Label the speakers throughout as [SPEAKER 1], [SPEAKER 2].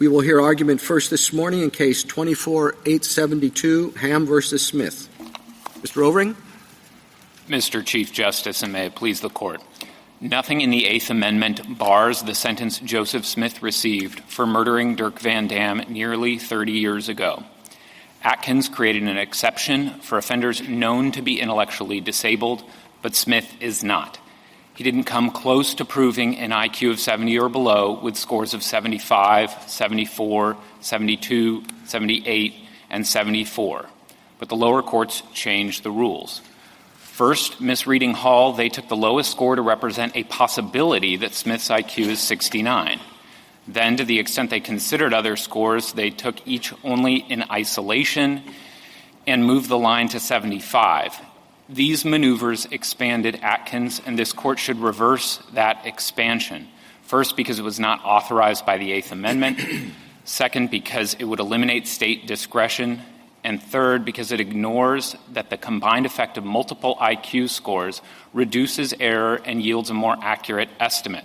[SPEAKER 1] We will hear argument first this morning in Case 24-872, Hamm v. Smith. Mr. Overing?
[SPEAKER 2] Mr. Chief Justice, and may it please the Court, nothing in the Eighth Amendment bars the sentence Joseph Smith received for murdering Dirk Van Dam nearly 30 years ago. Atkins created an exception for offenders known to be intellectually disabled, but Smith is not. He didn't come close to proving an IQ of 70 or below with scores of 75, 74, 72, 78, and 74. But the lower courts changed the rules. First, misreading Hall, they took the lowest score to represent a possibility that Smith's IQ is 69. Then, to the extent they considered other scores, they took each only in isolation and moved the line to 75. These maneuvers expanded Atkins, and this Court should reverse that expansion. First, because it was not authorized by the Eighth Amendment. Second, because it would eliminate state discretion. And third, because it ignores that the combined effect of multiple IQ scores reduces error and yields a more accurate estimate.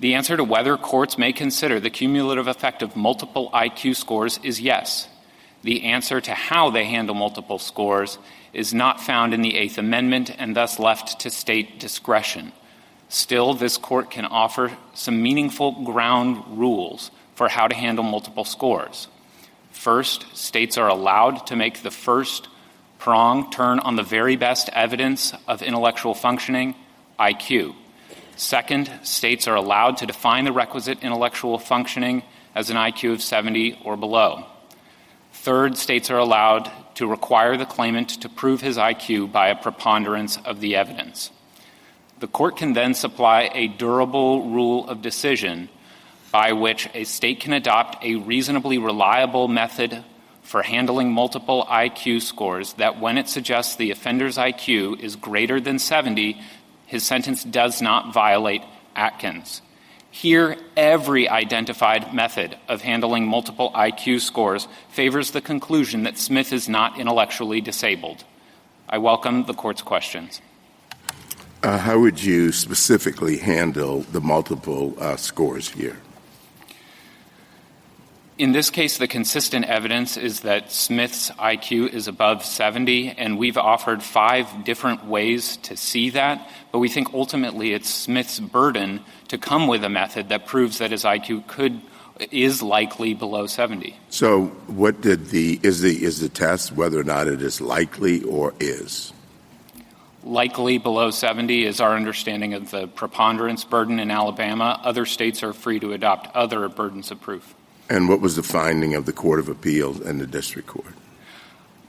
[SPEAKER 2] The answer to whether courts may consider the cumulative effect of multiple IQ scores is yes. The answer to how they handle multiple scores is not found in the Eighth Amendment and thus left to state discretion. Still, this Court can offer some meaningful ground rules for how to handle multiple scores. First, states are allowed to make the first prong turn on the very best evidence of intellectual functioning, IQ. Second, states are allowed to define the requisite intellectual functioning as an IQ of 70 or below. Third, states are allowed to require the claimant to prove his IQ by a preponderance of the evidence. The Court can then supply a durable rule of decision by which a state can adopt a reasonably reliable method for handling multiple IQ scores that when it suggests the offender's IQ is greater than 70, his sentence does not violate Atkins. Here, every identified method of handling multiple IQ scores favors the conclusion that Smith is not intellectually disabled. I welcome the Court's questions.
[SPEAKER 3] How would you specifically handle the multiple scores here?
[SPEAKER 2] In this case, the consistent evidence is that Smith's IQ is above 70, and we've offered 5 different ways to see that, but we think ultimately it's Smith's burden to come with a method that proves that his IQ is likely below 70.
[SPEAKER 3] So what is the test whether or not it is likely or is?
[SPEAKER 2] Likely below 70 is our understanding of the preponderance burden in Alabama. Other states are free to adopt other burdens of proof.
[SPEAKER 3] And what was the finding of the Court of Appeals and the District Court?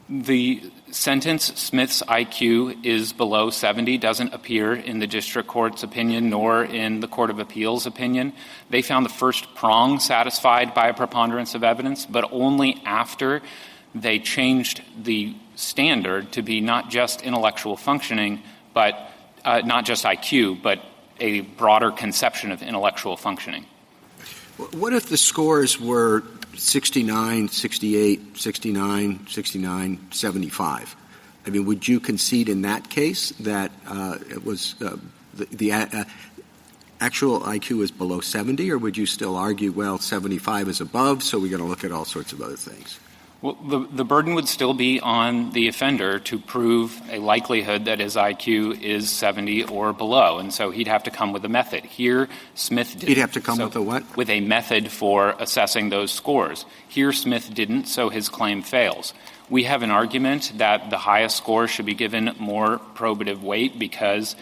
[SPEAKER 2] The sentence, Smith's IQ is below 70, doesn't appear in the District Court's opinion nor in the Court of Appeals' opinion. They found the first prong satisfied by a preponderance of evidence, but only after they changed the standard to be not just intellectual functioning, but not just IQ, but a broader conception of intellectual functioning.
[SPEAKER 1] What if the scores were 69, 68, 69, 69, 75? I mean, would you concede in that case that it was the actual IQ is below 70, or would you still argue, well, 75 is above, so we're going to look at all sorts of other things?
[SPEAKER 2] Well, the burden would still be on the offender to prove a likelihood that his IQ is 70 or below, and so he'd have to come with a method. Here, Smith didn't.
[SPEAKER 1] He'd have to come with a what?
[SPEAKER 2] With a method for assessing those scores. Here, Smith didn't, so his claim fails. We have an argument that the highest score should be given more probative weight because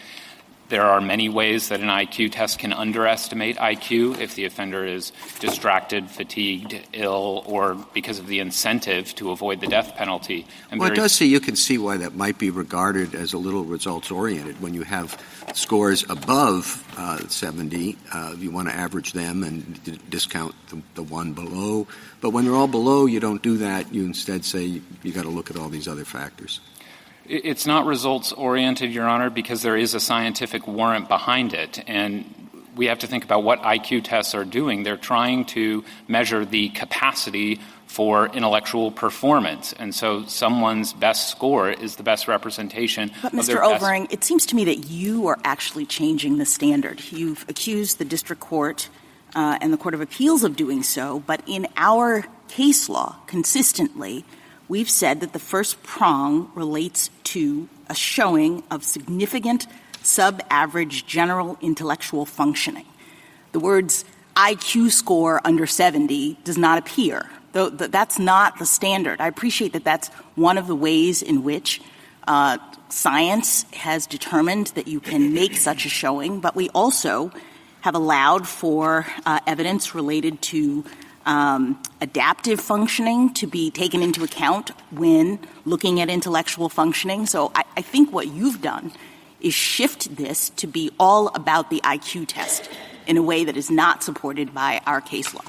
[SPEAKER 2] there are many ways that an IQ test can underestimate IQ if the offender is distracted, fatigued, ill, or because of the incentive to avoid the death penalty.
[SPEAKER 1] Well, it does say you can see why that might be regarded as a little results-oriented. When you have scores above 70, you want to average them and discount the one below. But when they're all below, you don't do that. You instead say you got to look at all these other factors.
[SPEAKER 2] It's not results-oriented, Your Honor, because there is a scientific warrant behind it. And we have to think about what IQ tests are doing. They're trying to measure the capacity for intellectual performance. And so someone's best score is the best representation
[SPEAKER 4] But
[SPEAKER 2] of their
[SPEAKER 4] Mr. Overing, it seems to me that you are actually changing the standard. You've accused the district court and the Court of Appeals of doing so, but in our case law, consistently, we've said that the first prong relates to a showing of significant sub-average general intellectual functioning. The words IQ score under 70 does not appear. Though that's not the standard. I appreciate that that's one of the ways in which science has determined that you can make such a showing, but we also have allowed for evidence related to adaptive functioning to be taken into account when looking at intellectual functioning. So I think what you've done is shift this to be all about the IQ test in a way that is not supported by our case law.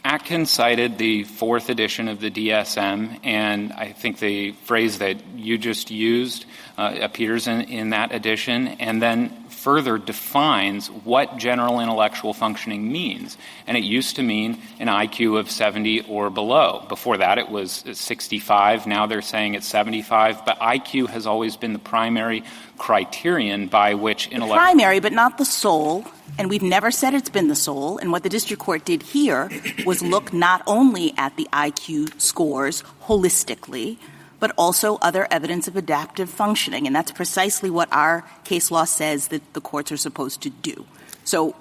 [SPEAKER 2] Atkins cited the fourth edition of the DSM, and I think the phrase that you just used appears in that edition, and then further defines what general intellectual functioning means. And it used to mean an IQ of 70 or below. Before that, it was 65. Now they're saying it's 75. But IQ has always been the primary criterion by which intellectual...
[SPEAKER 4] Primary, but not the sole. And we've never said it's been the sole. And what the district court did here was look not only at the IQ scores holistically, but also other evidence of adaptive functioning. And that's precisely what our case law says that the courts are supposed to do. So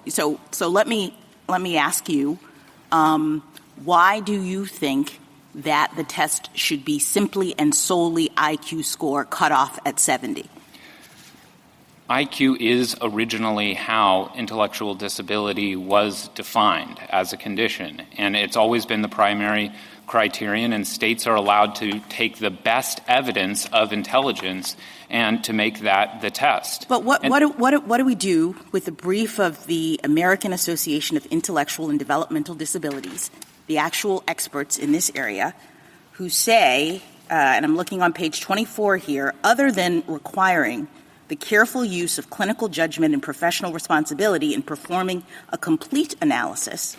[SPEAKER 4] let me ask you, why do you think that the test should be simply and solely IQ score cut off at 70?
[SPEAKER 2] IQ is originally how intellectual disability was defined as a condition, and it's always been the primary criterion, and states are allowed to take the best evidence of intelligence and to make that the test.
[SPEAKER 4] But what do we do with the brief of the American Association of Intellectual and Developmental Disabilities, the actual experts in this area, who say, and I'm looking on page 24 here, other than requiring the careful use of clinical judgment and professional responsibility in performing a complete analysis,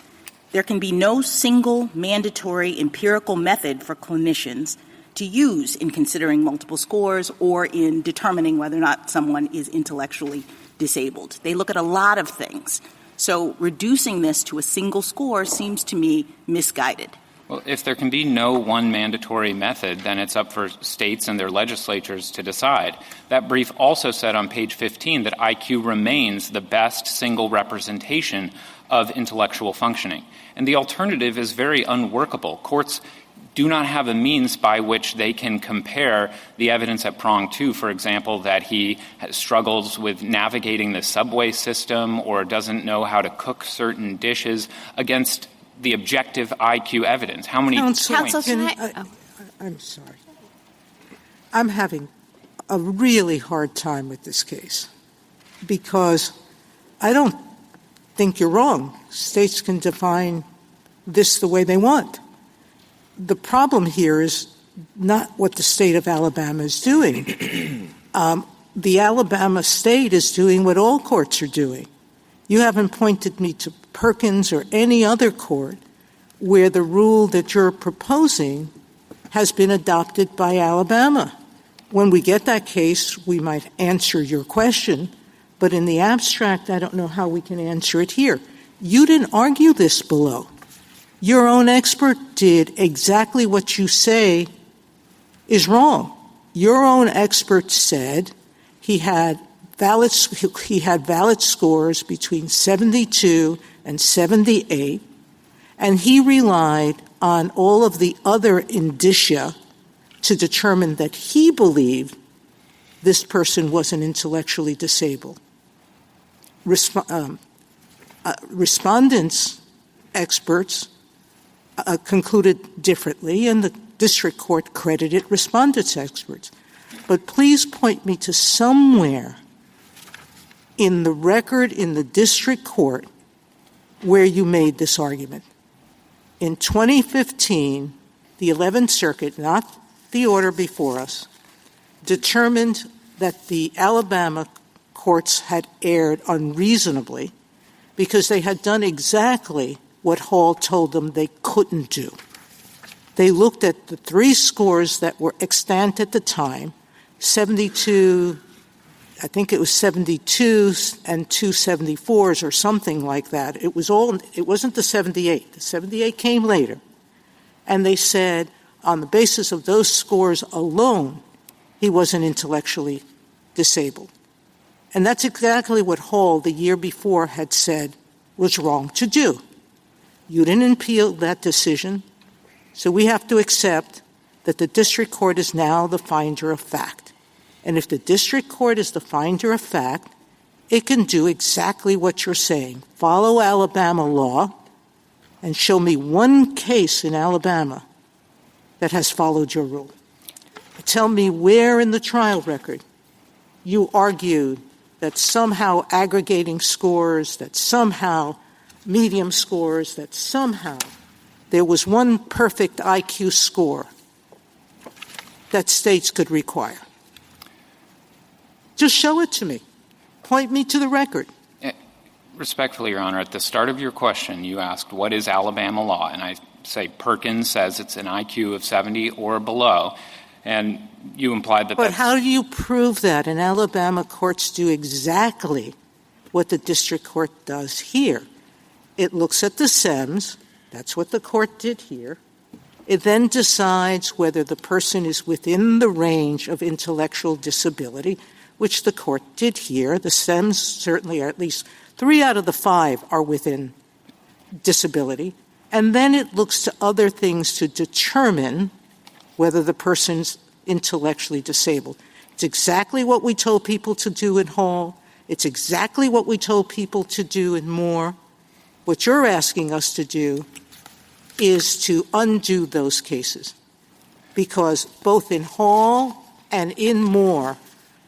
[SPEAKER 4] there can be no single mandatory empirical method for clinicians to use in considering multiple scores or in determining whether or not someone is intellectually disabled. They look at a lot of things. So reducing this to a single score seems to me misguided.
[SPEAKER 2] Well, if there can be no one mandatory method, then it's up for states and their legislatures to decide. That brief also said on page 15 that IQ remains the best single representation of intellectual functioning. And the alternative is very unworkable. Courts do not have a means by which they can compare the evidence at prong 2, for example, that he struggles with navigating the subway system or doesn't know how to cook certain dishes against the objective IQ evidence. How many points?
[SPEAKER 5] I'm sorry. I'm having a really hard time with this case because I don't think you're wrong. States can define this the way they want. The problem here is not what the state of Alabama is doing. The Alabama state is doing what all courts are doing. You haven't pointed me to Perkins or any other court where the rule that you're proposing has been adopted by Alabama. When we get that case, we might answer your question, but in the abstract, I don't know how we can answer it here. You didn't argue this below. Your own expert did exactly what you say is wrong. Your own expert said he had valid scores between 72 and 78, and he relied on all of the other indicia to determine that he believed this person wasn't intellectually disabled. Respondents, experts, concluded differently, and the district court credited respondents' experts. But please point me to somewhere in the record in the district court where you made this argument. In 2015, the 11th Circuit, not the order before us, determined that the Alabama courts had erred unreasonably because they had done exactly what Hall told them they couldn't do. They looked at the three scores that were extant at the time, 72, I think it was 72s and 274s or something like that. It wasn't the 78. The 78 came later. And they said on the basis of those scores alone, he wasn't intellectually disabled. And that's exactly what Hall the year before had said was wrong to do. You didn't appeal that decision, so we have to accept that the district court is now the finder of fact. And if the district court is the finder of fact, it can do exactly what you're saying. Follow Alabama law and show me one case in Alabama that has followed your rule. Tell me where in the trial record you argued that somehow aggregating scores, that somehow medium scores, that somehow there was one perfect IQ score that states could require. Just show it to me. Point me to the record.
[SPEAKER 2] Respectfully, Your Honor, at the start of your question, you asked, what is Alabama law? And I say Perkins says it's an IQ of 70 or below. And you implied that
[SPEAKER 5] But how do you prove that? And Alabama courts do exactly what the district court does here. It looks at the SEMS. That's what the court did here. It then decides whether the person is within the range of intellectual disability, which the court did here. The SEMS certainly are at least 3 out of the 5 are within disability. And then it looks to other things to determine whether the person's intellectually disabled. It's exactly what we told people to do in Hall. It's exactly what we told people to do in Moore. What you're asking us to do is to undo those cases, because both in Hall and in Moore,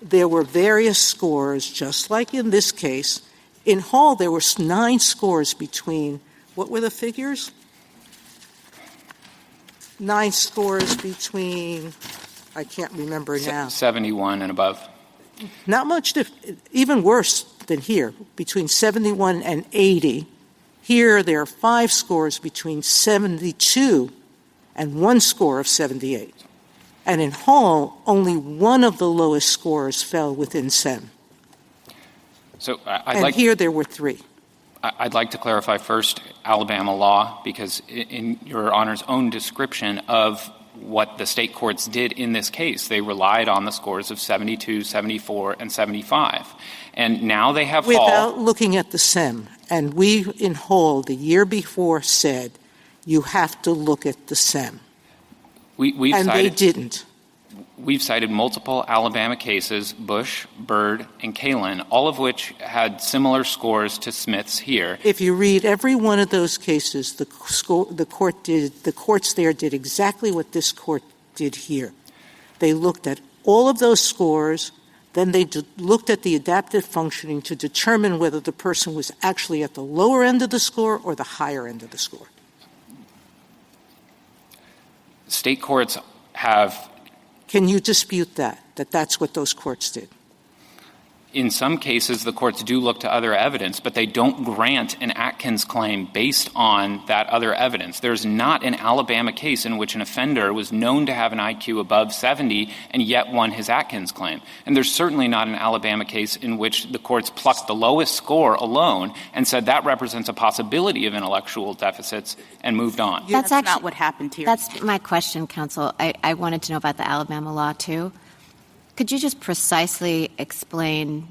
[SPEAKER 5] there were various scores, just like in this case. In Hall, there were 9 scores between, what were the figures? 9 scores between, I can't remember now.
[SPEAKER 2] 71 and above.
[SPEAKER 5] Not much, even worse than here, between 71 and 80. Here, there are 5 scores between 72 and 1 score of 78. And in Hall, only one of the lowest scores fell within SEM.
[SPEAKER 2] So
[SPEAKER 5] here there were 3.
[SPEAKER 2] I'd like to clarify first Alabama law, because in Your Honor's own description of what the state courts did in this case, they relied on the scores of 72, 74, and 75. And now they have Hall.
[SPEAKER 5] Without looking at the SEM. And we in Hall the year before said you have to look at the SEM. They didn't.
[SPEAKER 2] We've cited multiple Alabama cases, Bush, Byrd, and Kalin, all of which had similar scores to Smith's here.
[SPEAKER 5] If you read every one of those cases, the courts there did exactly what this court did here. They looked at all of those scores, then they looked at the adaptive functioning to determine whether the person was actually at the lower end of the score or the higher end of the score.
[SPEAKER 2] State courts have...
[SPEAKER 5] Can you dispute that that's what those courts did?
[SPEAKER 2] In some cases, the courts do look to other evidence, but they don't grant an Atkins claim based on that other evidence. There's not an Alabama case in which an offender was known to have an IQ above 70 and yet won his Atkins claim. And there's certainly not an Alabama case in which the courts plucked the lowest score alone and said that represents a possibility of intellectual deficits and moved on.
[SPEAKER 4] That's not what happened here.
[SPEAKER 6] That's my question, counsel. I wanted to know about the Alabama law, too. Could you just precisely explain,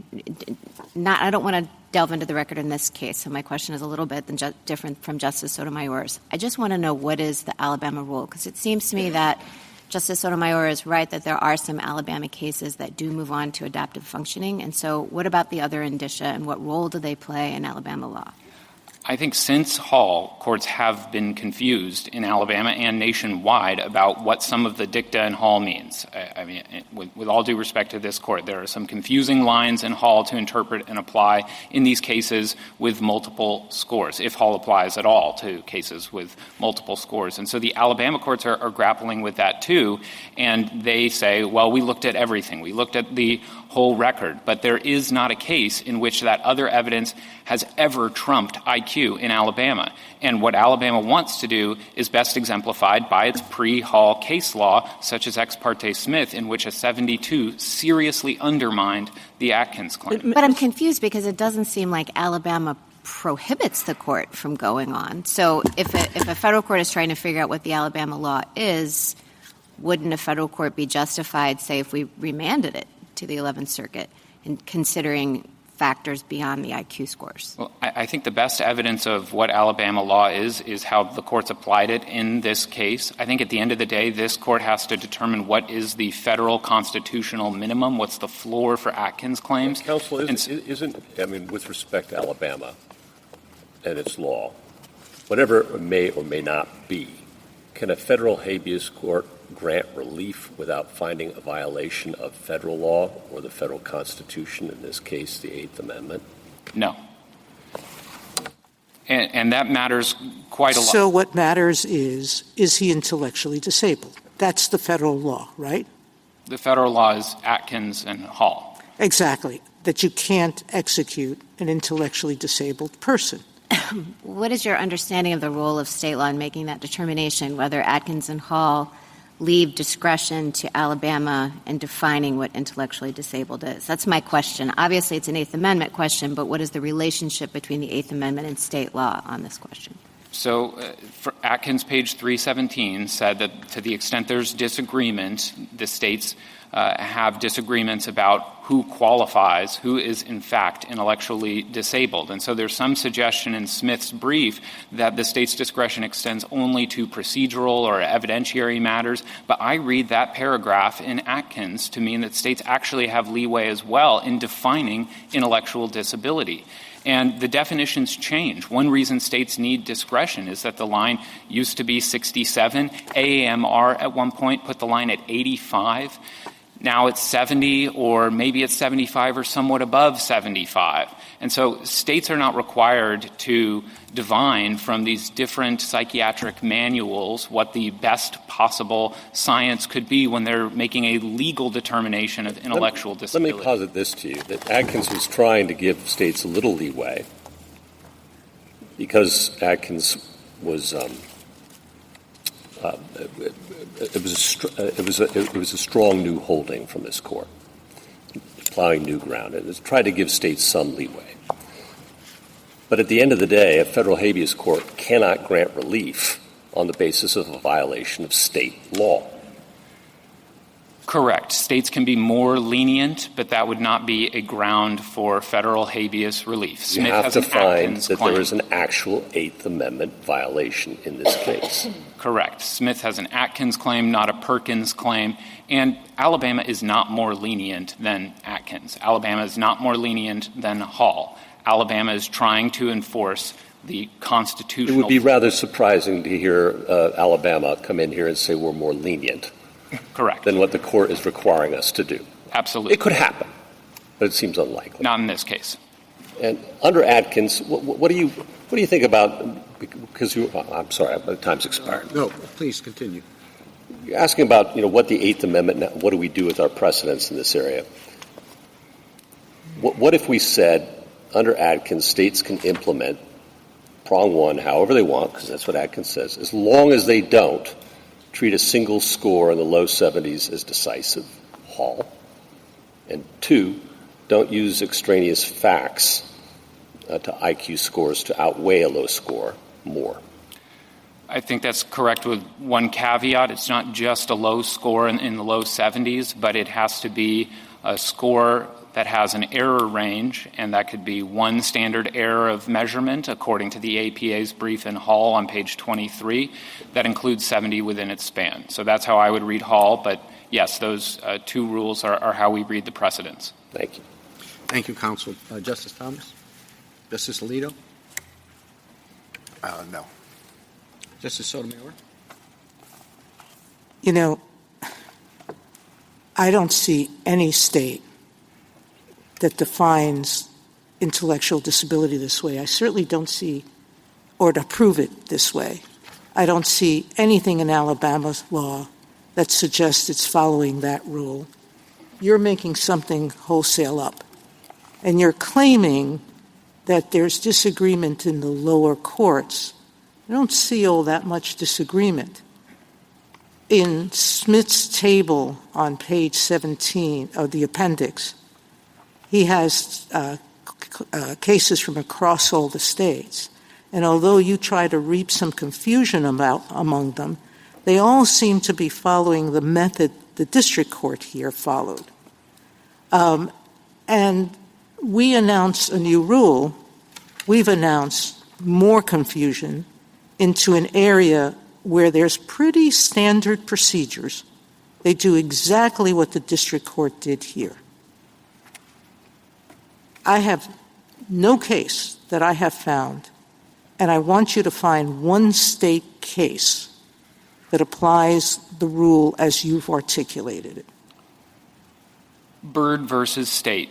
[SPEAKER 6] I don't want to delve into the record in this case, so my question is a little bit different from Justice Sotomayor's. I just want to know what is the Alabama rule, because it seems to me that Justice Sotomayor is right that there are some Alabama cases that do move on to adaptive functioning, and so what about the other indicia, and what role do they play in Alabama law?
[SPEAKER 2] I think since Hall, courts have been confused in Alabama and nationwide about what some of the dicta in Hall means. I mean, with all due respect to this court, there are some confusing lines in Hall to interpret and apply in these cases with multiple scores, if Hall applies at all to cases with multiple scores. And so the Alabama courts are grappling with that too, and they say, well, we looked at everything. We looked at the whole record. But there is not a case in which that other evidence has ever trumped IQ in Alabama. And what Alabama wants to do is best exemplified by its pre-Hall case law, such as Ex parte Smith, in which a 72 seriously undermined the Atkins claim.
[SPEAKER 6] But I'm confused because it doesn't seem like Alabama prohibits the court from going on. So if a federal court is trying to figure out what the Alabama law is, wouldn't a federal court be justified, say, if we remanded it to the 11th Circuit in considering factors beyond the IQ scores?
[SPEAKER 2] Well, I think the best evidence of what Alabama law is how the courts applied it in this case. I think at the end of the day, this court has to determine what is the federal constitutional minimum, what's the floor for Atkins claims.
[SPEAKER 7] Counsel, with respect to Alabama and its law, whatever it may or may not be, can a federal habeas court grant relief without finding a violation of federal law or the federal Constitution, in this case, the Eighth Amendment?
[SPEAKER 2] No. And that matters quite a lot.
[SPEAKER 5] So what matters is he intellectually disabled? That's the federal law, right?
[SPEAKER 2] The federal law is Atkins and Hall.
[SPEAKER 5] Exactly, that you can't execute an intellectually disabled person.
[SPEAKER 6] What is your understanding of the role of state law in making that determination, whether Atkins and Hall leave discretion to Alabama in defining what intellectually disabled is? That's my question. Obviously, it's an Eighth Amendment question, but what is the relationship between the Eighth Amendment and state law on this question?
[SPEAKER 2] So for Atkins, page 317, said that to the extent there's disagreement, the states have disagreements about who qualifies, who is in fact intellectually disabled. And so there's some suggestion in Smith's brief that the state's discretion extends only to procedural or evidentiary matters. But I read that paragraph in Atkins to mean that states actually have leeway as well in defining intellectual disability. And the definitions change. One reason states need discretion is that the line used to be 67. AAMR at one point put the line at 85. Now it's 70, or maybe it's 75 or somewhat above 75. And so states are not required to divine from these different psychiatric manuals what the best possible science could be when they're making a legal determination of intellectual disability.
[SPEAKER 7] Let me posit this to you, that Atkins was trying to give states a little leeway because Atkins was it was a strong new holding from this court, plowing new ground. It tried to give states some leeway. But at the end of the day, a federal habeas court cannot grant relief on the basis of a violation of state law.
[SPEAKER 2] Correct. States can be more lenient, but that would not be a ground for federal habeas relief.
[SPEAKER 7] You
[SPEAKER 2] Smith
[SPEAKER 7] have
[SPEAKER 2] has
[SPEAKER 7] to
[SPEAKER 2] an
[SPEAKER 7] find
[SPEAKER 2] Atkins
[SPEAKER 7] that
[SPEAKER 2] claim.
[SPEAKER 7] there is an actual Eighth Amendment violation in this case.
[SPEAKER 2] Correct. Smith has an Atkins claim, not a Perkins claim. And Alabama is not more lenient than Atkins. Alabama is not more lenient than Hall. Alabama is trying to enforce the constitutional...
[SPEAKER 7] It would be rather surprising to hear Alabama come in here and say we're more lenient.
[SPEAKER 2] Correct.
[SPEAKER 7] Than what the court is requiring us to do.
[SPEAKER 2] Absolutely.
[SPEAKER 7] It could happen, but it seems unlikely.
[SPEAKER 2] Not in this case.
[SPEAKER 7] And under Atkins, what do you think about? Because I'm sorry, my time's expired.
[SPEAKER 1] No, please continue.
[SPEAKER 7] You're asking about what the Eighth Amendment. What do we do with our precedents in this area? What if we said under Atkins, states can implement prong one however they want, because that's what Atkins says, as long as they don't treat a single score in the low 70s as decisive, Hall, and two, don't use extraneous facts to IQ scores to outweigh a low score more.
[SPEAKER 2] I think that's correct with one caveat. It's not just a low score in the low 70s, but it has to be a score that has an error range, and that could be one standard error of measurement, according to the APA's brief in Hall on page 23, that includes 70 within its span. So that's how I would read Hall, but yes, those two rules are how we read the precedents.
[SPEAKER 7] Thank you.
[SPEAKER 1] Thank you, counsel. Justice Thomas? Justice Alito?
[SPEAKER 3] No.
[SPEAKER 1] Justice Sotomayor?
[SPEAKER 5] I don't see any state that defines intellectual disability this way. I certainly don't see, or to prove it this way, I don't see anything in Alabama's law that suggests it's following that rule. you're making something wholesale up. And you're claiming that there's disagreement in the lower courts. I don't see all that much disagreement. In Smith's table on page 17 of the appendix, he has cases from across all the states. And although you try to reap some confusion among them, they all seem to be following the method the district court here followed. And we announced a new rule. We've announced more confusion into an area where there's pretty standard procedures. They do exactly what the district court did here. I have no case that I have found, and I want you to find one state case that applies the rule as you've articulated it.
[SPEAKER 2] Byrd versus State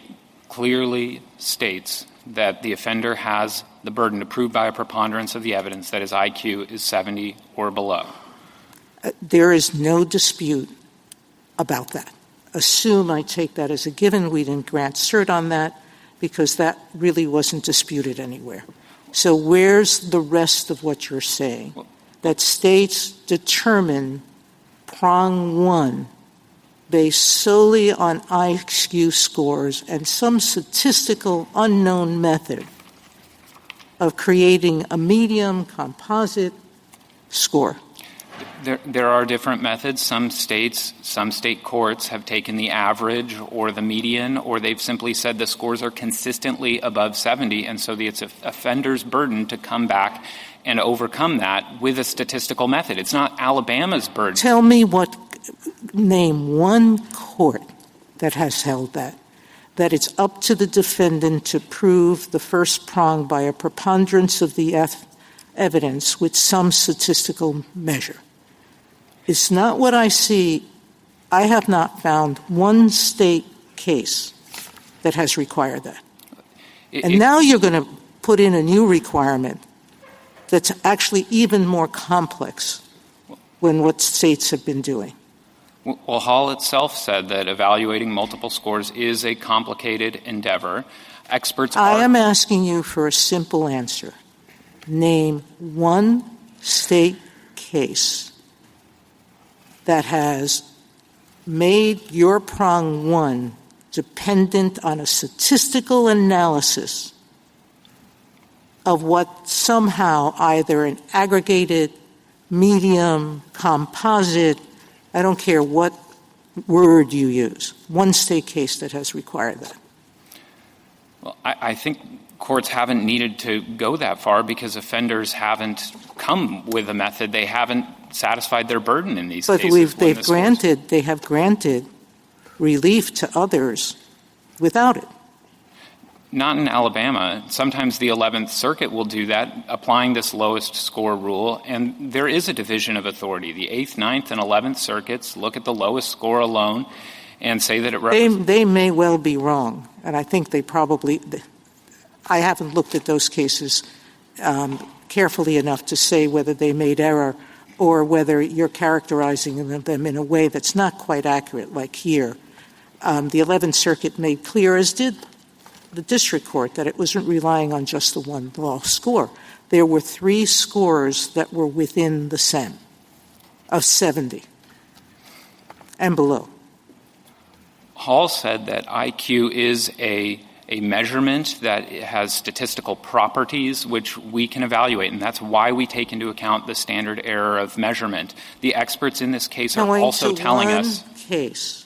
[SPEAKER 2] clearly states that the offender has the burden to prove by a preponderance of the evidence that his IQ is 70 or below.
[SPEAKER 5] There is no dispute about that. Assume I take that as a given. We didn't grant cert on that because that really wasn't disputed anywhere. So where's the rest of what you're saying? That states determine prong one based solely on IQ scores and some statistical unknown method of creating a medium composite score.
[SPEAKER 2] There are different methods. Some state courts have taken the average or the median, or they've simply said the scores are consistently above 70, and so it's an offender's burden to come back and overcome that with a statistical method. It's not Alabama's burden.
[SPEAKER 5] Tell me name one court that has held that it's up to the defendant to prove the first prong by a preponderance of the evidence with some statistical measure. It's not what I see. I have not found one state case that has required that. And now you're going to put in a new requirement that's actually even more complex than what states have been doing.
[SPEAKER 2] Well, Hall itself said that evaluating multiple scores is a complicated endeavor.
[SPEAKER 5] I am asking you for a simple answer. Name one state case that has made your prong one dependent on a statistical analysis of what somehow either an aggregated, medium, composite, I don't care what word you use, one state case that has required that.
[SPEAKER 2] Well, I think courts haven't needed to go that far because offenders haven't come with a method. They haven't satisfied their burden in these cases.
[SPEAKER 5] But they have granted relief to others without it.
[SPEAKER 2] Not in Alabama. Sometimes the 11th Circuit will do that, applying this lowest score rule, and there is a division of authority. The 8th, 9th, and 11th Circuits look at the lowest score alone and say that it represents...
[SPEAKER 5] They may well be wrong, and I think they probably... I haven't looked at those cases carefully enough to say whether they made error or whether you're characterizing them in a way that's not quite accurate, like here. The 11th Circuit made clear, as did the district court, that it wasn't relying on just the one law score. There were 3 scores that were within the SEM of 70 and below.
[SPEAKER 2] Hall said that IQ is a measurement that has statistical properties which we can evaluate, and that's why we take into account the standard error of measurement. The experts in this case are also telling us...
[SPEAKER 5] One case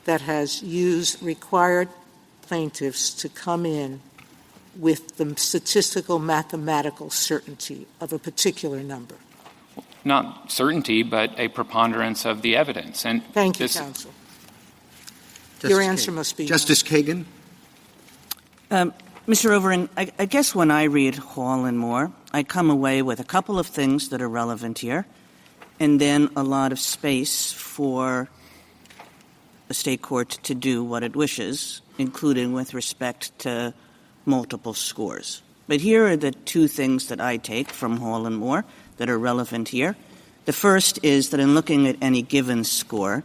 [SPEAKER 5] that has required plaintiffs to come in with the statistical mathematical certainty of a particular number.
[SPEAKER 2] Not certainty, but a preponderance of the evidence. And
[SPEAKER 5] Thank you, counsel. Your answer must be
[SPEAKER 1] Justice Kagan?
[SPEAKER 8] Mr. Overing, I guess when I read Hall and Moore, I come away with a couple of things that are relevant here, and then a lot of space for a state court to do what it wishes, including with respect to multiple scores. But here are the 2 things that I take from Hall and Moore that are relevant here. The first is that in looking at any given score,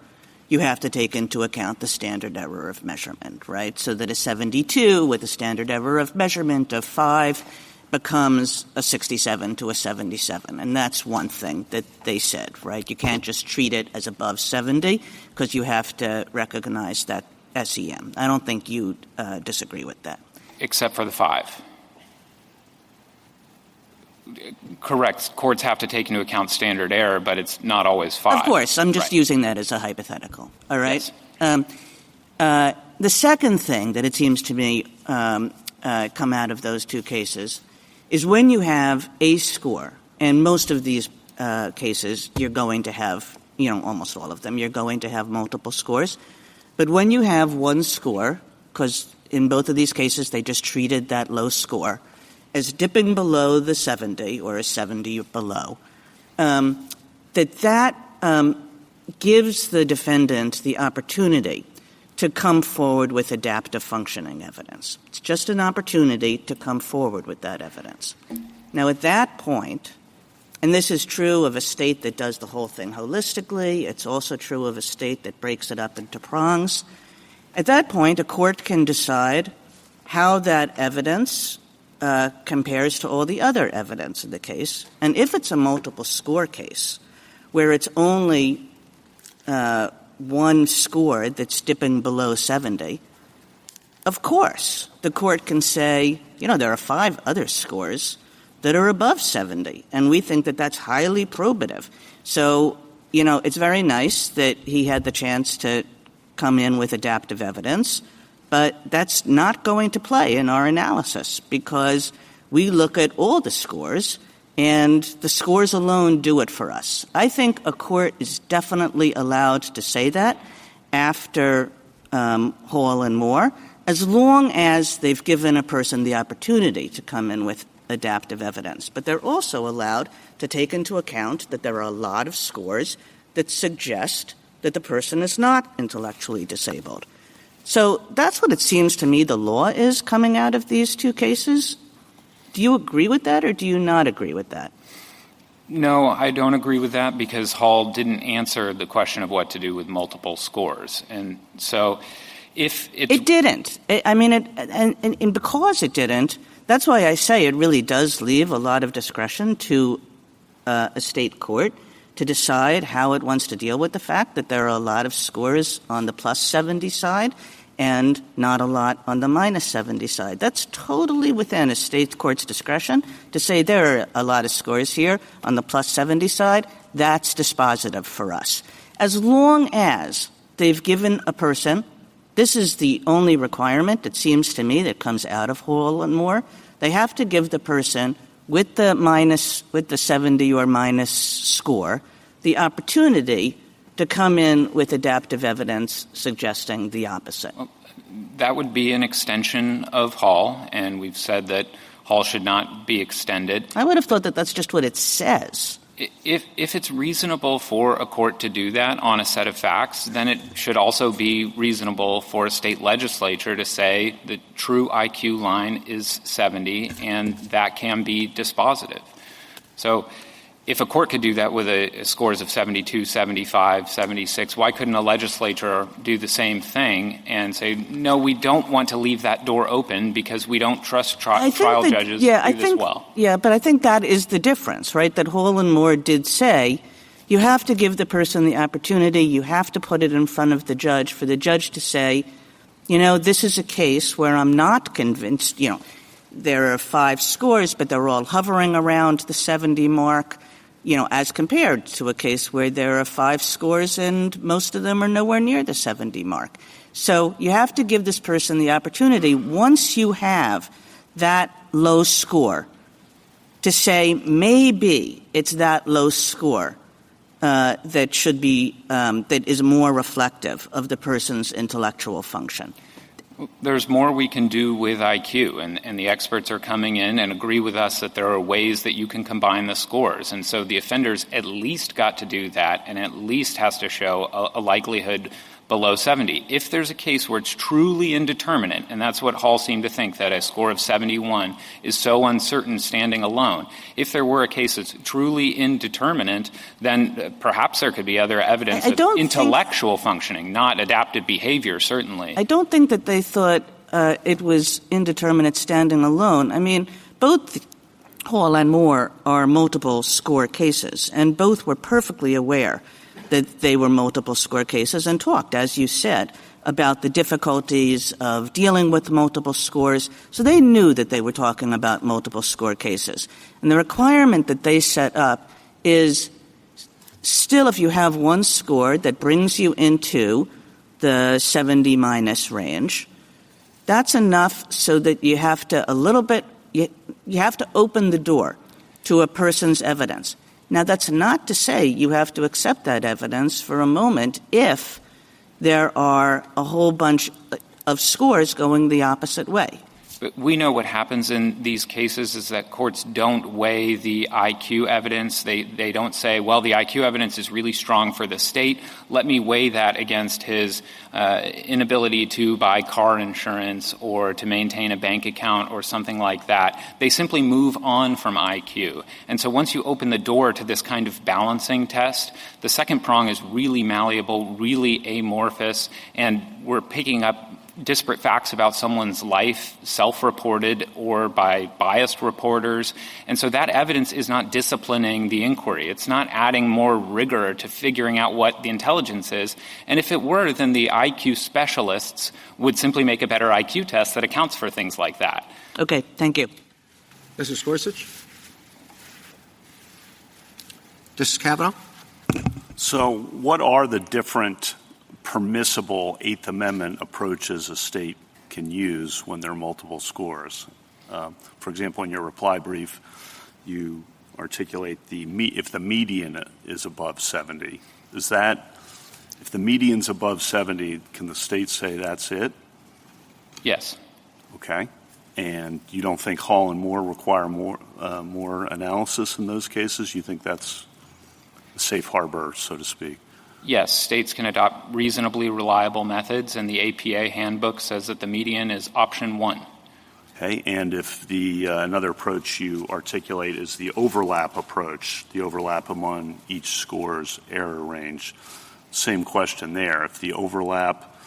[SPEAKER 8] you have to take into account the standard error of measurement, right? So that a 72 with a standard error of measurement of 5 becomes a 67 to a 77. And that's one thing that they said, right? You can't just treat it as above 70 because you have to recognize that SEM. I don't think you disagree with that.
[SPEAKER 2] Except for the 5. Correct. Courts have to take into account standard error, but it's not always 5.
[SPEAKER 8] Of course. I'm just
[SPEAKER 2] right.
[SPEAKER 8] using that as a hypothetical. All right?
[SPEAKER 2] Yes.
[SPEAKER 8] The second thing that it seems to me come out of those two cases is when you have a score, and most of these cases you're going to have, almost all of them, you're going to have multiple scores. But when you have one score, because in both of these cases they just treated that low score as dipping below the 70 or a 70 below, that gives the defendant the opportunity to come forward with adaptive functioning evidence. It's just an opportunity to come forward with that evidence. Now, at that point, and this is true of a state that does the whole thing holistically, it's also true of a state that breaks it up into prongs. At that point, a court can decide how that evidence compares to all the other evidence in the case. And if it's a multiple score case where it's only one score that's dipping below 70, of course, the court can say, there are 5 other scores that are above 70, and we think that that's highly probative. So, it's very nice that he had the chance to come in with adaptive evidence, but that's not going to play in our analysis because we look at all the scores, and the scores alone do it for us. I think a court is definitely allowed to say that after Hall and Moore, as long as they've given a person the opportunity to come in with adaptive evidence. But they're also allowed to take into account that there are a lot of scores that suggest that the person is not intellectually disabled. So that's what it seems to me the law is coming out of these two cases. Do you agree with that or do you not agree with that?
[SPEAKER 2] No, I don't agree with that because Hall didn't answer the question of what to do with multiple scores. And so if it's...
[SPEAKER 8] It didn't. And because it didn't, that's why I say it really does leave a lot of discretion to a state court to decide how it wants to deal with the fact that there are a lot of scores on the plus 70 side and not a lot on the minus 70 side. That's totally within a state court's discretion to say there are a lot of scores here on the plus 70 side. That's dispositive for us. As long as they've given a person, this is the only requirement, it seems to me, that comes out of Hall and Moore. They have to give the person with the 70 or minus score the opportunity to come in with adaptive evidence suggesting the opposite.
[SPEAKER 2] That would be an extension of Hall, and we've said that Hall should not be extended.
[SPEAKER 8] I would have thought that that's just what it says.
[SPEAKER 2] If it's reasonable for a court to do that on a set of facts, then it should also be reasonable for a state legislature to say the true IQ line is 70, and that can be dispositive. So if a court could do that with scores of 72, 75, 76, why couldn't a legislature do the same thing and say, no, we don't want to leave that door open because we don't trust trial judges to do this well?
[SPEAKER 8] Yeah, but I think that is the difference, right, that Hall and Moore did say you have to give the person the opportunity, you have to put it in front of the judge for the judge to say, this is a case where I'm not convinced, there are 5 scores, but they're all hovering around the 70 mark. As compared to a case where there are 5 scores and most of them are nowhere near the 70 mark. So you have to give this person the opportunity, once you have that low score, to say maybe it's that low score that should be that is more reflective of the person's intellectual function.
[SPEAKER 2] There's more we can do with IQ, and the experts are coming in and agree with us that there are ways that you can combine the scores. And so the offender's at least got to do that and at least has to show a likelihood below 70. If there's a case where it's truly indeterminate, and that's what Hall seemed to think, that a score of 71 is so uncertain standing alone, if there were a case that's truly indeterminate, then perhaps there could be other evidence of intellectual functioning, not adaptive behavior, certainly.
[SPEAKER 8] I don't think that they thought it was indeterminate standing alone. I mean, both Hall and Moore are multiple score cases, and both were perfectly aware that they were multiple score cases and talked, as you said, about the difficulties of dealing with multiple scores. So they knew that they were talking about multiple score cases. And the requirement that they set up is still, if you have one score that brings you into the 70 minus range, that's enough so that you have to you have to open the door to a person's evidence. Now, that's not to say you have to accept that evidence for a moment if there are a whole bunch of scores going the opposite way.
[SPEAKER 2] But we know what happens in these cases is that courts don't weigh the IQ evidence. They don't say, well, the IQ evidence is really strong for the state. Let me weigh that against his inability to buy car insurance or to maintain a bank account or something like that. They simply move on from IQ. And so once you open the door to this kind of balancing test, the second prong is really malleable, really amorphous, and we're picking up disparate facts about someone's life, self-reported or by biased reporters. And so that evidence is not disciplining the inquiry. It's not adding more rigor to figuring out what the intelligence is. And if it were, then the IQ specialists would simply make a better IQ test that accounts for things like that.
[SPEAKER 8] Okay, thank you.
[SPEAKER 1] Justice Gorsuch? Justice Kavanaugh?
[SPEAKER 9] So what are the different permissible Eighth Amendment approaches a state can use when there are multiple scores? For example, in your reply brief, you articulate if the median is above 70. Is that, if the median's above 70, can the state say that's it?
[SPEAKER 2] Yes.
[SPEAKER 9] Okay. And you don't think Hall and Moore require more analysis in those cases? You think that's a safe harbor, so to speak?
[SPEAKER 2] Yes, states can adopt reasonably reliable methods, and the APA handbook says that the median is option 1.
[SPEAKER 9] Okay, and if another approach you articulate is the overlap approach, the overlap among each score's error range, same question there. If the overlap,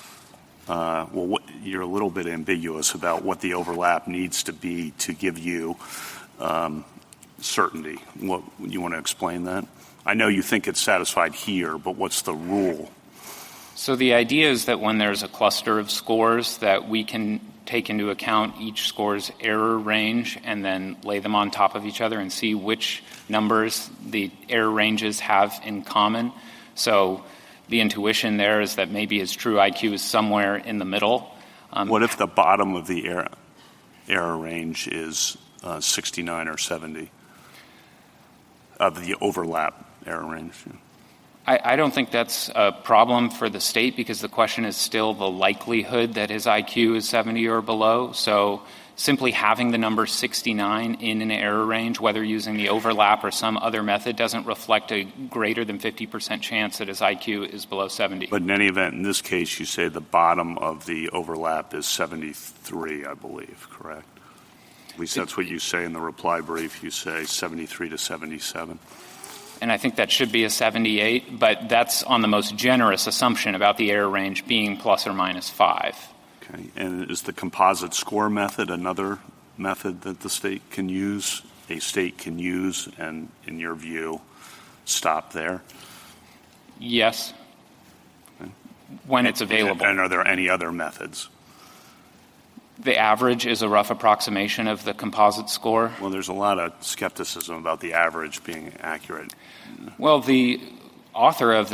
[SPEAKER 9] you're a little bit ambiguous about what the overlap needs to be to give you certainty. What, you want to explain that? I know you think it's satisfied here, but what's the rule?
[SPEAKER 2] So the idea is that when there's a cluster of scores that we can take into account each score's error range and then lay them on top of each other and see which numbers the error ranges have in common. So the intuition there is that maybe his true IQ is somewhere in the middle.
[SPEAKER 9] What if the bottom of the error range is 69 or 70 of the overlap error range?
[SPEAKER 2] I don't think that's a problem for the state because the question is still the likelihood that his IQ is 70 or below. So simply having the number 69 in an error range, whether using the overlap or some other method, doesn't reflect a greater than 50% chance that his IQ is below 70.
[SPEAKER 9] But in any event, in this case, you say the bottom of the overlap is 73, I believe, correct? At least that's what you say in the reply brief. You say 73 to 77.
[SPEAKER 2] And I think that should be a 78, but that's on the most generous assumption about the error range being plus or minus 5.
[SPEAKER 9] Okay. And is the composite score method another method that the state can use, and in your view, stop there?
[SPEAKER 2] Yes. Okay. When it's available.
[SPEAKER 9] And are there any other methods?
[SPEAKER 2] The average is a rough approximation of the composite score.
[SPEAKER 9] Well, there's a lot of skepticism about the average being accurate.
[SPEAKER 2] Well, the author of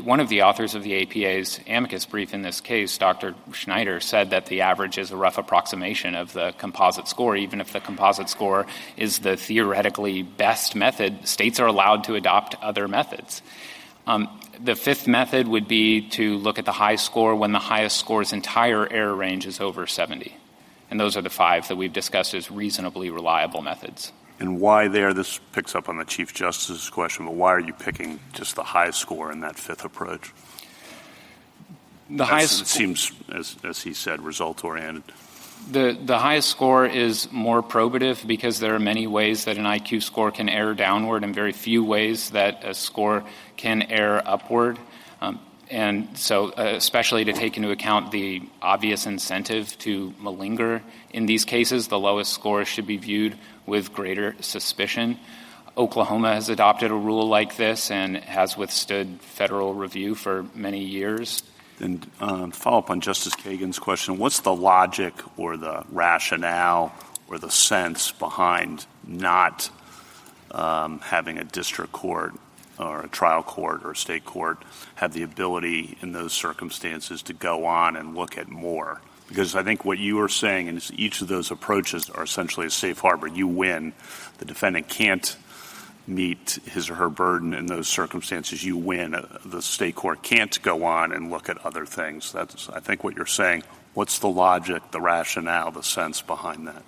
[SPEAKER 2] one of the authors of the APA's amicus brief in this case, Dr. Schneider, said that the average is a rough approximation of the composite score. Even if the composite score is the theoretically best method, states are allowed to adopt other methods. The fifth method would be to look at the high score when the highest score's entire error range is over 70. And those are the 5 that we've discussed as reasonably reliable methods.
[SPEAKER 9] And why there? This picks up on the Chief Justice's question, but why are you picking just the highest score in that fifth approach?
[SPEAKER 2] The highest
[SPEAKER 9] it seems, as he said, result-oriented.
[SPEAKER 2] The highest score is more probative because there are many ways that an IQ score can err downward and very few ways that a score can err upward. And so especially to take into account the obvious incentive to malinger in these cases, the lowest score should be viewed with greater suspicion. Oklahoma has adopted a rule like this and has withstood federal review for many years.
[SPEAKER 9] And follow up on Justice Kagan's question, what's the logic or the rationale or the sense behind not having a district court or a trial court or a state court have the ability in those circumstances to go on and look at more? Because I think what you are saying is each of those approaches are essentially a safe harbor. You win. The defendant can't meet his or her burden in those circumstances. You win. The state court can't go on and look at other things. That's, I think, what you're saying. What's the logic, the rationale, the sense behind that?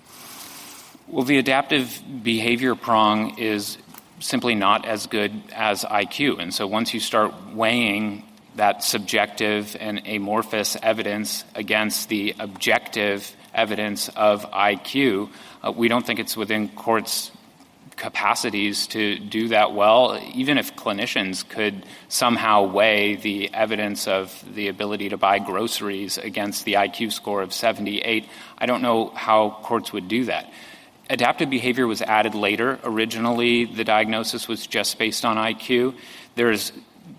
[SPEAKER 2] Well, the adaptive behavior prong is simply not as good as IQ. And so once you start weighing that subjective and amorphous evidence against the objective evidence of IQ, we don't think it's within courts' capacities to do that well. Even if clinicians could somehow weigh the evidence of the ability to buy groceries against the IQ score of 78, I don't know how courts would do that. Adaptive behavior was added later. Originally, the diagnosis was just based on IQ. There's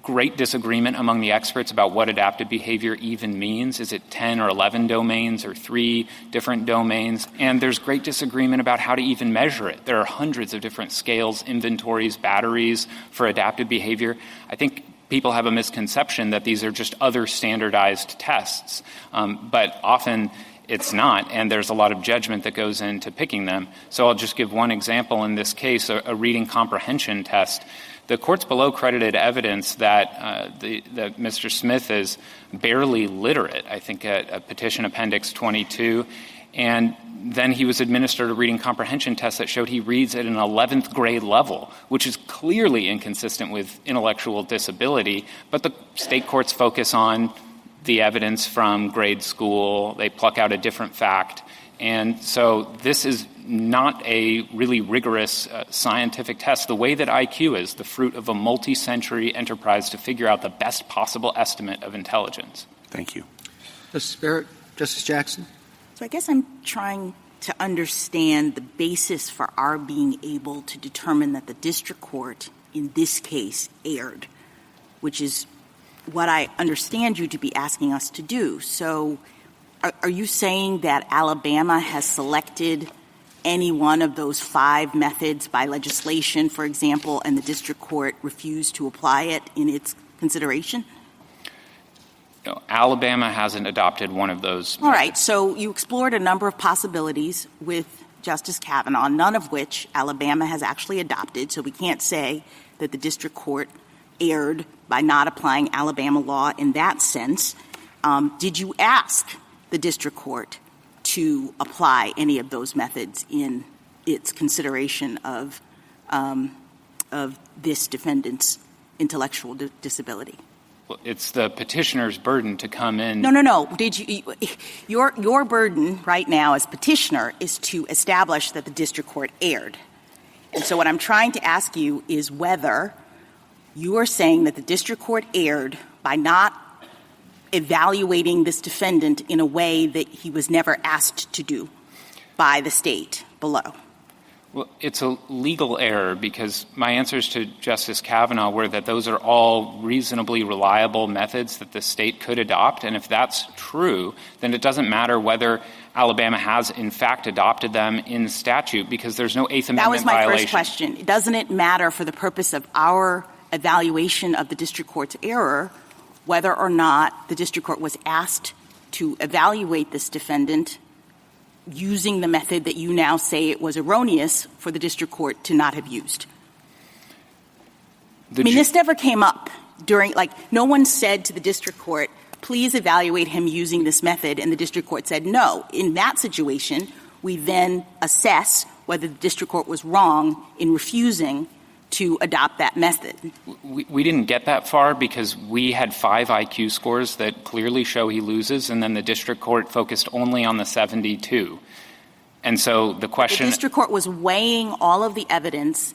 [SPEAKER 2] great disagreement among the experts about what adaptive behavior even means. Is it 10 or 11 domains or 3 different domains? And there's great disagreement about how to even measure it. There are hundreds of different scales, inventories, batteries for adaptive behavior. I think people have a misconception that these are just other standardized tests, but often it's not, and there's a lot of judgment that goes into picking them. So I'll just give one example in this case, a reading comprehension test. The courts below credited evidence that that Mr. Smith is barely literate, I think at Petition Appendix 22, and then he was administered a reading comprehension test that showed he reads at an 11th grade level, which is clearly inconsistent with intellectual disability, but the state courts focus on the evidence from grade school. They pluck out a different fact. And so this is not a really rigorous scientific test. The way that IQ is the fruit of a multi-century enterprise to figure out the best possible estimate of intelligence.
[SPEAKER 9] Thank you.
[SPEAKER 1] Justice Barrett, Justice Jackson.
[SPEAKER 4] So I guess I'm trying to understand the basis for our being able to determine that the district court in this case erred, which is what I understand you to be asking us to do. So are you saying that Alabama has selected any one of those 5 methods by legislation, for example, and the district court refused to apply it in its consideration?
[SPEAKER 2] No, Alabama hasn't adopted one of those methods.
[SPEAKER 4] All right. So you explored a number of possibilities with Justice Kavanaugh, none of which Alabama has actually adopted. So we can't say that the district court erred by not applying Alabama law in that sense. Did you ask the district court to apply any of those methods in its consideration of this defendant's intellectual disability?
[SPEAKER 2] Well, it's the petitioner's burden to come in.
[SPEAKER 4] No. Did you? Your burden right now as petitioner is to establish that the district court erred. And so what I'm trying to ask you is whether you are saying that the district court erred by not evaluating this defendant in a way that he was never asked to do by the state below.
[SPEAKER 2] Well, it's a legal error because my answers to Justice Kavanaugh were that those are all reasonably reliable methods that the state could adopt. And if that's true, then it doesn't matter whether Alabama has in fact adopted them in statute because there's no Eighth Amendment violation.
[SPEAKER 4] That was my first question. Doesn't it matter for the purpose of our evaluation of the district court's error whether or not the district court was asked to evaluate this defendant using the method that you now say it was erroneous for the district court to not have used? This never came up during, no one said to the district court, please evaluate him using this method, and the district court said no. In that situation, we then assess whether the district court was wrong in refusing to adopt that method.
[SPEAKER 2] We didn't get that far because we had 5 IQ scores that clearly show he loses, and then the district court focused only on the 72. And so the question—
[SPEAKER 4] The district court was weighing all of the evidence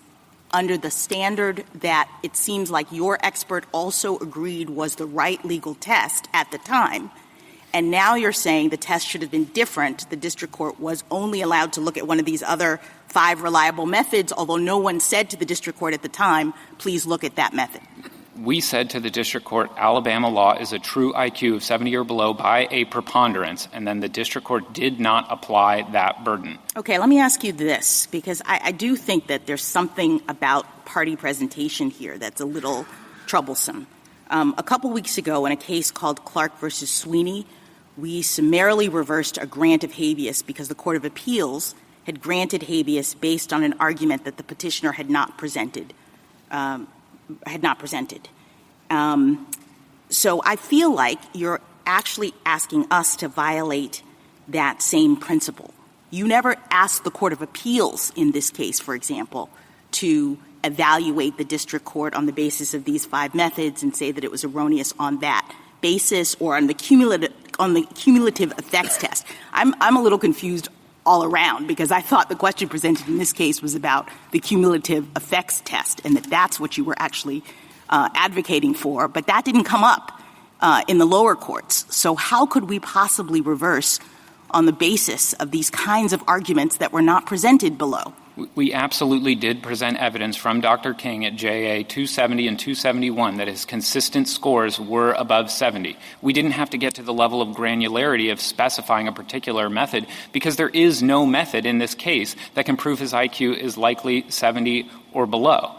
[SPEAKER 4] under the standard that it seems like your expert also agreed was the right legal test at the time. And now you're saying the test should have been different. The district court was only allowed to look at one of these other 5 reliable methods, although no one said to the district court at the time, please look at that method.
[SPEAKER 2] We said to the district court, Alabama law is a true IQ of 70 or below by a preponderance, and then the district court did not apply that burden.
[SPEAKER 4] Okay, let me ask you this, because I do think that there's something about party presentation here that's a little troublesome. A couple weeks ago in a case called Clark versus Sweeney, we summarily reversed a grant of habeas because the Court of Appeals had granted habeas based on an argument that the petitioner had not presented. So I feel like you're actually asking us to violate that same principle. You never asked the Court of Appeals in this case, for example, to evaluate the district court on the basis of these 5 methods and say that it was erroneous on that basis or on the cumulative effects test. I'm a little confused all around because I thought the question presented in this case was about the cumulative effects test and that that's what you were actually advocating for, but that didn't come up in the lower courts. So how could we possibly reverse on the basis of these kinds of arguments that were not presented below?
[SPEAKER 2] We absolutely did present evidence from Dr. King at JA 270 and 271 that his consistent scores were above 70. We didn't have to get to the level of granularity of specifying a particular method because there is no method in this case that can prove his IQ is likely 70 or below.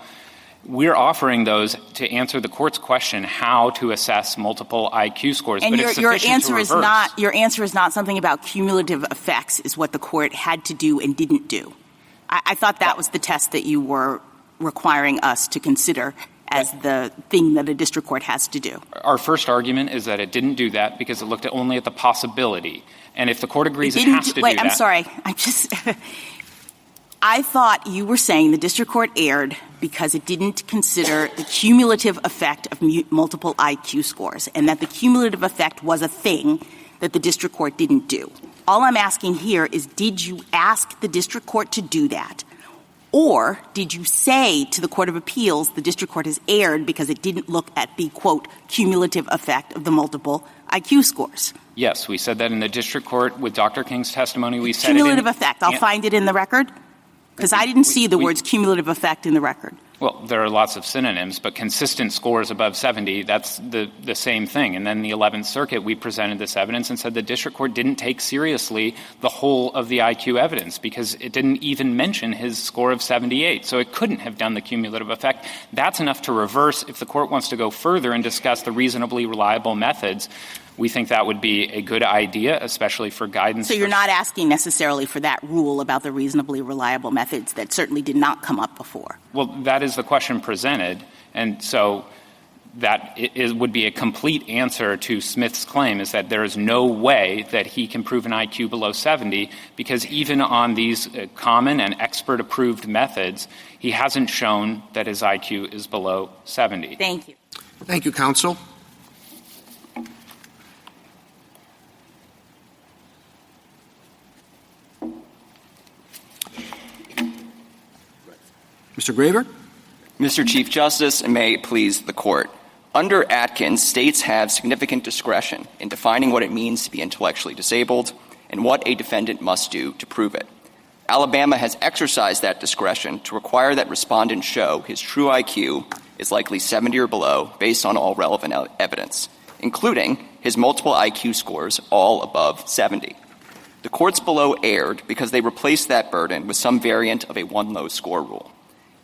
[SPEAKER 2] We're offering those to answer the court's question how to assess multiple IQ scores.
[SPEAKER 4] And
[SPEAKER 2] but
[SPEAKER 4] your answer is not something about cumulative effects is what the court had to do and didn't do. I thought that was the test that you were requiring us to consider as the thing that a district court has to do.
[SPEAKER 2] Our first argument is that it didn't do that because it looked only at the possibility. And if the court agrees it has to do that—
[SPEAKER 4] Wait, I'm sorry. I thought you were saying the district court erred because it didn't consider the cumulative effect of multiple IQ scores and that the cumulative effect was a thing that the district court didn't do. All I'm asking here is, did you ask the district court to do that? Or did you say to the Court of Appeals the district court has erred because it didn't look at the, quote, cumulative effect of the multiple IQ scores?
[SPEAKER 2] Yes, we said that in the district court with Dr. King's testimony. We said
[SPEAKER 4] cumulative effect. I'll find it in the record because I didn't see the words cumulative effect in the record.
[SPEAKER 2] Well, there are lots of synonyms, but consistent scores above 70, that's the same thing. And then the 11th Circuit, we presented this evidence and said the district court didn't take seriously the whole of the IQ evidence because it didn't even mention his score of 78. So it couldn't have done the cumulative effect. That's enough to reverse. If the court wants to go further and discuss the reasonably reliable methods, we think that would be a good idea, especially for guidance.
[SPEAKER 4] So you're not asking necessarily for that rule about the reasonably reliable methods that certainly did not come up before?
[SPEAKER 2] Well, that is the question presented, and so that would be a complete answer to Smith's claim is that there is no way that he can prove an IQ below 70 because even on these common and expert-approved methods, he hasn't shown that his IQ is below 70.
[SPEAKER 4] Thank you.
[SPEAKER 1] Thank you, counsel. Mr. Graver?
[SPEAKER 10] Mr. Chief Justice, and may it please the Court. Under Atkins, states have significant discretion in defining what it means to be intellectually disabled and what a defendant must do to prove it. Alabama has exercised that discretion to require that respondents show his true IQ is likely 70 or below based on all relevant evidence, including his multiple IQ scores all above 70. The courts below erred because they replaced that burden with some variant of a one-low score rule.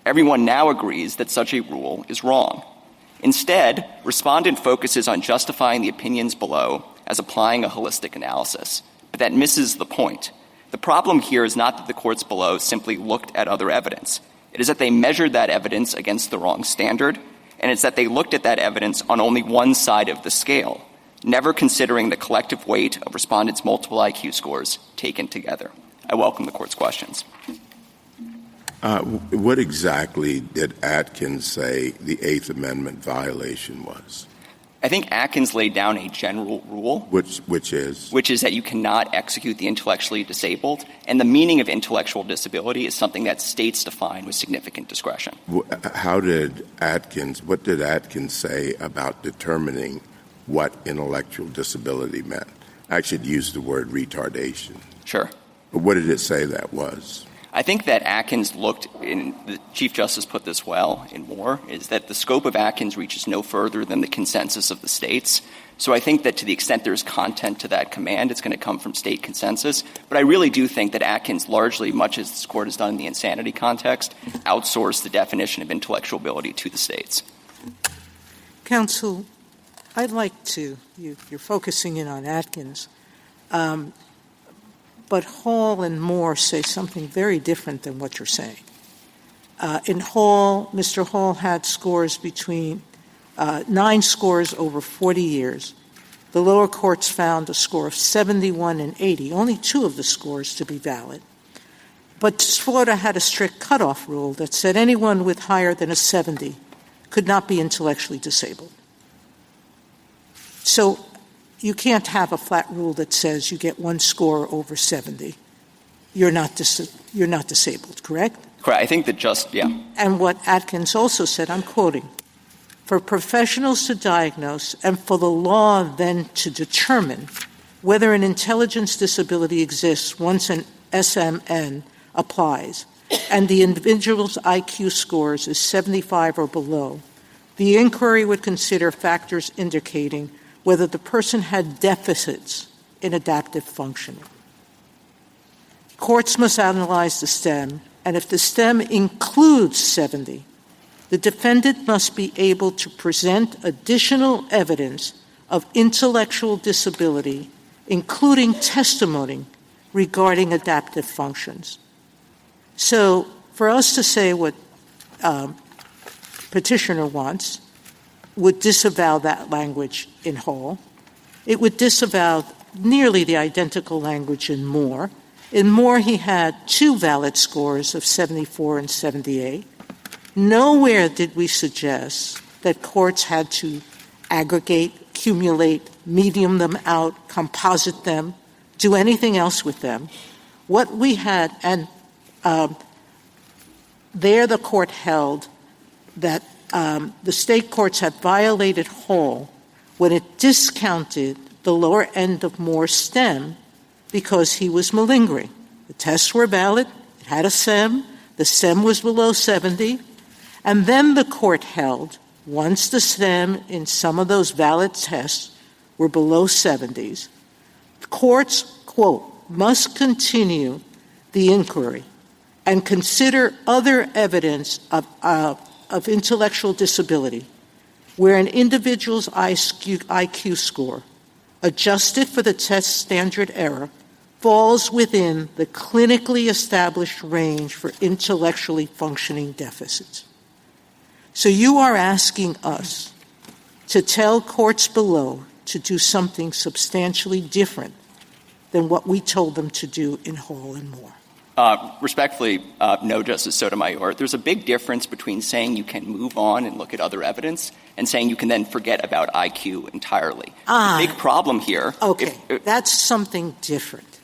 [SPEAKER 10] Everyone now agrees that such a rule is wrong. Instead, respondent focuses on justifying the opinions below as applying a holistic analysis, but that misses the point. The problem here is not that the courts below simply looked at other evidence. It is that they measured that evidence against the wrong standard, and it's that they looked at that evidence on only one side of the scale, never considering the collective weight of respondents' multiple IQ scores taken together. I welcome the Court's questions.
[SPEAKER 3] What exactly did Atkins say the Eighth Amendment violation was?
[SPEAKER 10] I think Atkins laid down a general rule.
[SPEAKER 3] Which is?
[SPEAKER 10] Which is that you cannot execute the intellectually disabled. And the meaning of intellectual disability is something that states define with significant discretion.
[SPEAKER 3] What did Atkins say about determining what intellectual disability meant? I should use the word retardation.
[SPEAKER 10] Sure.
[SPEAKER 3] But what did it say that was?
[SPEAKER 10] I think that Atkins looked, and the Chief Justice put this well in Moore, is that the scope of Atkins reaches no further than the consensus of the states. So I think that to the extent there's content to that command, it's going to come from state consensus. But I really do think that Atkins largely, much as this Court has done in the insanity context, outsourced the definition of intellectual ability to the states.
[SPEAKER 5] Counsel, I'd like to, you're focusing in on Atkins, but Hall and Moore say something very different than what you're saying. In Hall, Mr. Hall had scores between 9 scores over 40 years. The lower courts found a score of 71 and 80, only 2 of the scores to be valid. But Florida had a strict cutoff rule that said anyone with higher than a 70 could not be intellectually disabled. So you can't have a flat rule that says you get 1 score over 70. You're not disabled, correct?
[SPEAKER 10] Correct. I think that
[SPEAKER 5] And what Atkins also said, I'm quoting, for professionals to diagnose and for the law then to determine whether an intelligence disability exists once an SMN applies and the individual's IQ scores is 75 or below, the inquiry would consider factors indicating whether the person had deficits in adaptive functioning. Courts must analyze the STEM, and if the STEM includes 70, the defendant must be able to present additional evidence of intellectual disability, including testimony regarding adaptive functions. So for us to say what petitioner wants would disavow that language in Hall. It would disavow nearly the identical language in Moore. In Moore, he had 2 valid scores of 74 and 78. Nowhere did we suggest that courts had to aggregate, accumulate, medium them out, composite them, do anything else with them. What we had, and there the court held that the state courts had violated Hall when it discounted the lower end of Moore's STEM because he was malingering. The tests were valid. It had a SEM. The SEM was below 70. And then the court held, once the STEM in some of those valid tests were below 70s, courts, quote, must continue the inquiry and consider other evidence of intellectual disability where an individual's IQ score, adjusted for the test standard error, falls within the clinically established range for intellectually functioning deficits. So you are asking us to tell courts below to do something substantially different than what we told them to do in Hall and Moore.
[SPEAKER 10] Respectfully, no, Justice Sotomayor. There's a big difference between saying you can move on and look at other evidence and saying you can then forget about IQ entirely. The big problem here.
[SPEAKER 5] Okay, that's something different.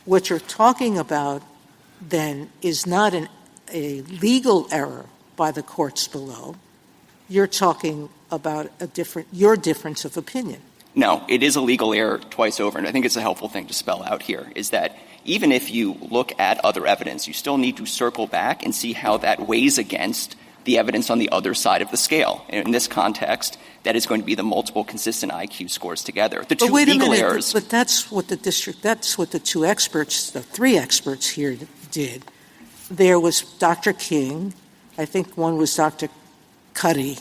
[SPEAKER 5] What you're talking about then is not a legal error by the courts below. You're talking about your difference of opinion.
[SPEAKER 10] No, it is a legal error twice over, and I think it's a helpful thing to spell out here, is that even if you look at other evidence, you still need to circle back and see how that weighs against the evidence on the other side of the scale. And in this context, that is going to be the multiple consistent IQ scores together. The 2 legal errors.
[SPEAKER 5] But that's what the 3 experts here did. There was Dr. King, I think one was Dr. Cuddy,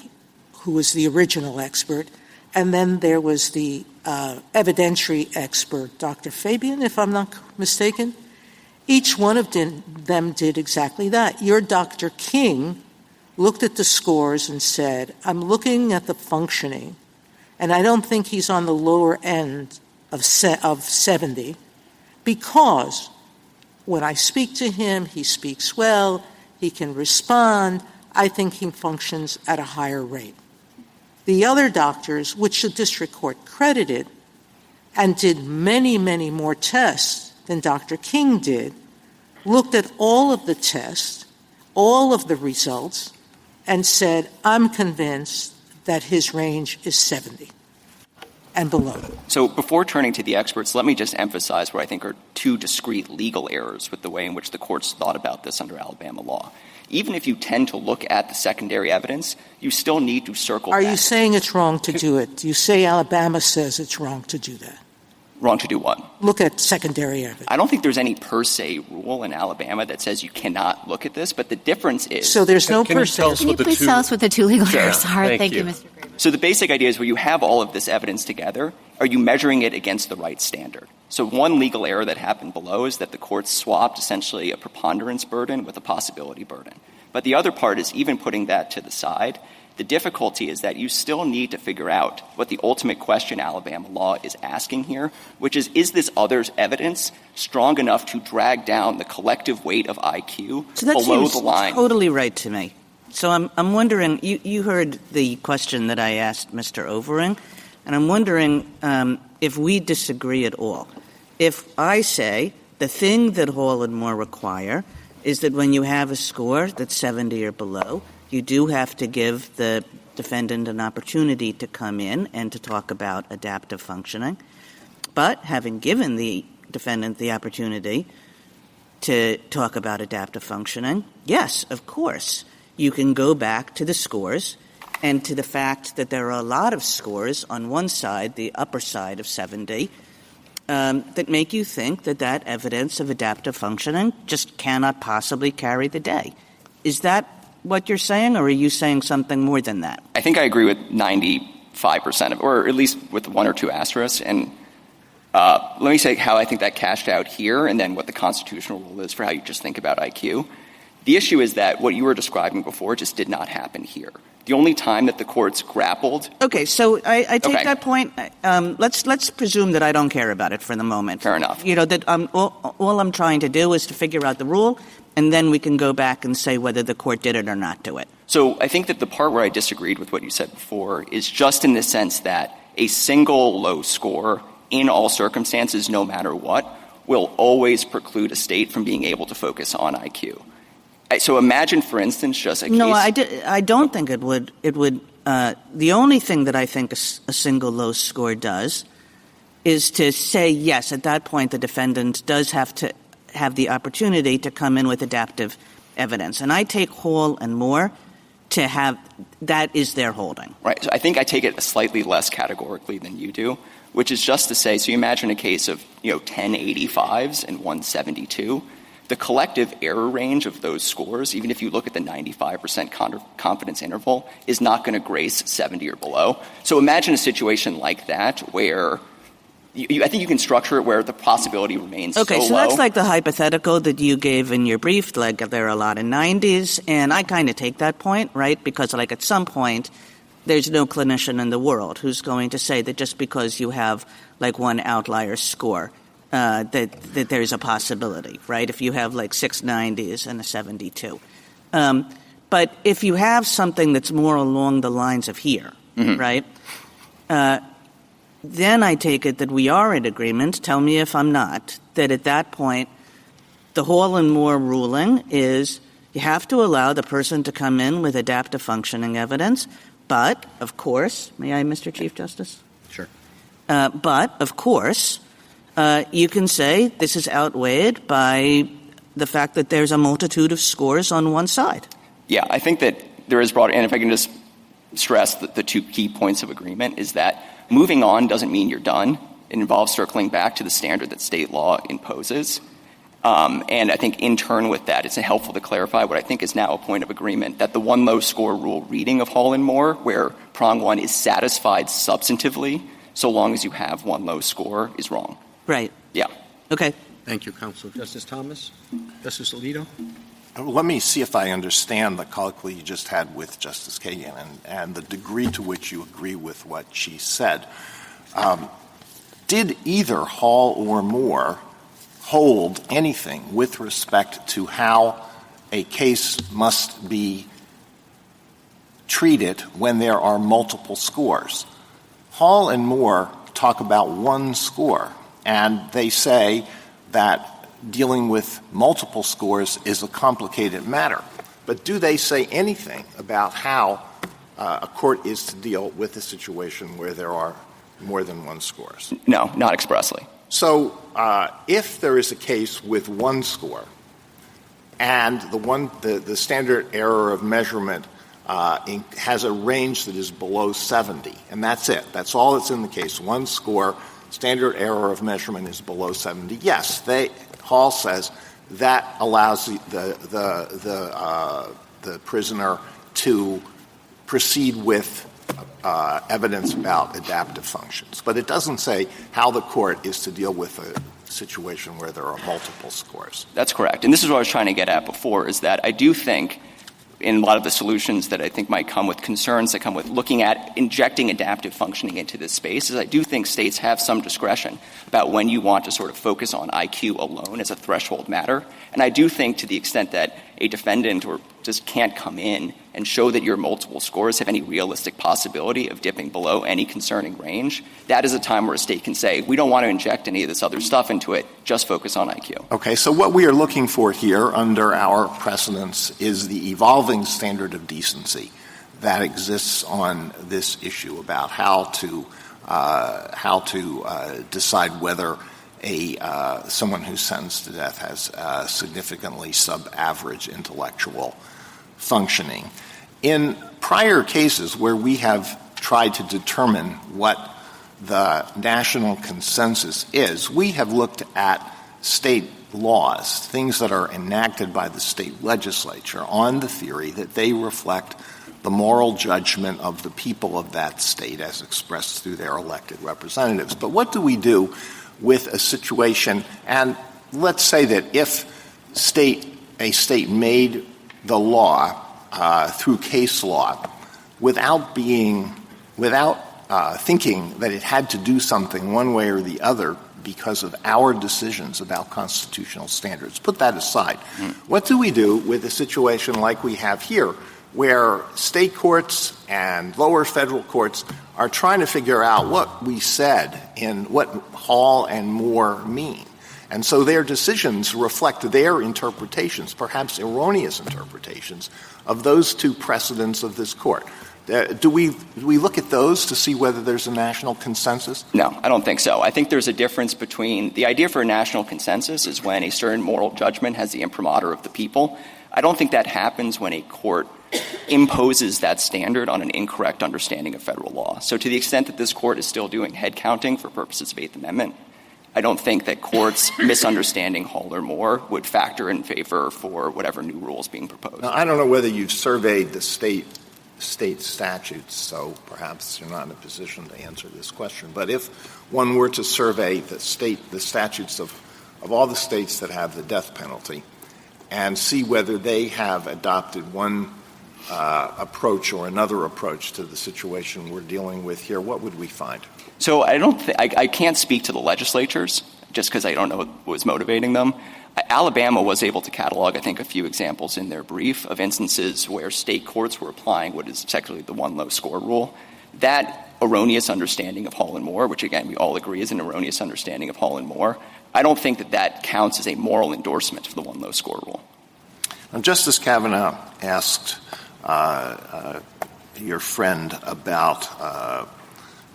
[SPEAKER 5] who was the original expert, and then there was the evidentiary expert, Dr. Fabian, if I'm not mistaken. Each one of them did exactly that. Your Dr. King looked at the scores and said, I'm looking at the functioning, and I don't think he's on the lower end of 70 because when I speak to him, he speaks well, he can respond. I think he functions at a higher rate. The other doctors, which the district court credited and did many, many more tests than Dr. King did, looked at all of the tests, all of the results, and said, I'm convinced that his range is 70 and below.
[SPEAKER 10] So before turning to the experts, let me just emphasize what I think are two discrete legal errors with the way in which the courts thought about this under Alabama law. Even if you tend to look at the secondary evidence, you still need to circle back.
[SPEAKER 5] Are you saying it's wrong to do it? You say Alabama says it's wrong to do that.
[SPEAKER 10] Wrong to do what?
[SPEAKER 5] Look at secondary evidence.
[SPEAKER 10] I don't think there's any per se rule in Alabama that says you cannot look at this, but the difference is...
[SPEAKER 5] So there's no per se.
[SPEAKER 6] Can you please tell us what the two legal errors are?
[SPEAKER 7] Thank you.
[SPEAKER 6] Mr. Graber.
[SPEAKER 10] So the basic idea is where you have all of this evidence together, are you measuring it against the right standard? So one legal error that happened below is that the courts swapped essentially a preponderance burden with a possibility burden. But the other part is even putting that to the side, the difficulty is that you still need to figure out what the ultimate question Alabama law is asking here, which is this other evidence strong enough to drag down the collective weight of IQ below the line?
[SPEAKER 8] Totally right to me. So I'm wondering, you heard the question that I asked Mr. Overing, and I'm wondering if we disagree at all. If I say the thing that Hall and Moore require is that when you have a score that's 70 or below, you do have to give the defendant an opportunity to come in and to talk about adaptive functioning. But having given the defendant the opportunity to talk about adaptive functioning, yes, of course, you can go back to the scores and to the fact that there are a lot of scores on one side, the upper side of 70, that make you think that that evidence of adaptive functioning just cannot possibly carry the day. Is that what you're saying, or are you saying something more than that?
[SPEAKER 10] I think I agree with 95% of it, or at least with one or two asterisks. And let me say how I think that cashed out here and then what the constitutional rule is for how you just think about IQ. The issue is that what you were describing before just did not happen here. The only time that the courts grappled.
[SPEAKER 8] Okay, so I take that point. Let's presume that I don't care about it for the moment.
[SPEAKER 10] Fair enough.
[SPEAKER 8] You know, that all I'm trying to do is to figure out the rule, and then we can go back and say whether the court did it or not do it.
[SPEAKER 10] So I think that the part where I disagreed with what you said before is just in the sense that a single low score in all circumstances, no matter what, will always preclude a state from being able to focus on IQ. So imagine, for instance, just a case.
[SPEAKER 8] No, I don't think it would. It would. The only thing that I think a single low score does is to say, yes, at that point the defendant does have to have the opportunity to come in with adaptive evidence. And I take Hall and Moore to have that is their holding.
[SPEAKER 10] Right. So I think I take it slightly less categorically than you do, which is just to say, so you imagine a case of, 10 85s and 172. The collective error range of those scores, even if you look at the 95% confidence interval, is not going to grace 70 or below. So imagine a situation like that where I think you can structure it where the possibility remains so low.
[SPEAKER 8] Okay, so that's like the hypothetical that you gave in your brief, like there are a lot of 90s, and I kind of take that point, right? Because like at some point, there's no clinician in the world who's going to say that just because you have like one outlier score, that there's a possibility, right? If you have like 6 90s and a 72. But if you have something that's more along the lines of here, right, then I take it that we are in agreement, tell me if I'm not, that at that point the Hall and Moore ruling is you have to allow the person to come in with adaptive functioning evidence, but, of course, may I, Mr. Chief Justice?
[SPEAKER 1] Sure.
[SPEAKER 8] But, of course, you can say this is outweighed by the fact that there's a multitude of scores on one side.
[SPEAKER 10] Yeah, I think that there is broad, and if I can just stress that the two key points of agreement is that moving on doesn't mean you're done. It involves circling back to the standard that state law imposes. And I think in turn with that, it's helpful to clarify what I think is now a point of agreement, that the one low score rule reading of Hall and Moore, where prong one is satisfied substantively so long as you have one low score, is wrong.
[SPEAKER 8] Right.
[SPEAKER 10] Yeah.
[SPEAKER 8] Okay.
[SPEAKER 1] Thank you, counsel. Justice Thomas? Justice Alito?
[SPEAKER 11] Let me see if I understand the colloquy you just had with Justice Kagan and the degree to which you agree with what she said. Did either Hall or Moore hold anything with respect to how a case must be treated when there are multiple scores. Hall and Moore talk about one score, and they say that dealing with multiple scores is a complicated matter. But do they say anything about how a court is to deal with a situation where there are more than one scores?
[SPEAKER 10] No, not expressly.
[SPEAKER 11] So if there is a case with one score and the standard error of measurement has a range that is below 70, and that's it. That's all that's in the case. One score, standard error of measurement is below 70. Yes, Hall says that allows the prisoner to proceed with evidence about adaptive functions. But it doesn't say how the court is to deal with a situation where there are multiple scores.
[SPEAKER 10] That's correct. And this is what I was trying to get at before, is that I do think in a lot of the solutions that I think might come with concerns that come with looking at injecting adaptive functioning into this space is I do think states have some discretion about when you want to sort of focus on IQ alone as a threshold matter. And I do think to the extent that a defendant or just can't come in and show that your multiple scores have any realistic possibility of dipping below any concerning range, that is a time where a state can say, we don't want to inject any of this other stuff into it, just focus on IQ.
[SPEAKER 11] Okay, so what we are looking for here under our precedents is the evolving standard of decency that exists on this issue about how to decide whether someone who's sentenced to death has significantly sub-average intellectual functioning. In prior cases where we have tried to determine what the national consensus is, we have looked at state laws, things that are enacted by the state legislature, on the theory that they reflect the moral judgment of the people of that state as expressed through their elected representatives. But what do we do with a situation, and let's say that if a state made the law through case law without thinking that it had to do something one way or the other because of our decisions about constitutional standards. Put that aside. What do we do with a situation like we have here, where state courts and lower federal courts are trying to figure out what we said and what Hall and Moore mean? And so their decisions reflect their interpretations, perhaps erroneous interpretations, of those two precedents of this court. Do we look at those to see whether there's a national consensus?
[SPEAKER 10] No, I don't think so. I think there's a difference between the idea for a national consensus is when a certain moral judgment has the imprimatur of the people. I don't think that happens when a court imposes that standard on an incorrect understanding of federal law. So to the extent that this court is still doing head counting for purposes of Eighth Amendment, I don't think that courts misunderstanding Hall or Moore would factor in favor for whatever new rules being proposed.
[SPEAKER 11] Now, I don't know whether you've surveyed the state statutes, so perhaps you're not in a position to answer this question. But if one were to survey the statutes of all the states that have the death penalty and see whether they have adopted one approach or another approach to the situation we're dealing with here, what would we find?
[SPEAKER 10] So I can't speak to the legislatures just because I don't know what was motivating them. Alabama was able to catalog, I think, a few examples in their brief of instances where state courts were applying what is technically the one low score rule. That erroneous understanding of Hall and Moore, which again we all agree is an erroneous understanding of Hall and Moore, I don't think that counts as a moral endorsement of the one low score rule.
[SPEAKER 11] Now, Justice Kavanaugh asked your friend about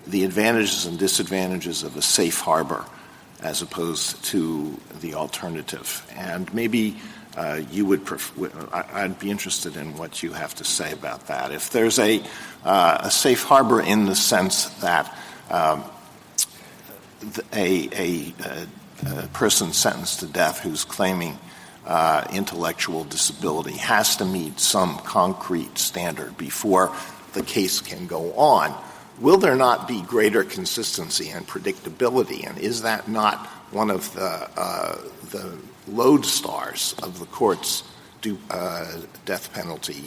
[SPEAKER 11] the advantages and disadvantages of a safe harbor as opposed to the alternative. And maybe you would I'd be interested in what you have to say about that. If there's a safe harbor in the sense that a person sentenced to death who's claiming intellectual disability has to meet some concrete standard before the case can go on, will there not be greater consistency and predictability? And is that not one of the lodestars of the court's death penalty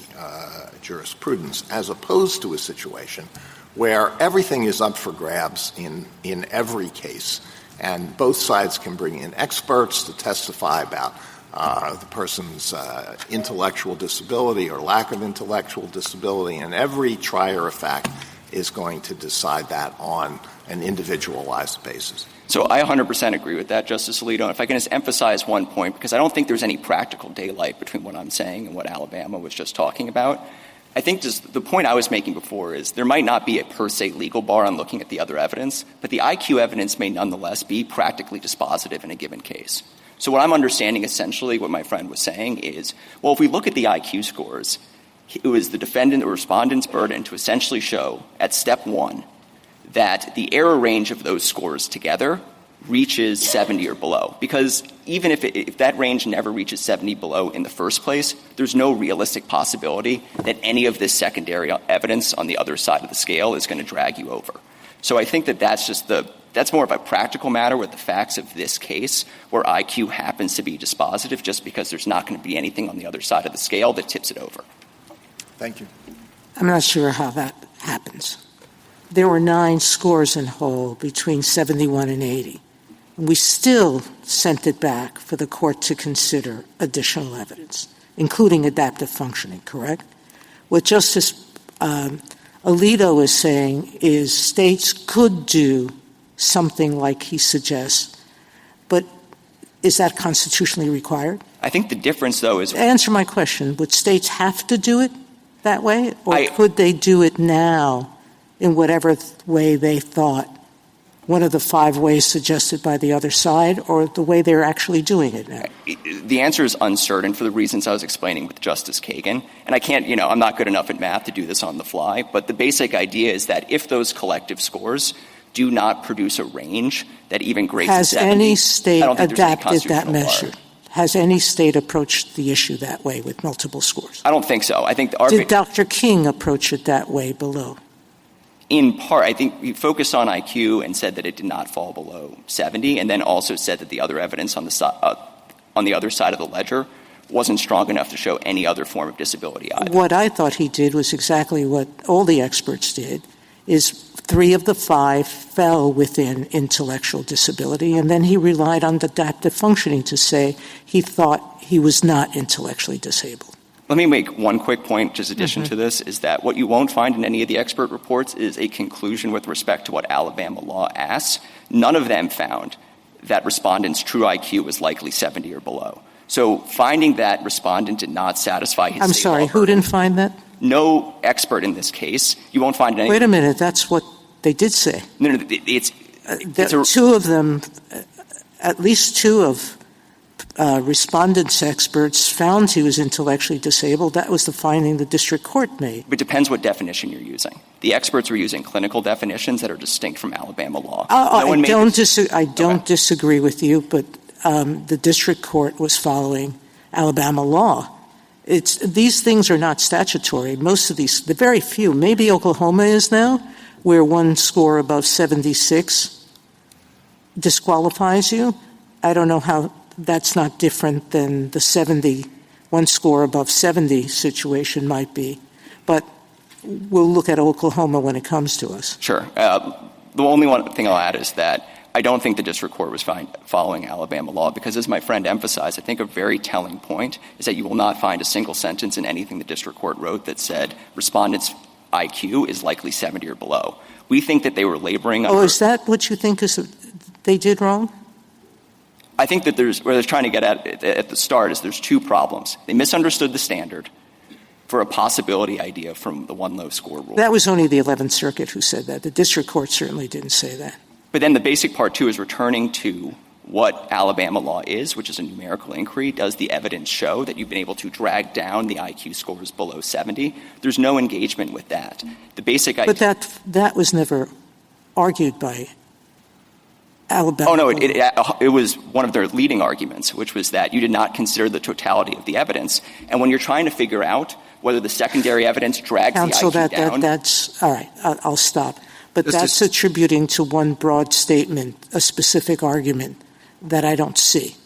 [SPEAKER 11] jurisprudence, as opposed to a situation where everything is up for grabs in every case, and both sides can bring in experts to testify about the person's intellectual disability or lack of intellectual disability, and every trier of fact is going to decide that on an individualized basis.
[SPEAKER 10] So I 100% agree with that, Justice Alito. If I can just emphasize one point, because I don't think there's any practical daylight between what I'm saying and what Alabama was just talking about. I think just the point I was making before is there might not be a per se legal bar on looking at the other evidence, but the IQ evidence may nonetheless be practically dispositive in a given case. So what I'm understanding essentially what my friend was saying is, well, if we look at the IQ scores, it was the defendant or respondent's burden to essentially show at step one that the error range of those scores together reaches 70 or below. Because even if that range never reaches 70 below in the first place, there's no realistic possibility that any of this secondary evidence on the other side of the scale is going to drag you over. So I think that that's more of a practical matter with the facts of this case where IQ happens to be dispositive just because there's not going to be anything on the other side of the scale that tips it over.
[SPEAKER 11] Thank you.
[SPEAKER 5] I'm not sure how that happens. There were 9 scores in whole between 71 and 80. We still sent it back for the court to consider additional evidence, including adaptive functioning, correct? What Justice Alito is saying is states could do something like he suggests, but is that constitutionally required?
[SPEAKER 10] I think the difference, though, is—
[SPEAKER 5] Answer my question. Would states have to do it that way, or could they do it now in whatever way they thought, one of the 5 ways suggested by the other side, or the way they're actually doing it now?
[SPEAKER 10] The answer is uncertain for the reasons I was explaining with Justice Kagan. And I can't, I'm not good enough at math to do this on the fly, but the basic idea is that if those collective scores do not produce a range that even grades
[SPEAKER 5] Has
[SPEAKER 10] 70,
[SPEAKER 5] any state
[SPEAKER 10] I don't think
[SPEAKER 5] adapted that
[SPEAKER 10] bar.
[SPEAKER 5] measure? Has any state approached the issue that way with multiple scores?
[SPEAKER 10] I don't think so. I think
[SPEAKER 5] Did Dr. King approach it that way below?
[SPEAKER 10] In part, I think he focused on IQ and said that it did not fall below 70, and then also said that the other evidence on the other side of the ledger wasn't strong enough to show any other form of disability either.
[SPEAKER 5] What I thought he did was exactly what all the experts did, is 3 of the 5 fell within intellectual disability, and then he relied on adaptive functioning to say he thought he was not intellectually disabled.
[SPEAKER 10] Let me make one quick point, just addition to this, is that what you won't find in any of the expert reports is a conclusion with respect to what Alabama law asks. None of them found that respondent's true IQ was likely 70 or below. So finding that respondent did not satisfy his
[SPEAKER 5] I'm
[SPEAKER 10] state
[SPEAKER 5] sorry,
[SPEAKER 10] law
[SPEAKER 5] who didn't find that?
[SPEAKER 10] No expert in this case. You won't find any.
[SPEAKER 5] Wait a minute, that's what they did say.
[SPEAKER 10] No, it's
[SPEAKER 5] 2 of them, at least 2 of respondents' experts found he was intellectually disabled. That was the finding the district court made.
[SPEAKER 10] But it depends what definition you're using. The experts were using clinical definitions that are distinct from Alabama law.
[SPEAKER 5] I don't disagree with you, but the district court was following Alabama law. These things are not statutory. Most of these, the very few, maybe Oklahoma is now, where 1 score above 76 disqualifies you. I don't know how that's not different than the 70, 1 score above 70 situation might be. But we'll look at Oklahoma when it comes to us.
[SPEAKER 10] Sure. The only one thing I'll add is that I don't think the district court was following Alabama law because, as my friend emphasized, I think a very telling point is that you will not find a single sentence in anything the district court wrote that said respondent's IQ is likely 70 or below. We think that they were laboring under—
[SPEAKER 5] is that what you think they did wrong?
[SPEAKER 10] I think that where they're trying to get at the start is there's 2 problems. They misunderstood the standard for a possibility idea from the 1 low score rule.
[SPEAKER 5] That was only the 11th Circuit who said that. The district court certainly didn't say that.
[SPEAKER 10] But then the basic part, too, is returning to what Alabama law is, which is a numerical inquiry. Does the evidence show that you've been able to drag down the IQ scores below 70? There's no engagement with that. The basic idea—
[SPEAKER 5] But that was never argued by Alabama.
[SPEAKER 10] Oh, no, it was one of their leading arguments, which was that you did not consider the totality of the evidence. And when you're trying to figure out whether the secondary evidence drags
[SPEAKER 5] Counsel,
[SPEAKER 10] the IQ down—
[SPEAKER 5] that's all right. I'll stop. But that's attributing to one broad statement a specific argument that I don't see.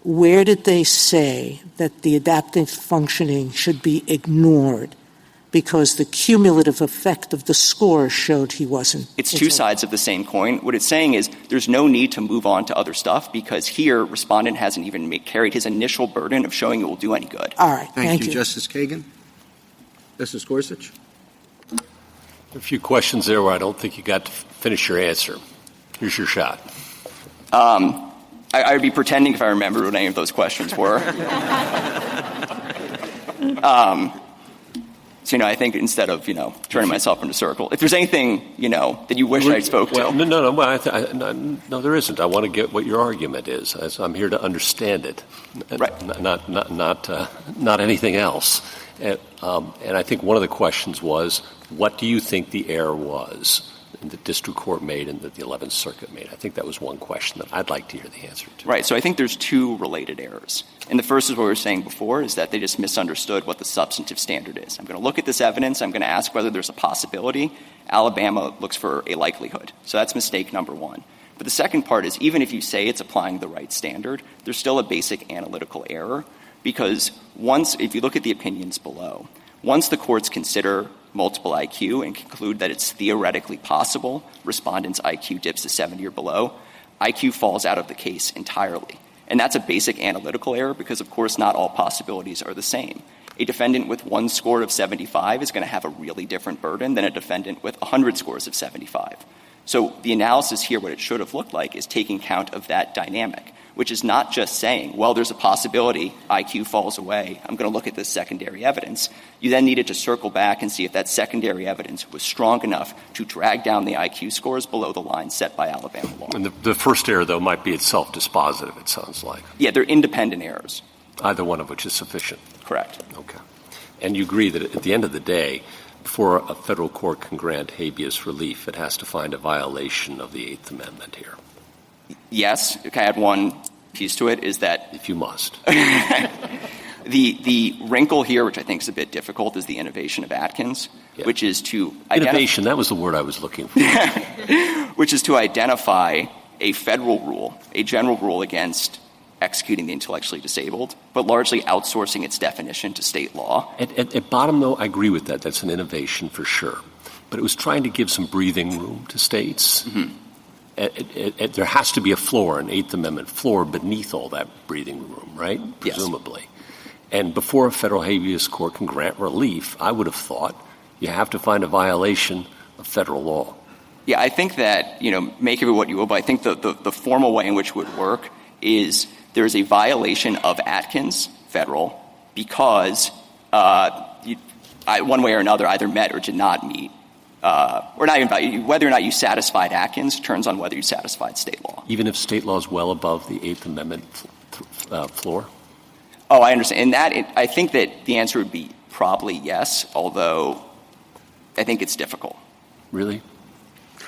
[SPEAKER 5] Where did they say that the adaptive functioning should be ignored because the cumulative effect of the score showed he wasn't.
[SPEAKER 10] It's two sides of the same coin. What it's saying is there's no need to move on to other stuff because here respondent hasn't even carried his initial burden of showing it will do any good.
[SPEAKER 5] All right.
[SPEAKER 1] Thank you. Justice Kagan. Justice Gorsuch.
[SPEAKER 12] A few questions there where I don't think you got to finish your answer. Here's your shot.
[SPEAKER 10] I would be pretending if I remembered what any of those questions were. So, I think instead of, turning myself into a circle, if there's anything, that you wish I spoke to.
[SPEAKER 12] No. No, there isn't. I want to get what your argument is. I'm here to understand it,
[SPEAKER 10] right.
[SPEAKER 12] Not anything else. And I think one of the questions was, what do you think the error was that the district court made and that the 11th Circuit made? I think that was one question that I'd like to hear the answer to.
[SPEAKER 10] Right. So I think there's two related errors. And the first is what we were saying before, is that they just misunderstood what the substantive standard is. I'm going to look at this evidence. I'm going to ask whether there's a possibility. Alabama looks for a likelihood. So that's mistake number one. But the second part is even if you say it's applying the right standard, there's still a basic analytical error because if you look at the opinions below, once the courts consider multiple IQ and conclude that it's theoretically possible respondent's IQ dips to 70 or below, IQ falls out of the case entirely. And that's a basic analytical error because, of course, not all possibilities are the same. A defendant with one score of 75 is going to have a really different burden than a defendant with 100 scores of 75. So the analysis here, what it should have looked like, is taking count of that dynamic, which is not just saying, well, there's a possibility IQ falls away. I'm going to look at this secondary evidence. You then needed to circle back and see if that secondary evidence was strong enough to drag down the IQ scores below the line set by Alabama law.
[SPEAKER 12] And the first error, though, might be itself dispositive, it sounds like.
[SPEAKER 10] Yeah, they're independent errors.
[SPEAKER 12] Either one of which is sufficient.
[SPEAKER 10] Correct.
[SPEAKER 12] Okay. And you agree that at the end of the day, before a federal court can grant habeas relief, it has to find a violation of the Eighth Amendment here.
[SPEAKER 10] Yes. Can I add one piece to it? Is that
[SPEAKER 12] if you must.
[SPEAKER 10] The wrinkle here, which I think is a bit difficult, is the innovation of Atkins, which is to
[SPEAKER 12] innovation. That was the word I was looking for.
[SPEAKER 10] Which is to identify a federal rule, a general rule against executing the intellectually disabled, but largely outsourcing its definition to state law.
[SPEAKER 12] At bottom, though, I agree with that. That's an innovation for sure. But it was trying to give some breathing room to states. Mm-hmm. There has to be a floor, an Eighth Amendment floor beneath all that breathing room, right? Presumably. Yes. And before a federal habeas court can grant relief, I would have thought you have to find a violation of federal law.
[SPEAKER 10] Yeah, I think that, make of it what you will, but I think the formal way in which it would work is there is a violation of Atkins, federal, because one way or another either met or did not meet, or not even whether or not you satisfied Atkins turns on whether you satisfied state law.
[SPEAKER 12] Even if state law is well above the Eighth Amendment floor?
[SPEAKER 10] Oh, I understand. And I think that the answer would be probably yes, although I think it's difficult.
[SPEAKER 12] Really?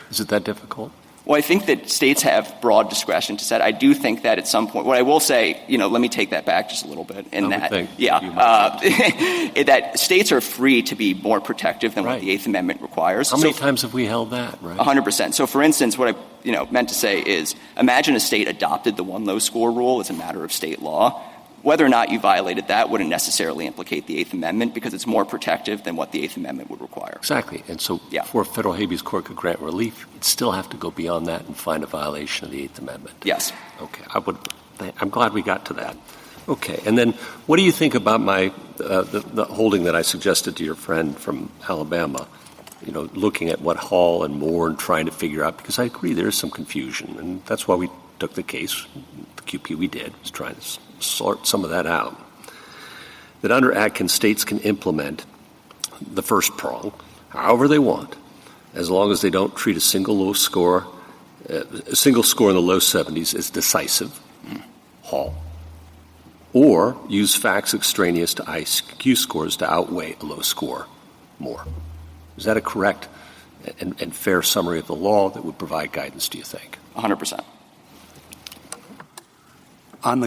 [SPEAKER 12] Is it that difficult?
[SPEAKER 10] Well, I think that states have broad discretion to set. I do think that at some point, what I will say, let me take that back just a little bit. That states are free to be more protective than what the Eighth Amendment requires.
[SPEAKER 12] How many times have we held that, right?
[SPEAKER 10] 100%. So, for instance, what I meant to say is imagine a state adopted the one low score rule as a matter of state law. Whether or not you violated that wouldn't necessarily implicate the Eighth Amendment because it's more protective than what the Eighth Amendment would require.
[SPEAKER 12] Exactly. And so before a federal habeas court could grant relief, it'd still have to go beyond that and find a violation of the Eighth Amendment.
[SPEAKER 10] Yes.
[SPEAKER 12] Okay. I'm glad we got to that. Okay. And then what do you think about the holding that I suggested to your friend from Alabama, looking at what Hall and Moore and trying to figure out, because I agree there is some confusion, and that's why we took the case, the QP we did, was trying to sort some of that out. That under Atkins, states can implement the first prong however they want, as long as they don't treat a single score in the low 70s as decisive, Hall, or use facts extraneous to IQ scores to outweigh a low score more. Is that a correct and fair summary of the law that would provide guidance, do you think?
[SPEAKER 10] 100%.
[SPEAKER 9] On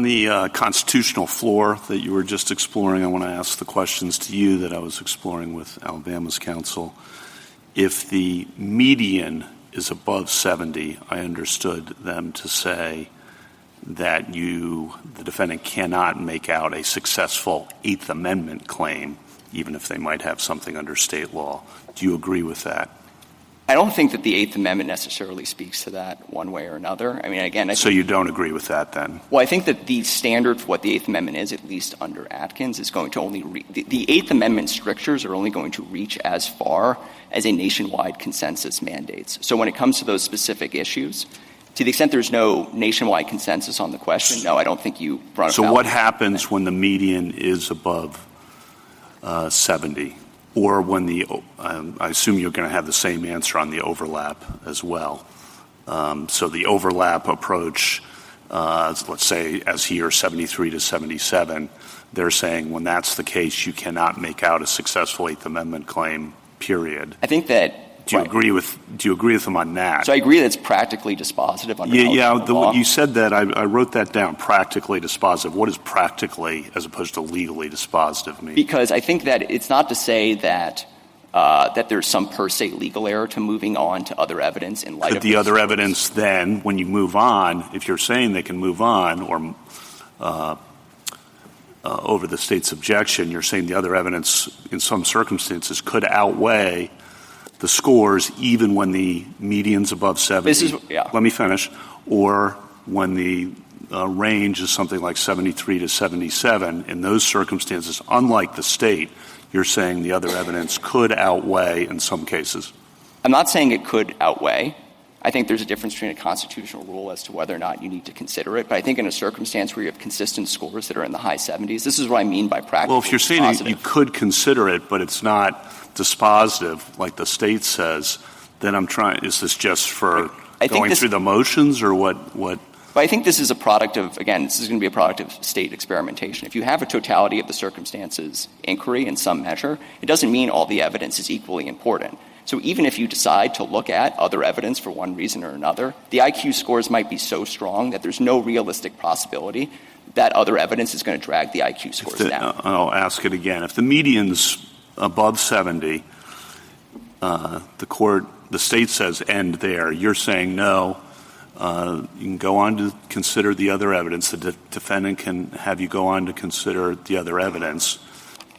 [SPEAKER 9] the constitutional floor that you were just exploring, I want to ask the questions to you that I was exploring with Alabama's counsel. If the median is above 70, I understood them to say that the defendant cannot make out a successful Eighth Amendment claim, even if they might have something under state law. Do you agree with that?
[SPEAKER 10] I don't think that the Eighth Amendment necessarily speaks to that one way or another. I mean, again,
[SPEAKER 9] so you don't agree with that then?
[SPEAKER 10] Well, I think that the standard for what the Eighth Amendment is, at least under Atkins, is going to only the Eighth Amendment strictures are only going to reach as far as a nationwide consensus mandates. So when it comes to those specific issues, to the extent there's no nationwide consensus on the question, no, I don't think you run afoul.
[SPEAKER 9] So what happens when the median is above 70? Or when I assume you're going to have the same answer on the overlap as well. So the overlap approach, let's say as here, 73 to 77, they're saying when that's the case, you cannot make out a successful Eighth Amendment claim, period.
[SPEAKER 10] I think that.
[SPEAKER 9] Do you agree with them on that?
[SPEAKER 10] So I agree that it's practically dispositive under law.
[SPEAKER 9] You said that. I wrote that down, practically dispositive. What does practically as opposed to legally dispositive mean?
[SPEAKER 10] Because I think that it's not to say that that there's some per se legal error to moving on to other evidence in light of
[SPEAKER 9] the other evidence then, when you move on, if you're saying they can move on or over the state's objection, you're saying the other evidence in some circumstances could outweigh the scores even when the median's above 70. Let me finish. Or when the range is something like 73 to 77. In those circumstances, unlike the state, you're saying the other evidence could outweigh in some cases.
[SPEAKER 10] I'm not saying it could outweigh. I think there's a difference between a constitutional rule as to whether or not you need to consider it. But I think in a circumstance where you have consistent scores that are in the high 70s, this is what I mean by practically
[SPEAKER 9] Well, if you're saying you could consider it, but it's not dispositive, like the state says, then is this just for going through the motions or what?
[SPEAKER 10] But I think this is a product of, again, this is going to be a product of state experimentation. If you have a totality of the circumstances inquiry in some measure, it doesn't mean all the evidence is equally important. So even if you decide to look at other evidence for one reason or another, the IQ scores might be so strong that there's no realistic possibility that other evidence is going to drag the IQ scores down.
[SPEAKER 9] I'll ask it again. If the median's above 70, the state says end there. You're saying no. You can go on to consider the other evidence. The defendant can have you go on to consider the other evidence.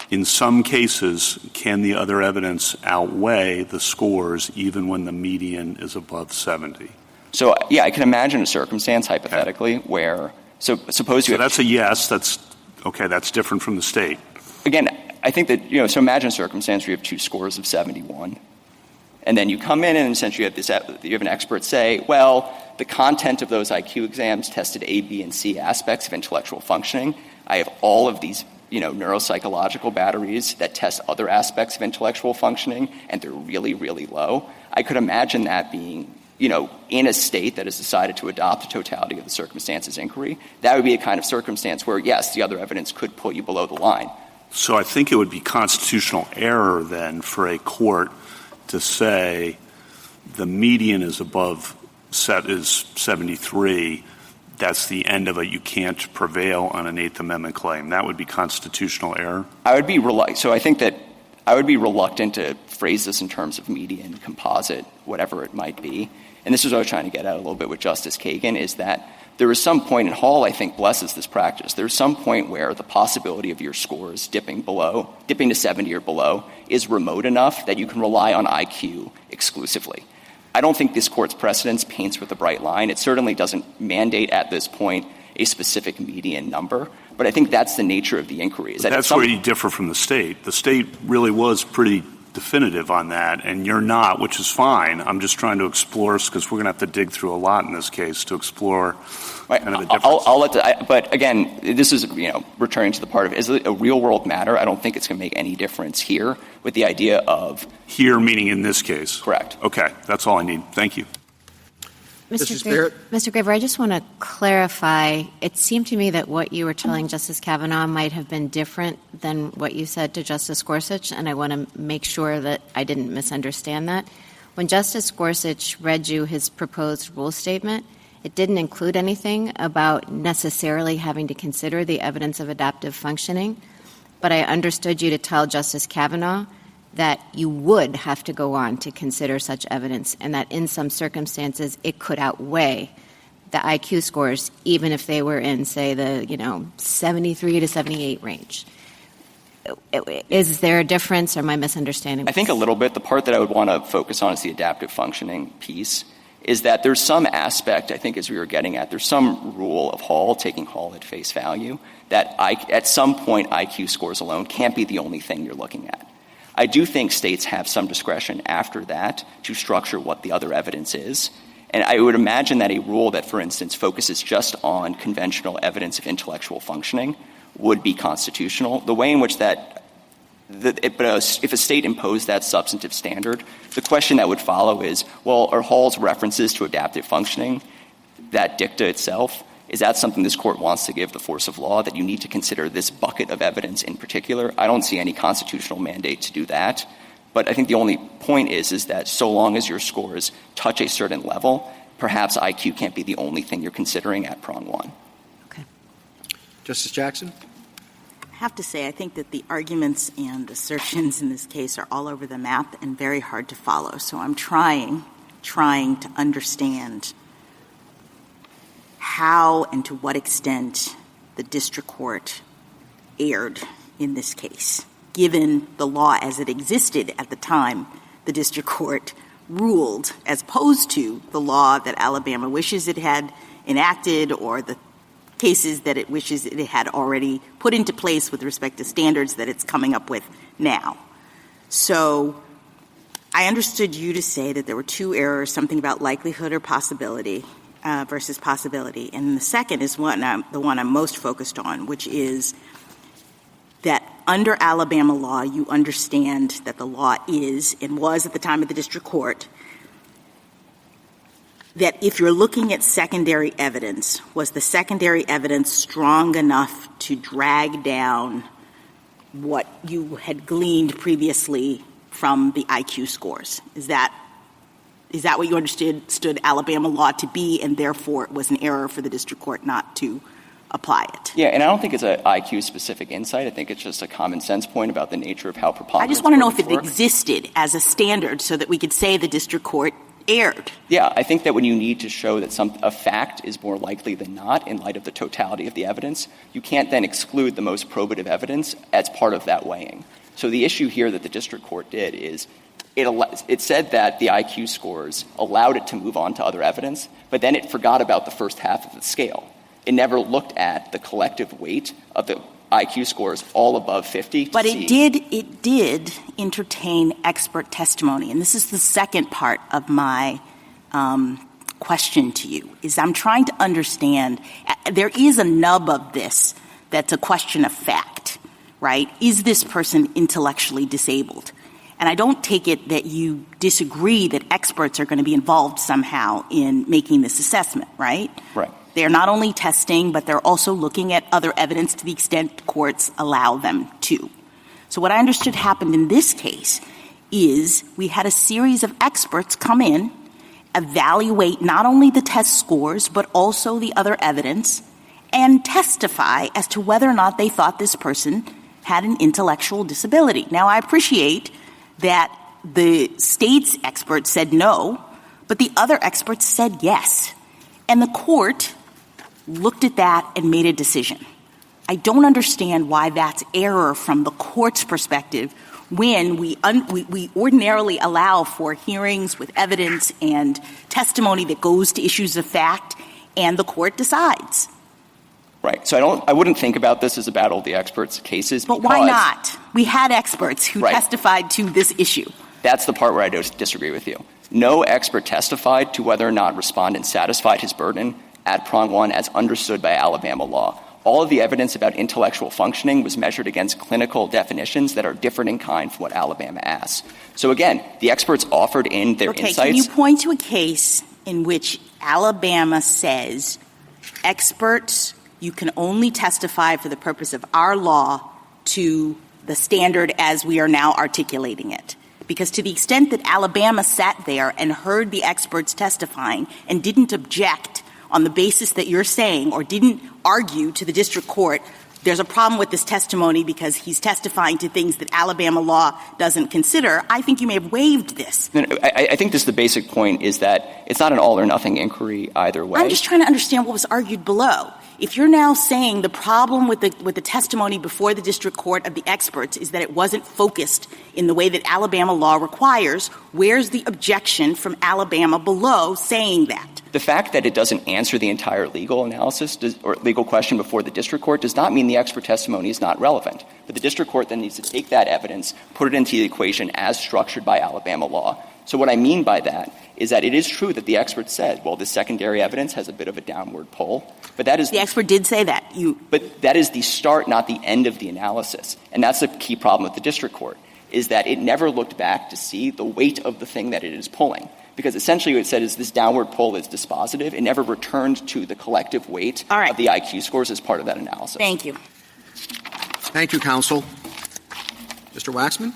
[SPEAKER 9] In some cases, can the other evidence outweigh the scores even when the median is above 70?
[SPEAKER 10] So, yeah, I can imagine a circumstance, hypothetically, where suppose you have...
[SPEAKER 9] that's a yes. That's different from the state.
[SPEAKER 10] Again, I think that, so imagine a circumstance where you have two scores of 71. And then you come in and essentially you have an expert say, well, the content of those IQ exams tested A, B, and C aspects of intellectual functioning. I have all of these, neuropsychological batteries that test other aspects of intellectual functioning, and they're really, really low. I could imagine that being, in a state that has decided to adopt the totality of the circumstances inquiry. That would be a kind of circumstance where, yes, the other evidence could put you below the line.
[SPEAKER 9] So I think it would be constitutional error then for a court to say the median is above is 73. That's the end of it. You can't prevail on an Eighth Amendment claim. That would be constitutional error?
[SPEAKER 10] I would be reluctant to phrase this in terms of median, composite, whatever it might be. And this is what I was trying to get at a little bit with Justice Kagan, is that there is some point, and Hall, I think, blesses this practice. There's some point where the possibility of your scores dipping to 70 or below, is remote enough that you can rely on IQ exclusively. I don't think this Court's precedence paints with a bright line. It certainly doesn't mandate at this point a specific median number. But I think that's the nature of the inquiry.
[SPEAKER 9] That's where you differ from the state. The state really was pretty definitive on that, and you're not, which is fine. I'm just trying to explore, because we're going to have to dig through a lot in this case to explore kind of the difference.
[SPEAKER 10] But again, this is, returning to the part of, is it a real-world matter? I don't think it's going to make any difference here with the idea of...
[SPEAKER 9] Here, meaning in this case?
[SPEAKER 10] Correct.
[SPEAKER 9] Okay, that's all I need. Thank you.
[SPEAKER 6] Mr. Graver, I just want to clarify. It seemed to me that what you were telling Justice Kavanaugh might have been different than what you said to Justice Gorsuch, and I want to make sure that I didn't misunderstand that. When Justice Gorsuch read you his proposed rule statement, it didn't include anything about necessarily having to consider the evidence of adaptive functioning, but I understood you to tell Justice Kavanaugh that you would have to go on to consider such evidence, and that in some circumstances it could outweigh the IQ scores, even if they were in, say, the 73 to 78 range. Is there a difference, or am I misunderstanding?
[SPEAKER 10] I think a little bit. The part that I would want to focus on is the adaptive functioning piece, is that there's some aspect, I think as we were getting at, there's some rule of Hall, taking Hall at face value, that at some point IQ scores alone can't be the only thing you're looking at. I do think states have some discretion after that to structure what the other evidence is. And I would imagine that a rule that, for instance, focuses just on conventional evidence of intellectual functioning would be constitutional. The way in which if a state imposed that substantive standard, the question that would follow is, well, are Hall's references to adaptive functioning, that dicta itself, is that something this court wants to give the force of law, that you need to consider this bucket of evidence in particular? I don't see any constitutional mandate to do that. But I think the only point is that so long as your scores touch a certain level, perhaps IQ can't be the only thing you're considering at prong one.
[SPEAKER 6] Okay.
[SPEAKER 1] Justice Jackson?
[SPEAKER 4] I have to say, I think that the arguments and assertions in this case are all over the map and very hard to follow. So I'm trying to understand how and to what extent the district court erred in this case, given the law as it existed at the time the district court ruled, as opposed to the law that Alabama wishes it had enacted or the cases that it wishes it had already put into place with respect to standards that it's coming up with now. So I understood you to say that there were two errors, something about likelihood or possibility versus possibility. And the second is the one I'm most focused on, which is that under Alabama law, you understand that the law is and was at the time of the district court that if you're looking at secondary evidence, was the secondary evidence strong enough to drag down what you had gleaned previously from the IQ scores? Is that what you understood Alabama law to be, and therefore it was an error for the district court not to apply it?
[SPEAKER 10] Yeah, and I don't think it's an IQ-specific insight. I think it's just a common-sense point about the nature of how preponderance
[SPEAKER 4] I just want to know if it
[SPEAKER 10] work.
[SPEAKER 4] existed as a standard so that we could say the district court erred.
[SPEAKER 10] Yeah, I think that when you need to show that a fact is more likely than not in light of the totality of the evidence, you can't then exclude the most probative evidence as part of that weighing. So the issue here that the district court did is it said that the IQ scores allowed it to move on to other evidence, but then it forgot about the first half of the scale. It never looked at the collective weight of the IQ scores all above 50.
[SPEAKER 4] But it did entertain expert testimony. And this is the second part of my question to you, is I'm trying to understand, there is a nub of this that's a question of fact, right? Is this person intellectually disabled? And I don't take it that you disagree that experts are going to be involved somehow in making this assessment, right?
[SPEAKER 10] Right.
[SPEAKER 4] They're not only testing, but they're also looking at other evidence to the extent courts allow them to. So what I understood happened in this case is we had a series of experts come in, evaluate not only the test scores, but also the other evidence, and testify as to whether or not they thought this person had an intellectual disability. Now, I appreciate that the state's experts said no, but the other experts said yes. And the court looked at that and made a decision. I don't understand why that's error from the court's perspective when we ordinarily allow for hearings with evidence and testimony that goes to issues of fact, and the court decides.
[SPEAKER 10] Right. So I wouldn't think about this as a battle of the experts cases.
[SPEAKER 4] But why not? We had experts who testified to this issue.
[SPEAKER 10] That's the part where I disagree with you. No expert testified to whether or not respondent satisfied his burden at prong one as understood by Alabama law. All of the evidence about intellectual functioning was measured against clinical definitions that are different in kind from what Alabama asks. So again, the experts offered in their insights.
[SPEAKER 4] Can you point to a case in which Alabama says experts, you can only testify for the purpose of our law to the standard as we are now articulating it? Because to the extent that Alabama sat there and heard the experts testifying and didn't object on the basis that you're saying or didn't argue to the district court, there's a problem with this testimony because he's testifying to things that Alabama law doesn't consider, I think you may have waived this.
[SPEAKER 10] No, I think the basic point is that it's not an all-or-nothing inquiry either way.
[SPEAKER 4] I'm just trying to understand what was argued below. If you're now saying the problem with the testimony before the district court of the experts is that it wasn't focused in the way that Alabama law requires, where's the objection from Alabama below saying that?
[SPEAKER 10] The fact that it doesn't answer the entire legal analysis or legal question before the district court does not mean the expert testimony is not relevant. But the district court then needs to take that evidence, put it into the equation as structured by Alabama law. So what I mean by that is that it is true that the expert said, well, the secondary evidence has a bit of a downward pull. But that is
[SPEAKER 4] the expert did say that.
[SPEAKER 10] But that is the start, not the end of the analysis. And that's the key problem with the district court, is that it never looked back to see the weight of the thing that it is pulling. Because essentially what it said is this downward pull is dispositive. It never returned to the collective weight of the IQ scores as part of that analysis.
[SPEAKER 4] Thank you.
[SPEAKER 1] Thank you, counsel. Mr. Waxman?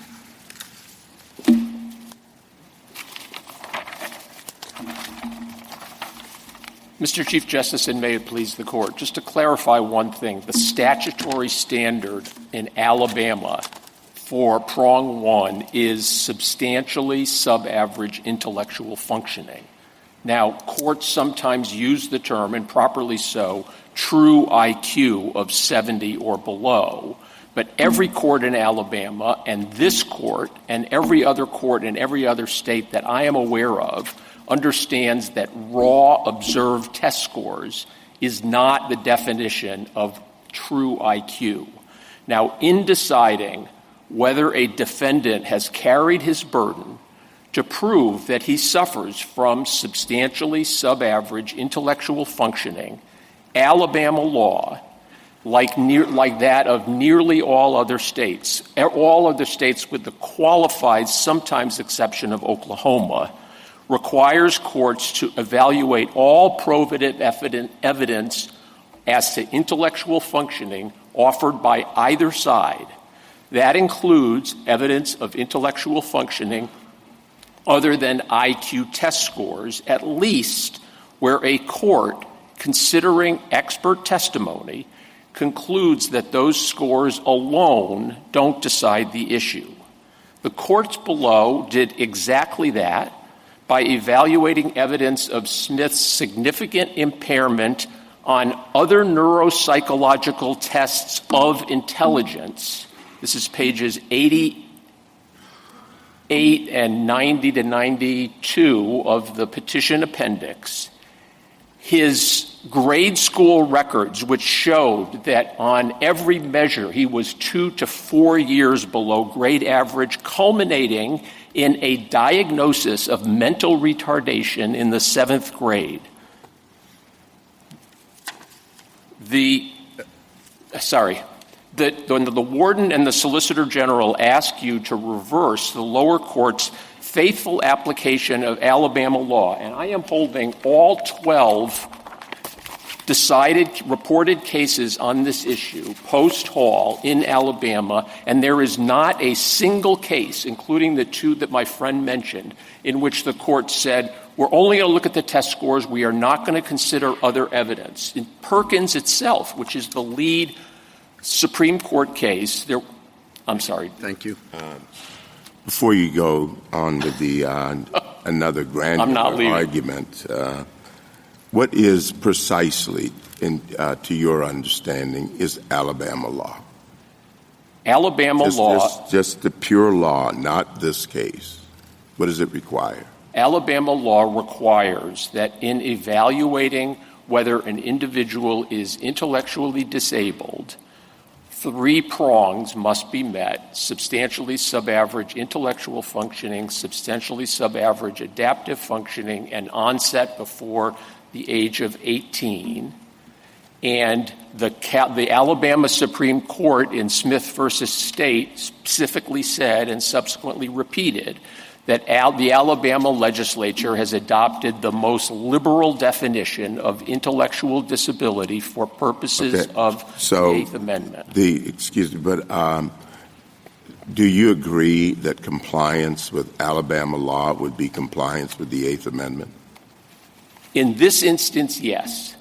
[SPEAKER 13] Mr. Chief Justice, and may it please the Court, just to clarify one thing, the statutory standard in Alabama for prong one is substantially sub-average intellectual functioning. Now, courts sometimes use the term, and properly so, true IQ of 70 or below, but every court in Alabama and this court and every other court in every other state that I am aware of understands that raw observed test scores is not the definition of true IQ. Now, in deciding whether a defendant has carried his burden to prove that he suffers from substantially sub-average intellectual functioning, Alabama law, like that of nearly all other states with the qualified, sometimes exception of Oklahoma, requires courts to evaluate all probative evidence as to intellectual functioning offered by either side. That includes evidence of intellectual functioning other than IQ test scores, at least where a court, considering expert testimony, concludes that those scores alone don't decide the issue. The courts below did exactly that by evaluating evidence of Smith's significant impairment on other neuropsychological tests of intelligence. This is pages 88 and 90 to 92 of the petition appendix. His grade school records, which showed that on every measure he was 2 to 4 years below grade average, culminating in a diagnosis of mental retardation in the 7th grade. The warden and the Solicitor General ask you to reverse the lower court's faithful application of Alabama law, and I am holding all 12 reported cases on this issue post-Hall in Alabama, and there is not a single case, including the two that my friend mentioned, in which the court said, we're only going to look at the test scores, we are not going to consider other evidence. In Perkins itself, which is the lead Supreme Court case, I'm sorry.
[SPEAKER 1] Thank you.
[SPEAKER 3] Before you go on with the another granular argument, what is precisely, to your understanding, is Alabama law?
[SPEAKER 13] Alabama law.
[SPEAKER 3] Just the pure law, not this case. What does it require?
[SPEAKER 13] Alabama law requires that in evaluating whether an individual is intellectually disabled, 3 prongs must be met: substantially sub-average intellectual functioning, substantially sub-average adaptive functioning, and onset before the age of 18. And the Alabama Supreme Court in Smith v. State specifically said and subsequently repeated that the Alabama legislature has adopted the most liberal definition of intellectual disability for purposes of the Eighth Amendment.
[SPEAKER 3] Do you agree that compliance with Alabama law would be compliance with the Eighth Amendment?
[SPEAKER 13] In this instance, yes.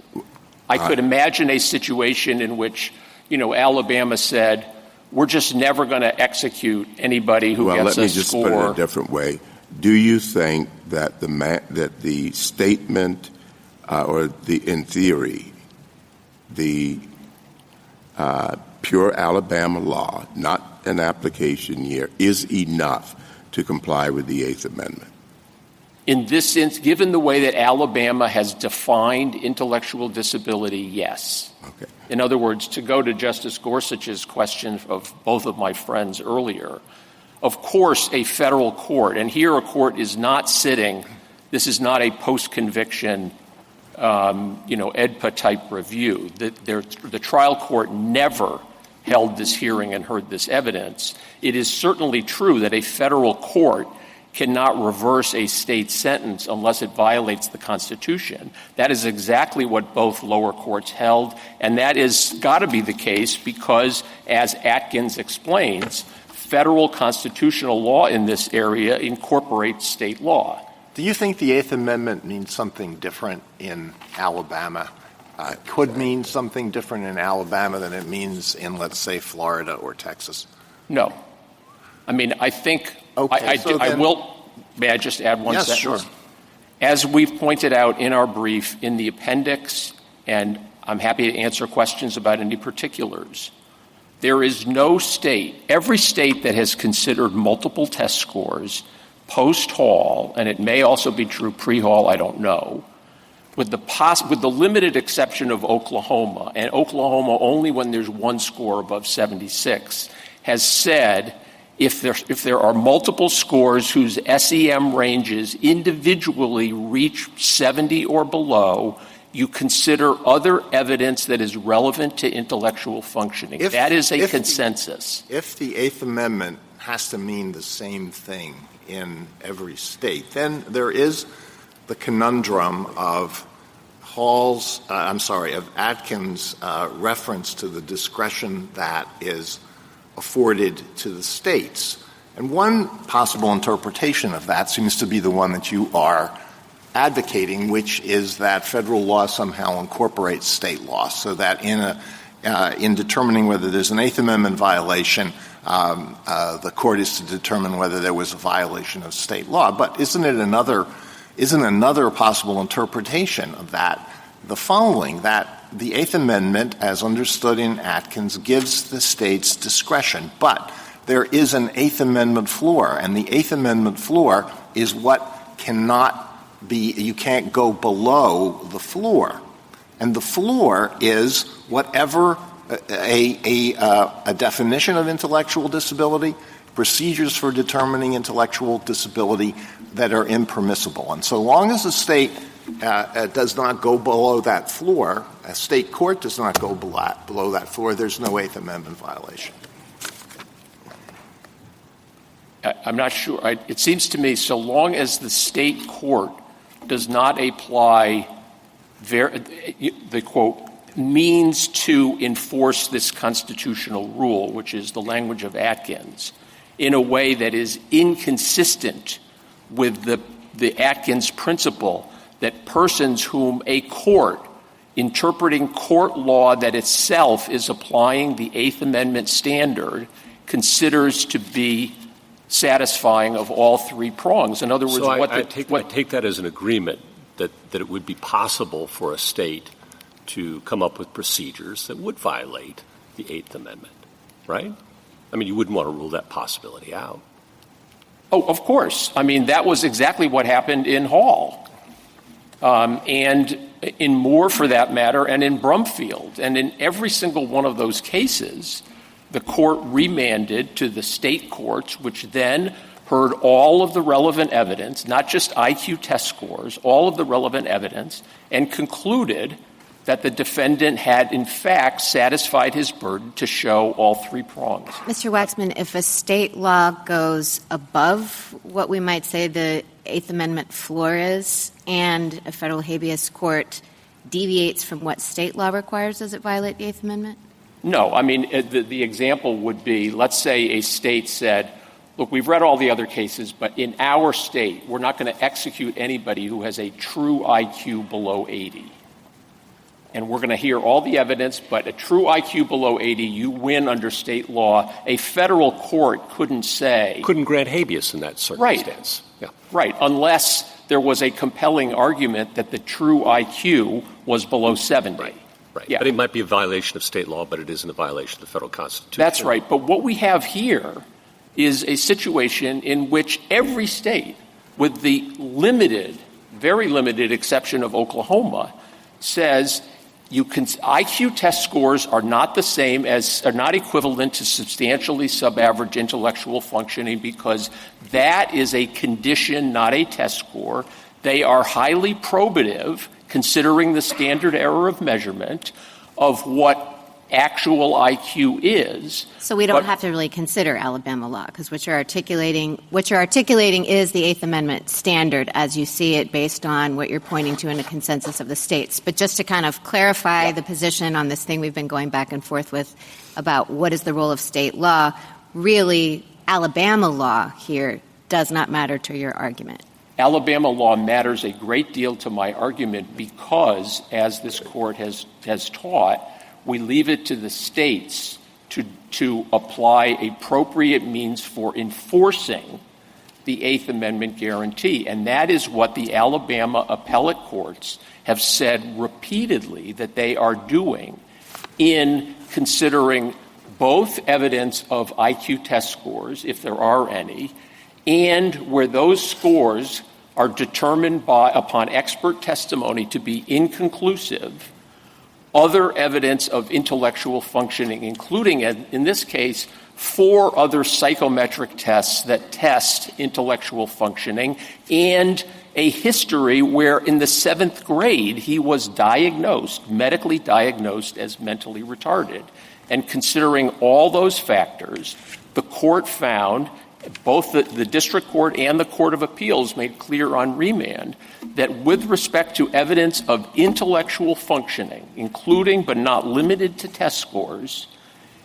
[SPEAKER 13] I could imagine a situation in which Alabama said, we're just never going to execute anybody who gets a score.
[SPEAKER 3] Well, let me just put it a different way. Do you think that the statement in theory, the pure Alabama law, not an application year, is enough to comply with the Eighth Amendment?
[SPEAKER 13] In this sense, given the way that Alabama has defined intellectual disability, yes.
[SPEAKER 3] Okay.
[SPEAKER 13] In other words, to go to Justice Gorsuch's question of both of my friends earlier, of course a federal court, and here a court is not sitting, this is not a post-conviction EDPA-type review. The trial court never held this hearing and heard this evidence. It is certainly true that a federal court cannot reverse a state sentence unless it violates the Constitution. That is exactly what both lower courts held, and that is got to be the case because, as Atkins explains, federal constitutional law in this area incorporates state law.
[SPEAKER 11] Do you think the Eighth Amendment means something different in Alabama? Could mean something different in Alabama than it means in, let's say, Florida or Texas?
[SPEAKER 13] No. I mean, I think
[SPEAKER 11] Okay,
[SPEAKER 13] I will. May I just add one sentence?
[SPEAKER 11] Sure.
[SPEAKER 13] As we've pointed out in our brief in the appendix, and I'm happy to answer questions about any particulars, there is no state, every state that has considered multiple test scores post-Hall, and it may also be true pre-Hall, I don't know, with the limited exception of Oklahoma, and Oklahoma only when there's one score above 76, has said if there are multiple scores whose SEM ranges individually reach 70 or below, you consider other evidence that is relevant to intellectual functioning. That is a consensus.
[SPEAKER 11] If the Eighth Amendment has to mean the same thing in every state, then there is the conundrum of Atkins' reference to the discretion that is afforded to the states. And one possible interpretation of that seems to be the one that you are advocating, which is that federal law somehow incorporates state law, so that in determining whether there's an Eighth Amendment violation, the court is to determine whether there was a violation of state law. But isn't another possible interpretation of that the following, that the Eighth Amendment, as understood in Atkins, gives the states discretion, but there is an Eighth Amendment floor, and the Eighth Amendment floor is what cannot be, you can't go below the floor. And the floor is whatever a definition of intellectual disability, procedures for determining intellectual disability that are impermissible. And so long as the state does not go below that floor, a state court does not go below that floor, there's no Eighth Amendment violation.
[SPEAKER 13] I'm not sure. It seems to me so long as the state court does not apply the, quote, means to enforce this constitutional rule, which is the language of Atkins, in a way that is inconsistent with the Atkins principle that persons whom a court, interpreting court law that itself is applying the Eighth Amendment standard, considers to be satisfying of all three prongs. In other words,
[SPEAKER 12] so I take that as an agreement that it would be possible for a state to come up with procedures that would violate the Eighth Amendment, right? I mean, you wouldn't want to rule that possibility out.
[SPEAKER 13] Oh, of course. I mean, that was exactly what happened in Hall. And in Moore, for that matter, and in Brumfield. And in every single one of those cases, the court remanded to the state courts, which then heard all of the relevant evidence, not just IQ test scores, all of the relevant evidence, and concluded that the defendant had, in fact, satisfied his burden to show all three prongs.
[SPEAKER 6] Mr. Waxman, if a state law goes above what we might say the Eighth Amendment floor is, and a federal habeas court deviates from what state law requires, does it violate the Eighth Amendment?
[SPEAKER 13] No. I mean, the example would be, let's say a state said, look, we've read all the other cases, but in our state, we're not going to execute anybody who has a true IQ below 80. and we're going to hear all the evidence, but a true IQ below 80, you win under state law. A federal court couldn't
[SPEAKER 12] grant habeas in that circumstance.
[SPEAKER 13] Right, unless there was a compelling argument that the true IQ was below 70.
[SPEAKER 12] Right. Yeah. But it might be a violation of state law, but it isn't a violation of the federal Constitution.
[SPEAKER 13] That's right. But what we have here is a situation in which every state, with the very limited exception of Oklahoma, says IQ test scores are not equivalent to substantially sub-average intellectual functioning because that is a condition, not a test score. They are highly probative, considering the standard error of measurement of what actual IQ is.
[SPEAKER 6] So we don't have to really consider Alabama law because what you're articulating is the Eighth Amendment standard as you see it based on what you're pointing to in a consensus of the states. But just to kind of clarify the position on this thing we've been going back and forth with about what is the role of state law, really Alabama law here does not matter to your argument.
[SPEAKER 13] Alabama law matters a great deal to my argument because, as this court has taught, we leave it to the states to apply appropriate means for enforcing the Eighth Amendment guarantee. And that is what the Alabama appellate courts have said repeatedly that they are doing in considering both evidence of IQ test scores, if there are any, and where those scores are determined upon expert testimony to be inconclusive, other evidence of intellectual functioning, including, in this case, 4 other psychometric tests that test intellectual functioning, and a history where in the 7th grade he was medically diagnosed as mentally retarded. And considering all those factors, the court found, both the district court and the Court of Appeals made clear on remand that with respect to evidence of intellectual functioning, including but not limited to test scores,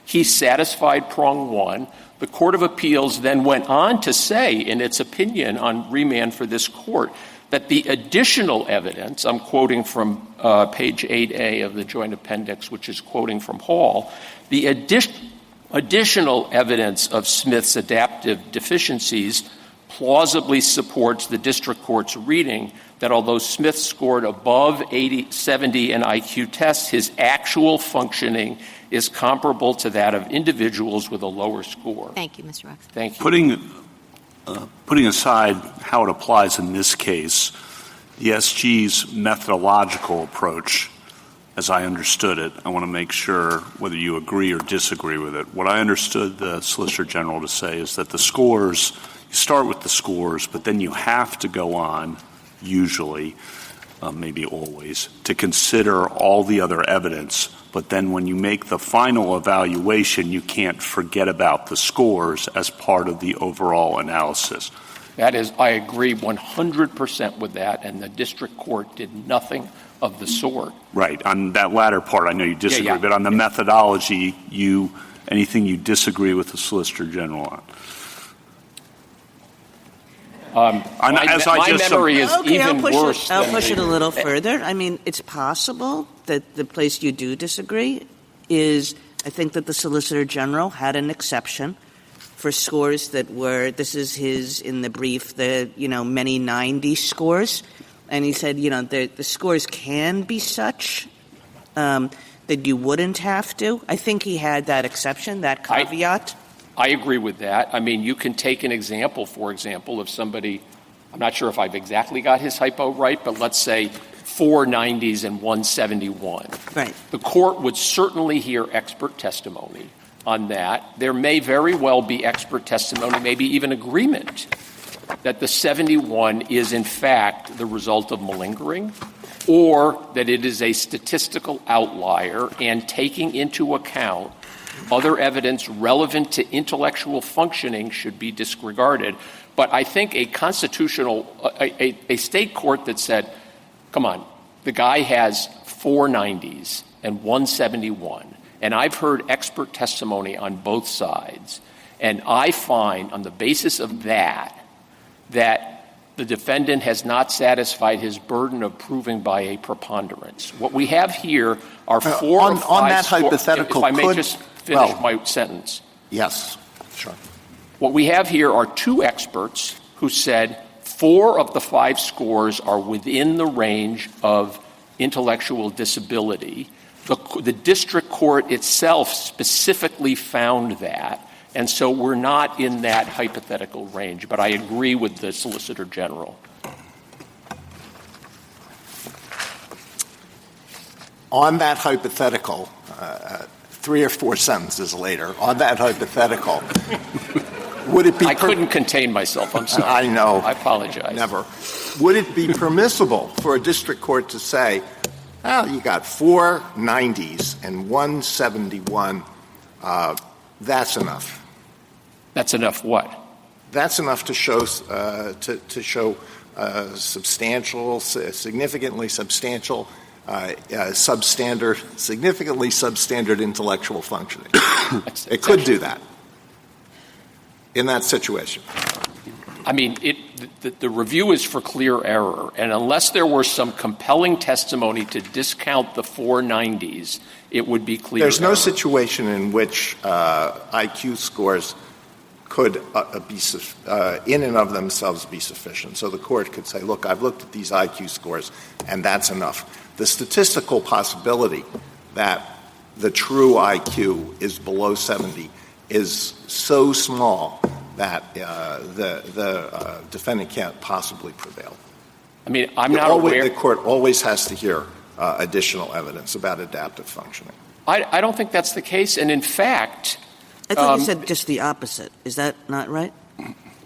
[SPEAKER 13] he satisfied prong 1. The Court of Appeals then went on to say, in its opinion on remand for this court, that the additional evidence, I'm quoting from page 8A of the Joint Appendix, which is quoting from Hall, the additional evidence of Smith's adaptive deficiencies plausibly supports the district court's reading that although Smith scored above 70 in IQ tests, his actual functioning is comparable to that of individuals with a lower score.
[SPEAKER 6] Thank you, Mr. Rox.
[SPEAKER 13] Thank you.
[SPEAKER 9] Putting aside how it applies in this case, the SG's methodological approach, as I understood it, I want to make sure whether you agree or disagree with it. What I understood the Solicitor General to say is that the scores, you start with the scores, but then you have to go on, usually, maybe always, to consider all the other evidence. But then when you make the final evaluation, you can't forget about the scores as part of the overall analysis.
[SPEAKER 13] That is, I agree 100% with that, and the district court did nothing of the sort.
[SPEAKER 9] Right. On that latter part, I know you disagree, but on the methodology, anything you disagree with the Solicitor General on?
[SPEAKER 13] My memory is even worse.
[SPEAKER 8] I'll push it a little further. I mean, it's possible that the place you do disagree is, I think that the Solicitor General had an exception for scores that were, this is his in the brief, many 90 scores. And he said, the scores can be such that you wouldn't have to. I think he had that exception, that caveat.
[SPEAKER 13] I agree with that. I mean, you can take an example, for example, of somebody, I'm not sure if I've exactly got his hypo right, but let's say 4 90s and 171.
[SPEAKER 8] Right.
[SPEAKER 13] The court would certainly hear expert testimony on that. There may very well be expert testimony, maybe even agreement, that the 71 is in fact the result of malingering, or that it is a statistical outlier and taking into account other evidence relevant to intellectual functioning should be disregarded. But I think a state court that said, come on, the guy has 4 90s and 171, and I've heard expert testimony on both sides, and I find on the basis of that the defendant has not satisfied his burden of proving by a preponderance. What we have here are four
[SPEAKER 11] on,
[SPEAKER 13] or five
[SPEAKER 11] on that hypothetical,
[SPEAKER 13] if I may just finish my sentence.
[SPEAKER 11] Yes, sure.
[SPEAKER 13] What we have here are two experts who said 4 of the 5 scores are within the range of intellectual disability. The district court itself specifically found that, and so we're not in that hypothetical range. But I agree with the Solicitor General.
[SPEAKER 11] On that hypothetical, 3 or 4 sentences later, on that hypothetical, would it be...
[SPEAKER 13] I couldn't contain myself. I'm sorry.
[SPEAKER 11] I know.
[SPEAKER 13] I apologize.
[SPEAKER 11] Never. Would it be permissible for a district court to say, well, you got 4 90s and 1 71, that's enough?
[SPEAKER 13] That's enough what?
[SPEAKER 11] That's enough to show substantial, significantly substantial, significantly substandard intellectual functioning. It could do that in that situation.
[SPEAKER 13] I mean, the review is for clear error, and unless there were some compelling testimony to discount the 4 90s, it would be clear
[SPEAKER 11] There's
[SPEAKER 13] error.
[SPEAKER 11] no situation in which IQ scores could be in and of themselves be sufficient. So the court could say, look, I've looked at these IQ scores, and that's enough. The statistical possibility that the true IQ is below 70 is so small that the defendant can't possibly prevail.
[SPEAKER 13] I mean, I'm not aware.
[SPEAKER 11] The court always has to hear additional evidence about adaptive functioning.
[SPEAKER 13] I don't think that's the case. And in fact...
[SPEAKER 8] I thought you said just the opposite. Is that not right?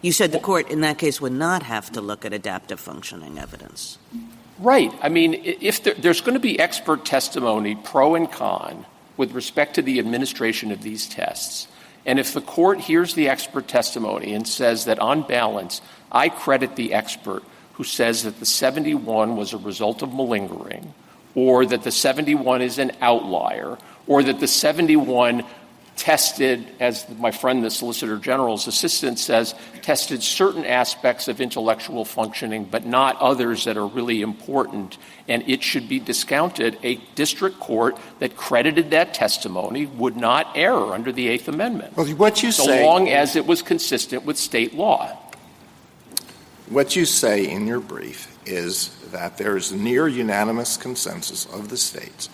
[SPEAKER 8] You said the court in that case would not have to look at adaptive functioning evidence.
[SPEAKER 13] Right. I mean, if there's going to be expert testimony, pro and con, with respect to the administration of these tests, and if the court hears the expert testimony and says that on balance, I credit the expert who says that the 71 was a result of malingering, or that the 71 is an outlier, or that the 71 tested, as my friend the Solicitor General's assistant says, tested certain aspects of intellectual functioning but not others that are really important, and it should be discounted, a district court that credited that testimony would not err under the Eighth Amendment,
[SPEAKER 11] well, what you
[SPEAKER 13] so
[SPEAKER 11] say,
[SPEAKER 13] long as it was consistent with state law.
[SPEAKER 11] What you say in your brief is that there is near unanimous consensus of the states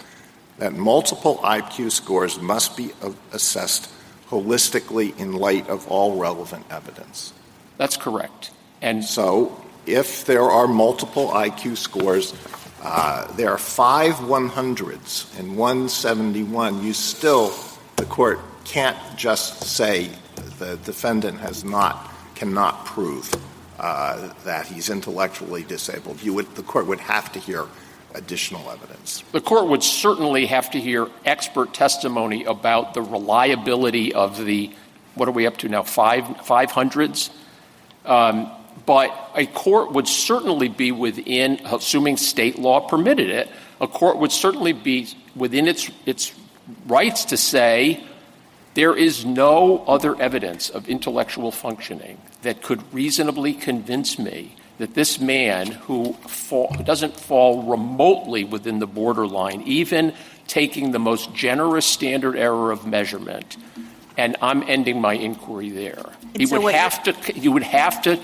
[SPEAKER 11] that multiple IQ scores must be assessed holistically in light of all relevant evidence.
[SPEAKER 13] That's correct.
[SPEAKER 11] And so if there are multiple IQ scores, there are 5 100s and 171, the court can't just say the defendant cannot prove that he's intellectually disabled. The court would have to hear additional evidence.
[SPEAKER 13] The court would certainly have to hear expert testimony about the reliability of the, what are we up to now, 500s? But a court would certainly be within, assuming state law permitted it, a court would certainly be within its rights to say there is no other evidence of intellectual functioning that could reasonably convince me that this man who doesn't fall remotely within the borderline, even taking the most generous standard error of measurement, and I'm ending my inquiry there. You would have to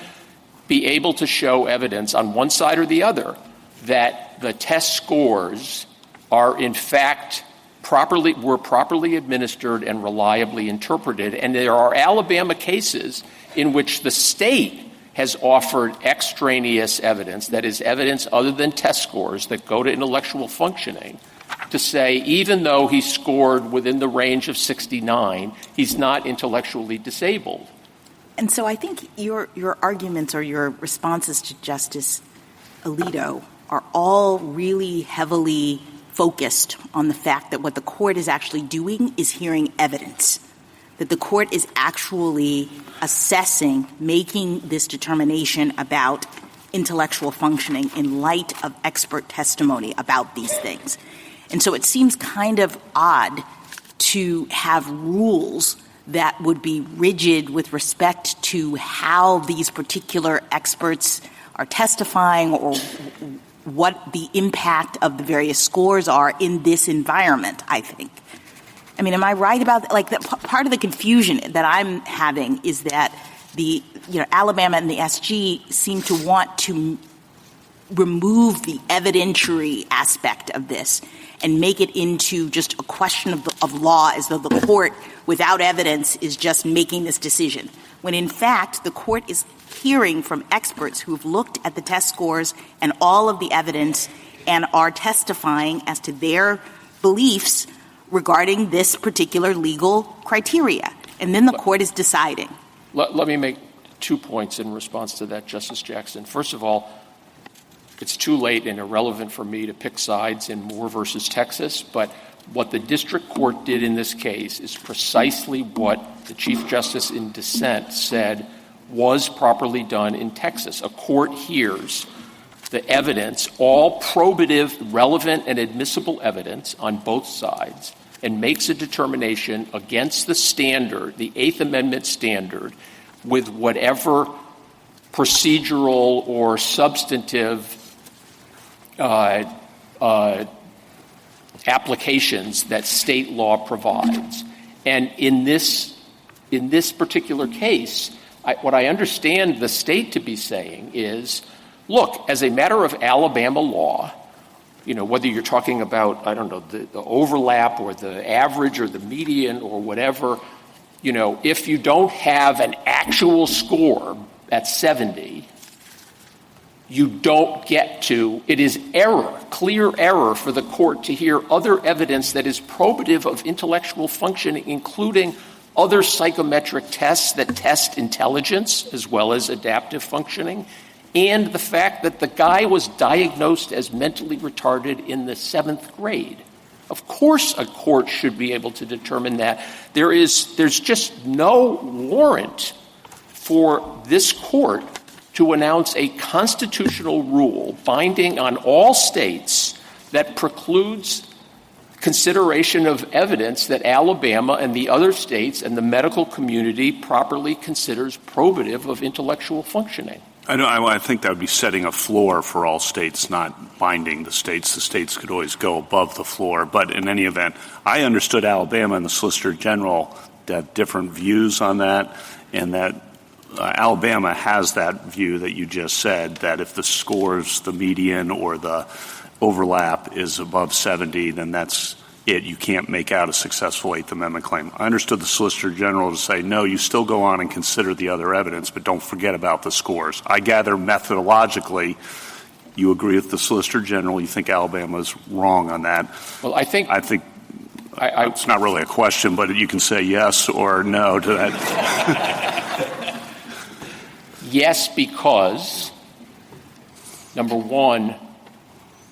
[SPEAKER 13] be able to show evidence on one side or the other that the test scores are in fact were properly administered and reliably interpreted. And there are Alabama cases in which the state has offered extraneous evidence, that is evidence other than test scores that go to intellectual functioning, to say even though he scored within the range of 69, he's not intellectually disabled.
[SPEAKER 4] And so I think your arguments or your responses to Justice Alito are all really heavily focused on the fact that what the court is actually doing is hearing evidence, that the court is actually assessing, making this determination about intellectual functioning in light of expert testimony about these things. And so it seems kind of odd to have rules that would be rigid with respect to how these particular experts are testifying or what the impact of the various scores are in this environment, I think. I mean, am I right about that? Like, part of the confusion that I'm having is that Alabama and the SG seem to want to remove the evidentiary aspect of this and make it into just a question of law, as though the court, without evidence, is just making this decision. When, in fact, the court is hearing from experts who have looked at the test scores and all of the evidence and are testifying as to their beliefs regarding this particular legal criteria. And then the court is deciding.
[SPEAKER 13] Let me make 2 points in response to that, Justice Jackson. First of all, it's too late and irrelevant for me to pick sides in Moore versus Texas, but what the district court did in this case is precisely what the Chief Justice in dissent said was properly done in Texas. A court hears the evidence, all probative, relevant, and admissible evidence on both sides, and makes a determination against the standard, the Eighth Amendment standard, with whatever procedural or substantive applications that state law provides. And in this particular case, what I understand the state to be saying is, look, as a matter of Alabama law, whether you're talking about, the overlap or the average or the median or whatever, if you don't have an actual score at 70, you don't get to, it is error, clear error for the court to hear other evidence that is probative of intellectual functioning, including other psychometric tests that test intelligence as well as adaptive functioning, and the fact that the guy was diagnosed as mentally retarded in the 7th grade. Of course a court should be able to determine that. There's just no warrant for this court to announce a constitutional rule binding on all states that precludes consideration of evidence that Alabama and the other states and the medical community properly considers probative of intellectual functioning.
[SPEAKER 9] I think that would be setting a floor for all states, not binding the states. The states could always go above the floor. But in any event, I understood Alabama and the Solicitor General to have different views on that, and that Alabama has that view that you just said, that if the scores, the median or the overlap is above 70, then that's it. You can't make out a successful Eighth Amendment claim. I understood the Solicitor General to say, no, you still go on and consider the other evidence, but don't forget about the scores. I gather methodologically you agree with the Solicitor General. You think Alabama's wrong on that.
[SPEAKER 13] Well, I think
[SPEAKER 9] it's not really a question, but you can say yes or no to that.
[SPEAKER 13] Yes, because, number one,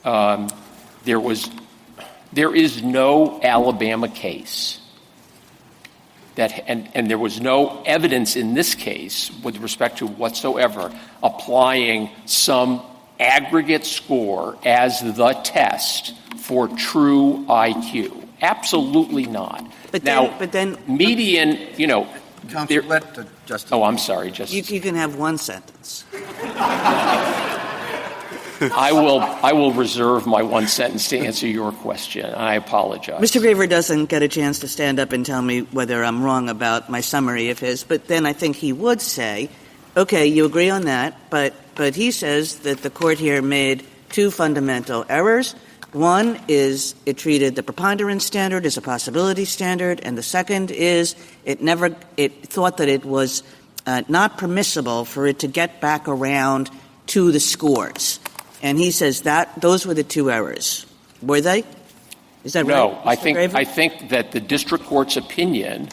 [SPEAKER 13] there is no Alabama case and there was no evidence in this case with respect to whatsoever applying some aggregate score as the test for true IQ. Absolutely not.
[SPEAKER 8] But then
[SPEAKER 13] median,
[SPEAKER 1] Counsel, let the Justice.
[SPEAKER 13] Oh, I'm sorry, Justice.
[SPEAKER 8] You can have one sentence.
[SPEAKER 13] I will reserve my one sentence to answer your question. I apologize.
[SPEAKER 8] Mr. Graver doesn't get a chance to stand up and tell me whether I'm wrong about my summary of his, but then I think he would say, okay, you agree on that, but he says that the court here made two fundamental errors. One is it treated the preponderance standard as a possibility standard, and the second is it thought that it was not permissible for it to get back around to the scores. And he says that those were the two errors. Were they? Is that right?
[SPEAKER 13] No, I think that the district court's opinion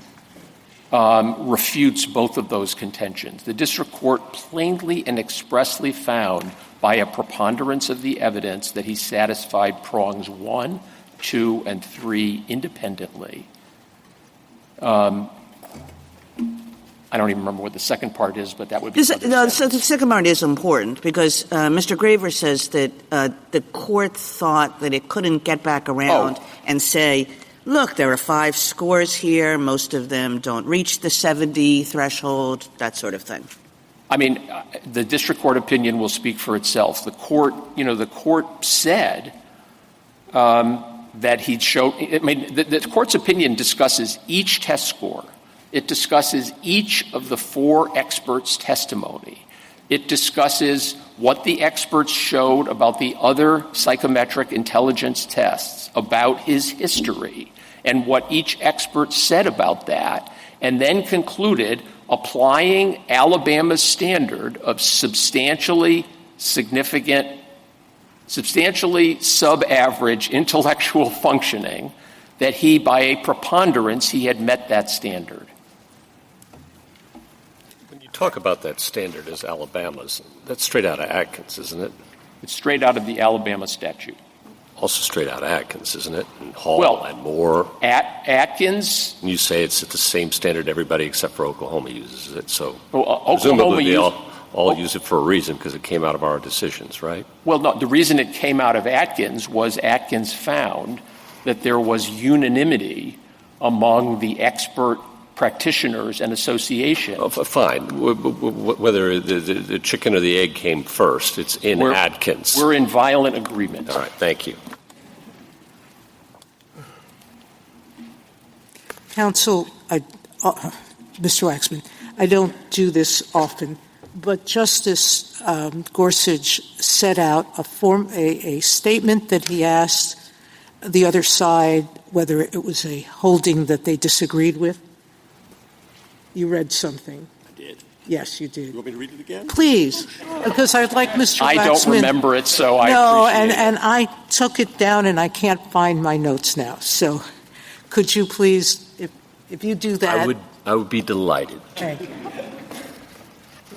[SPEAKER 13] refutes both of those contentions. The district court plainly and expressly found by a preponderance of the evidence that he satisfied prongs 1, 2, and 3 independently. I don't even remember what the second part is, but that would be
[SPEAKER 8] so the second part is important because Mr. Graver says that the court thought that it couldn't get back around and say, look, there are 5 scores here. Most of them don't reach the 70 threshold, that sort of thing.
[SPEAKER 13] I mean, the district court opinion will speak for itself. The court said that he'd show. I mean, the court's opinion discusses each test score. It discusses each of the 4 experts' testimony. It discusses what the experts showed about the other psychometric intelligence tests, about his history, and what each expert said about that, and then concluded applying Alabama's standard of substantially sub-average intellectual functioning, that he, by a preponderance, he had met that standard.
[SPEAKER 12] When you talk about that standard as Alabama's, that's straight out of Atkins, isn't it?
[SPEAKER 13] It's straight out of the Alabama statute.
[SPEAKER 12] Also straight out of Atkins, isn't it? And Hall and Moore.
[SPEAKER 13] Atkins.
[SPEAKER 12] And you say it's at the same standard everybody except for Oklahoma uses it. So
[SPEAKER 13] Oklahoma
[SPEAKER 12] presumably they all use it for a reason because it came out of our decisions, right?
[SPEAKER 13] Well, no, the reason it came out of Atkins was Atkins found that there was unanimity among the expert practitioners and association.
[SPEAKER 12] Oh, fine. Whether the chicken or the egg came first, it's in Atkins.
[SPEAKER 13] We're in violent agreement.
[SPEAKER 12] All right. Thank you.
[SPEAKER 5] Counsel, Mr. Waxman, I don't do this often, but Justice Gorsuch set out a statement that he asked the other side whether it was a holding that they disagreed with. You read something.
[SPEAKER 14] I did.
[SPEAKER 5] Yes, you did.
[SPEAKER 14] You want me to read it again?
[SPEAKER 5] Please, because I'd like Mr. Waxman.
[SPEAKER 13] I don't remember it, so I
[SPEAKER 5] appreciate
[SPEAKER 13] it.
[SPEAKER 5] And I took it down, and I can't find my notes now. So could you please, if you do that.
[SPEAKER 12] I would be delighted.
[SPEAKER 5] Thank you.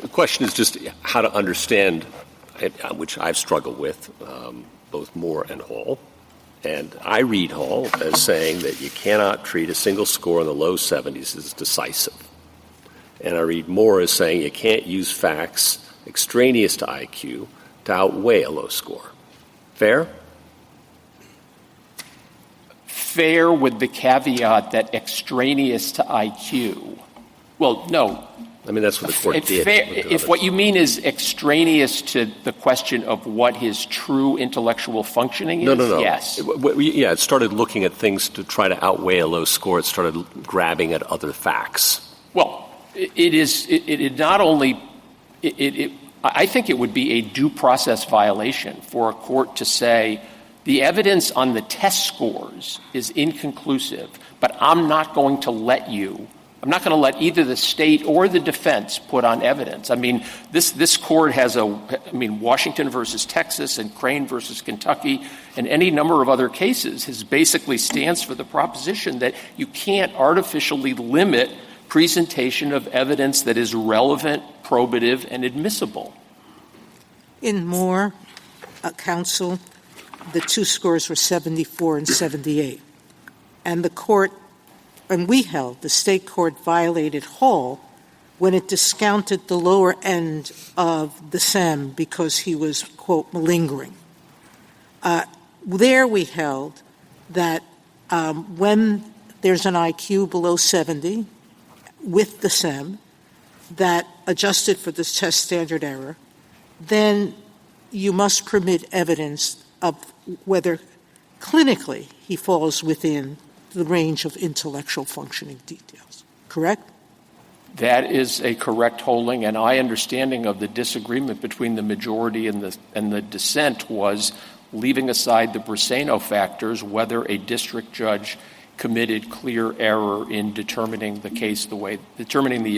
[SPEAKER 12] The question is just how to understand, which I've struggled with, both Moore and Hall. And I read Hall as saying that you cannot treat a single score in the low 70s as decisive. And I read Moore as saying you can't use facts extraneous to IQ to outweigh a low score. Fair?
[SPEAKER 13] Fair with the caveat that extraneous to IQ. Well, no.
[SPEAKER 12] I mean, that's what the court did.
[SPEAKER 13] If what you mean is extraneous to the question of what his true intellectual functioning is,
[SPEAKER 12] no.
[SPEAKER 13] Yes.
[SPEAKER 12] Yeah, it started looking at things to try to outweigh a low score. It started grabbing at other facts.
[SPEAKER 13] Well, it not only I think it would be a due process violation for a court to say the evidence on the test scores is inconclusive, but I'm not going to let either the state or the defense put on evidence. I mean, this court has Washington versus Texas and Crane versus Kentucky and any number of other cases basically stands for the proposition that you can't artificially limit presentation of evidence that is relevant, probative, and admissible.
[SPEAKER 5] In Moore, counsel, the 2 scores were 74 and 78. And we held the state court violated Hall when it discounted the lower end of the SEM because he was, quote, malingering. There we held that when there's an IQ below 70 with the SEM that adjusted for this test standard error, then you must permit evidence of whether clinically he falls within the range of intellectual functioning details. Correct?
[SPEAKER 13] That is a correct holding, and my understanding of the disagreement between the majority and the dissent was leaving aside the Briseno factors, whether a district judge committed clear error in determining the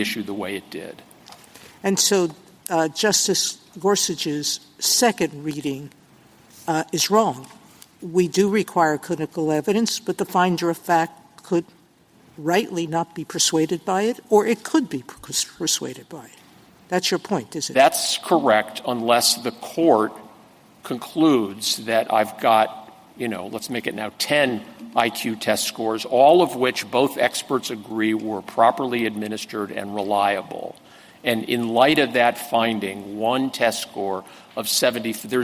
[SPEAKER 13] issue the way it did.
[SPEAKER 5] And so Justice Gorsuch's second reading is wrong. We do require clinical evidence, but the finder of fact could rightly not be persuaded by it, or it could be persuaded by it. That's your point, isn't it?
[SPEAKER 13] That's correct, unless the court concludes that I've got, let's make it now 10 IQ test scores, all of which both experts agree were properly administered and reliable. And in light of that finding, one test score of 70, there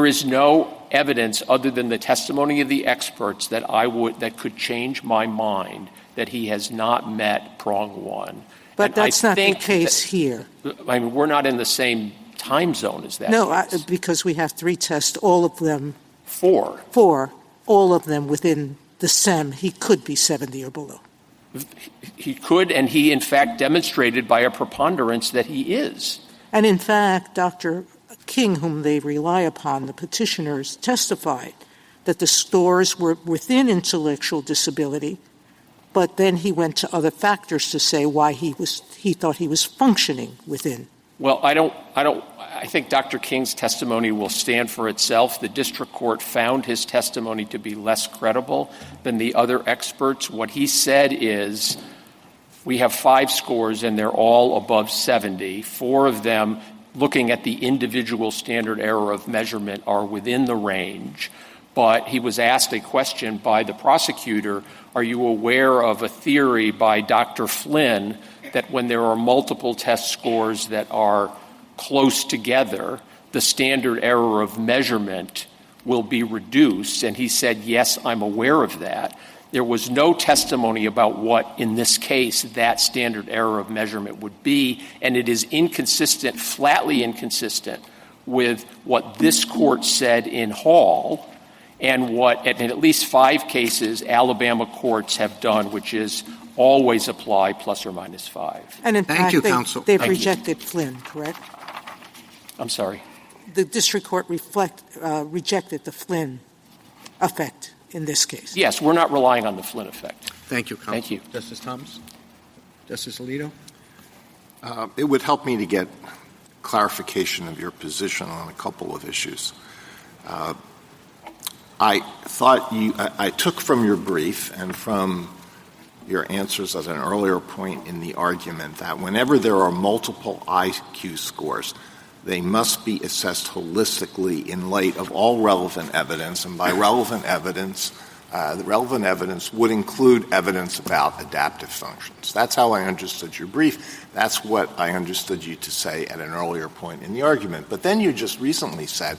[SPEAKER 13] is no evidence other than the testimony of the experts that could change my mind that he has not met prong 1.
[SPEAKER 5] But that's not the case here.
[SPEAKER 13] I mean, we're not in the same time zone as that.
[SPEAKER 5] No, because we have 3 tests, all of them.
[SPEAKER 13] 4.
[SPEAKER 5] 4, all of them within the SEM. He could be 70 or below.
[SPEAKER 13] He could, and he, in fact, demonstrated by a preponderance that he is.
[SPEAKER 5] And, in fact, Dr. King, whom they rely upon, the petitioners, testified that the scores were within intellectual disability, but then he went to other factors to say why he thought he was functioning within.
[SPEAKER 13] Well, I think Dr. King's testimony will stand for itself. The district court found his testimony to be less credible than the other experts. What he said is, we have 5 scores and they're all above 70. 4 of them, looking at the individual standard error of measurement, are within the range. But he was asked a question by the prosecutor, are you aware of a theory by Dr. Flynn that when there are multiple test scores that are close together, the standard error of measurement will be reduced? And he said, yes, I'm aware of that. There was no testimony about what, in this case, that standard error of measurement would be, and it is inconsistent, flatly inconsistent, with what this court said in Hall and what, in at least 5 cases, Alabama courts have done, which is always apply plus or minus 5.
[SPEAKER 5] And in
[SPEAKER 1] Thank
[SPEAKER 5] fact,
[SPEAKER 1] you, counsel.
[SPEAKER 5] they've rejected Flynn, correct?
[SPEAKER 13] I'm sorry.
[SPEAKER 5] The district court rejected the Flynn effect in this case.
[SPEAKER 13] Yes, we're not relying on the Flynn effect.
[SPEAKER 1] Thank you, counsel.
[SPEAKER 13] Thank you.
[SPEAKER 1] Justice Thomas? Justice Alito?
[SPEAKER 11] It would help me to get clarification of your position on a couple of issues. I took from your brief and from your answers at an earlier point in the argument that whenever there are multiple IQ scores, they must be assessed holistically in light of all relevant evidence. And by relevant evidence, the relevant evidence would include evidence about adaptive functions. That's how I understood your brief. That's what I understood you to say at an earlier point in the argument. But then you just recently said,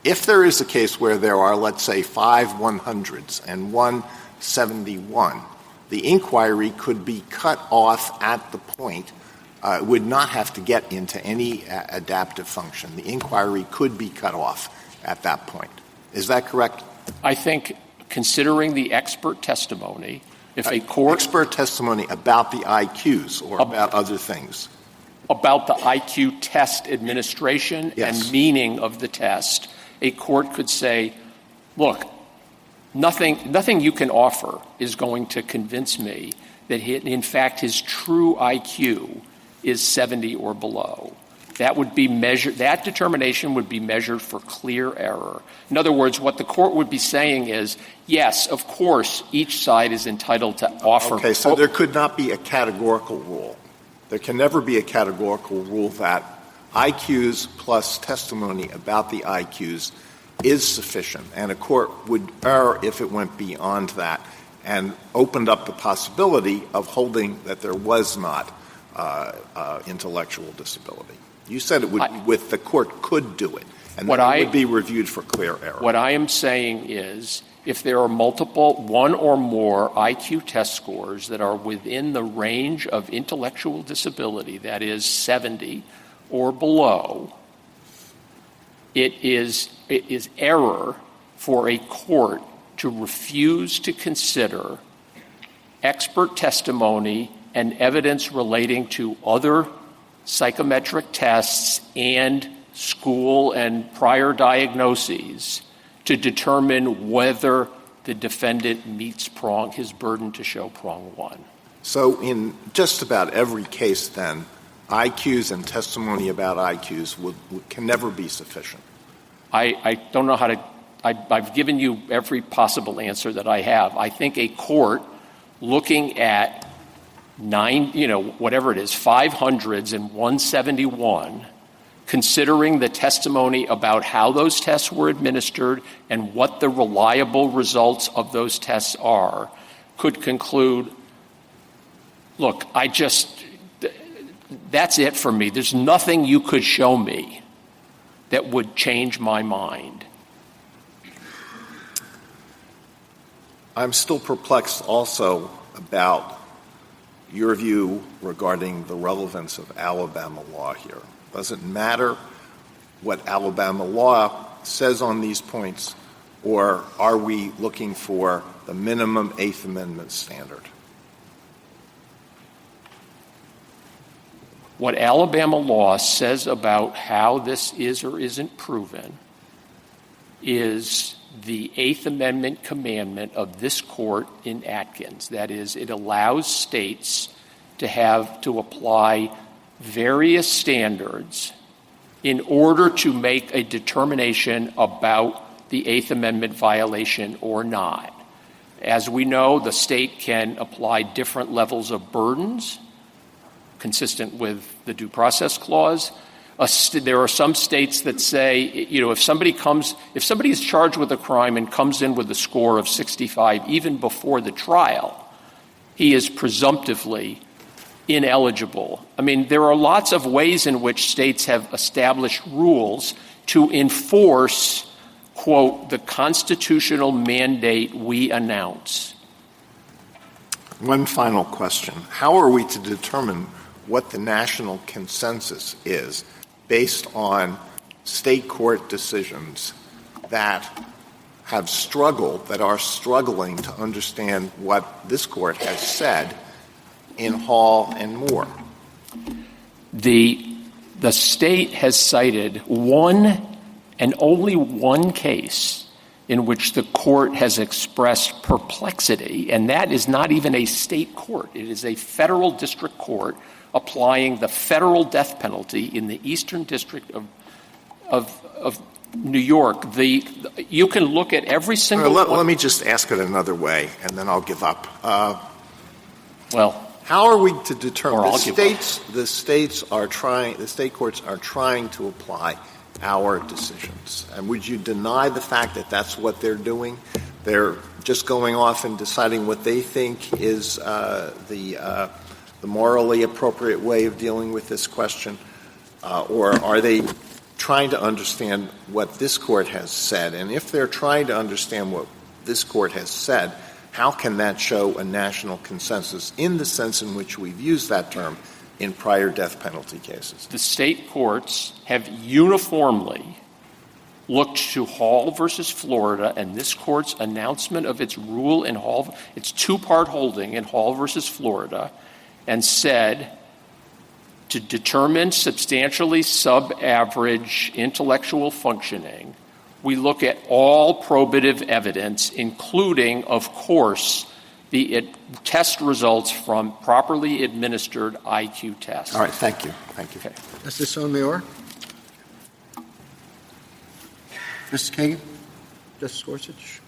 [SPEAKER 11] if there is a case where there are, let's say, 5 100s and 1 71, the inquiry could be cut off at the point. It would not have to get into any adaptive function. The inquiry could be cut off at that point. Is that correct?
[SPEAKER 13] I think, considering the expert testimony, if a court...
[SPEAKER 11] Expert testimony about the IQs or about other things?
[SPEAKER 13] About the IQ test administration and meaning of the test, a court could say, look, nothing you can offer is going to convince me that, in fact, his true IQ is 70 or below. That would be measured. That determination would be measured for clear error. In other words, what the court would be saying is, yes, of course, each side is entitled to offer.
[SPEAKER 11] Okay, so there could not be a categorical rule. There can never be a categorical rule that IQs plus testimony about the IQs is sufficient, and a court would err if it went beyond that and opened up the possibility of holding that there was not intellectual disability. You said it would the court could do it, and that it would be reviewed for clear error.
[SPEAKER 13] What I am saying is, if there are multiple, 1 or more IQ test scores that are within the range of intellectual disability, that is 70 or below, it is error for a court to refuse to consider expert testimony and evidence relating to other psychometric tests and school and prior diagnoses to determine whether the defendant meets his burden to show prong 1.
[SPEAKER 11] So in just about every case, then, IQs and testimony about IQs can never be sufficient.
[SPEAKER 13] I don't know how to – I've given you every possible answer that I have. I think a court looking at 500s and 171, considering the testimony about how those tests were administered and what the reliable results of those tests are, could conclude, look, that's it for me. There's nothing you could show me that would change my mind.
[SPEAKER 11] I'm still perplexed also about your view regarding the relevance of Alabama law here? Does it matter what Alabama law says on these points, or are we looking for the minimum Eighth Amendment standard?
[SPEAKER 13] What Alabama law says about how this is or isn't proven is the Eighth Amendment commandment of this court in Atkins. That is, it allows states to apply various standards in order to make a determination about the Eighth Amendment violation or not. As we know, the state can apply different levels of burdens consistent with the Due Process Clause. There are some states that say, if somebody is charged with a crime and comes in with a score of 65 even before the trial, he is presumptively ineligible. I mean, there are lots of ways in which states have established rules to enforce, quote, the constitutional mandate we announce.
[SPEAKER 11] One final question. How are we to determine what the national consensus is based on state court decisions that are struggling to understand what this court has said in Hall and Moore?
[SPEAKER 13] The state has cited one and only one case in which the court has expressed perplexity, and that is not even a state court. It is a federal district court applying the federal death penalty in the Eastern District of New York. You can look at every single one.
[SPEAKER 11] Let me just ask it another way, and then I'll give up.
[SPEAKER 13] How
[SPEAKER 11] are we to determine? The state courts are trying to apply our decisions. And would you deny the fact that that's what they're doing? They're just going off and deciding what they think is the morally appropriate way of dealing with this question? Or are they trying to understand what this court has said? And if they're trying to understand what this court has said, how can that show a national consensus in the sense in which we've used that term in prior death penalty cases?
[SPEAKER 13] The state courts have uniformly looked to Hall versus Florida and this court's announcement of its rule in Hall, its two-part holding in Hall versus Florida, and said to determine substantially sub-average intellectual functioning, we look at all probative evidence, including, of course, the test results from properly administered IQ tests.
[SPEAKER 11] All right, thank you. Thank you.
[SPEAKER 1] Okay. Justice Sotomayor? Mr. Kagan? Justice Gorsuch?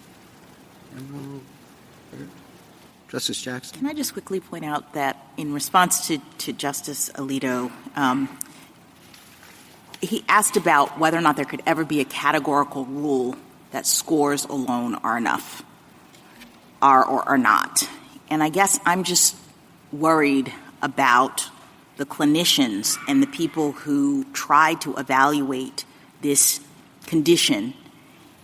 [SPEAKER 1] Justice Jackson?
[SPEAKER 4] Can I just quickly point out that in response to Justice Alito, he asked about whether or not there could ever be a categorical rule that scores alone are enough, are or are not. And I guess I'm just worried about the clinicians and the people who try to evaluate this condition.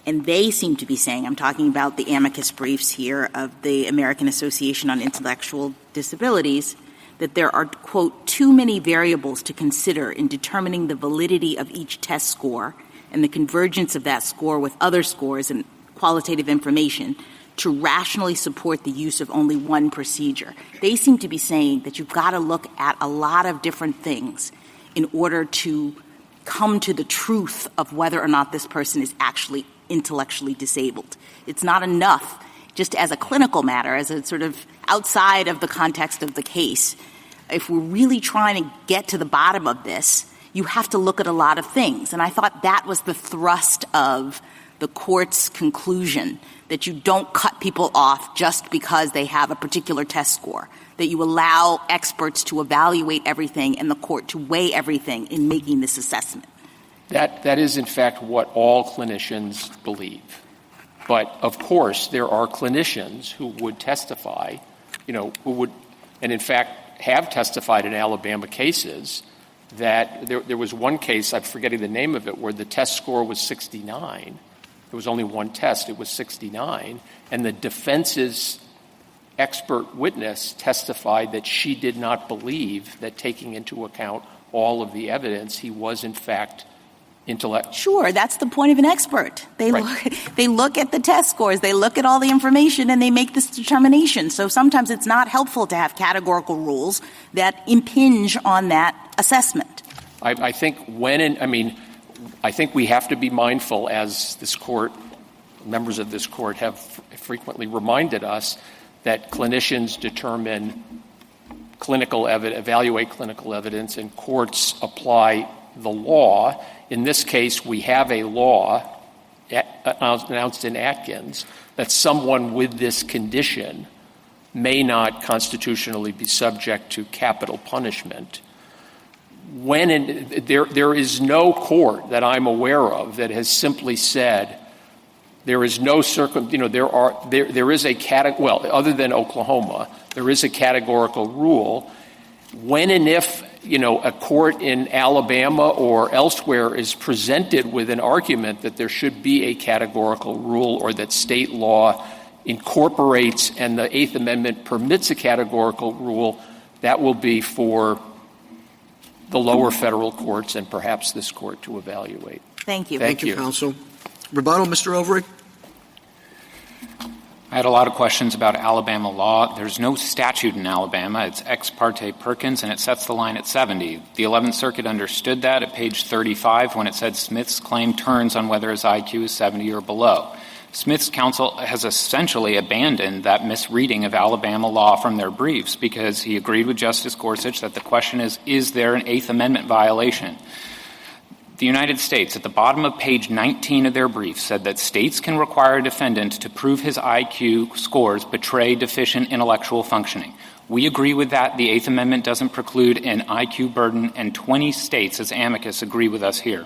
[SPEAKER 4] And they seem to be saying, I'm talking about the amicus briefs here of the American Association on Intellectual Disabilities, that there are, quote, too many variables to consider in determining the validity of each test score and the convergence of that score with other scores and qualitative information to rationally support the use of only one procedure. They seem to be saying that you've got to look at a lot of different things in order to come to the truth of whether or not this person is actually intellectually disabled. It's not enough just as a clinical matter, as a sort of outside of the context of the case. If we're really trying to get to the bottom of this, you have to look at a lot of things. And I thought that was the thrust of the court's conclusion, that you don't cut people off just because they have a particular test score, that you allow experts to evaluate everything and the court to weigh everything in making this assessment.
[SPEAKER 13] That is, in fact, what all clinicians believe. But, of course, there are clinicians who would testify, who would, and in fact have testified in Alabama cases, that there was one case, I'm forgetting the name of it, where the test score was 69. There was only one test. It was 69. And the defense's expert witness testified that she did not believe that, taking into account all of the evidence, he was in fact intellectual.
[SPEAKER 4] Sure, that's the point of an expert. They look at the test scores, they look at all the information, and they make this determination. So sometimes it's not helpful to have categorical rules that impinge on that assessment.
[SPEAKER 13] I think I think we have to be mindful, as this court, members of this court have frequently reminded us, that clinicians determine evaluate clinical evidence, and courts apply the law. In this case, we have a law announced in Atkins that someone with this condition may not constitutionally be subject to capital punishment. There is no court that I'm aware of that has simply said there is no there is a other than Oklahoma, there is a categorical rule. When and if a court in Alabama or elsewhere is presented with an argument that there should be a categorical rule, or that state law incorporates and the Eighth Amendment permits a categorical rule, that will be for the lower federal courts and perhaps this court to evaluate.
[SPEAKER 4] Thank you.
[SPEAKER 1] Thank you, counsel. Rebuttal, Mr. Overy?
[SPEAKER 2] I had a lot of questions about Alabama law. There's no statute in Alabama. It's ex parte Perkins, and it sets the line at 70. The 11th Circuit understood that at page 35 when it said Smith's claim turns on whether his IQ is 70 or below. Smith's counsel has essentially abandoned that misreading of Alabama law from their briefs, because he agreed with Justice Gorsuch that the question is there an Eighth Amendment violation? The United States, at the bottom of page 19 of their brief, said that states can require a defendant to prove his IQ scores betray deficient intellectual functioning. We agree with that. The Eighth Amendment doesn't preclude an IQ burden, and 20 states, as amicus, agree with us here.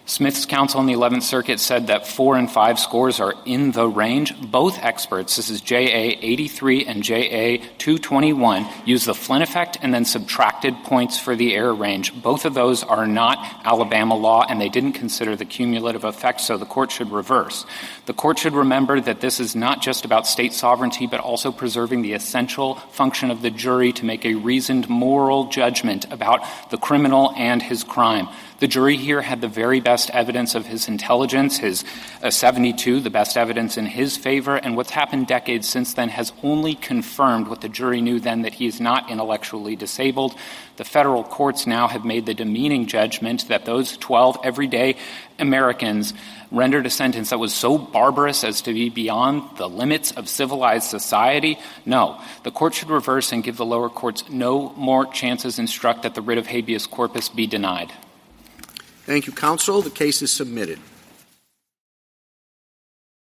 [SPEAKER 2] Smith's counsel in the 11th Circuit said that 4 and 5 scores are in the range. Both experts, this is JA 83 and JA 221, use the Flynn effect and then subtracted points for the error range. Both of those are not Alabama law, and they didn't consider the cumulative effect, so the court should reverse. The court should remember that this is not just about state sovereignty, but also preserving the essential function of the jury to make a reasoned moral judgment about the criminal and his crime. The jury here had the very best evidence of his intelligence, his 72, the best evidence in his favor, and what's happened decades since then has only confirmed what the jury knew then, that he is not intellectually disabled. The federal courts now have made the demeaning judgment that those 12 everyday Americans rendered a sentence that was so barbarous as to be beyond the limits of civilized society. No, the court should reverse and give the lower courts no more chances, instruct that the writ of habeas corpus be denied.
[SPEAKER 1] Thank you, counsel. The case is submitted.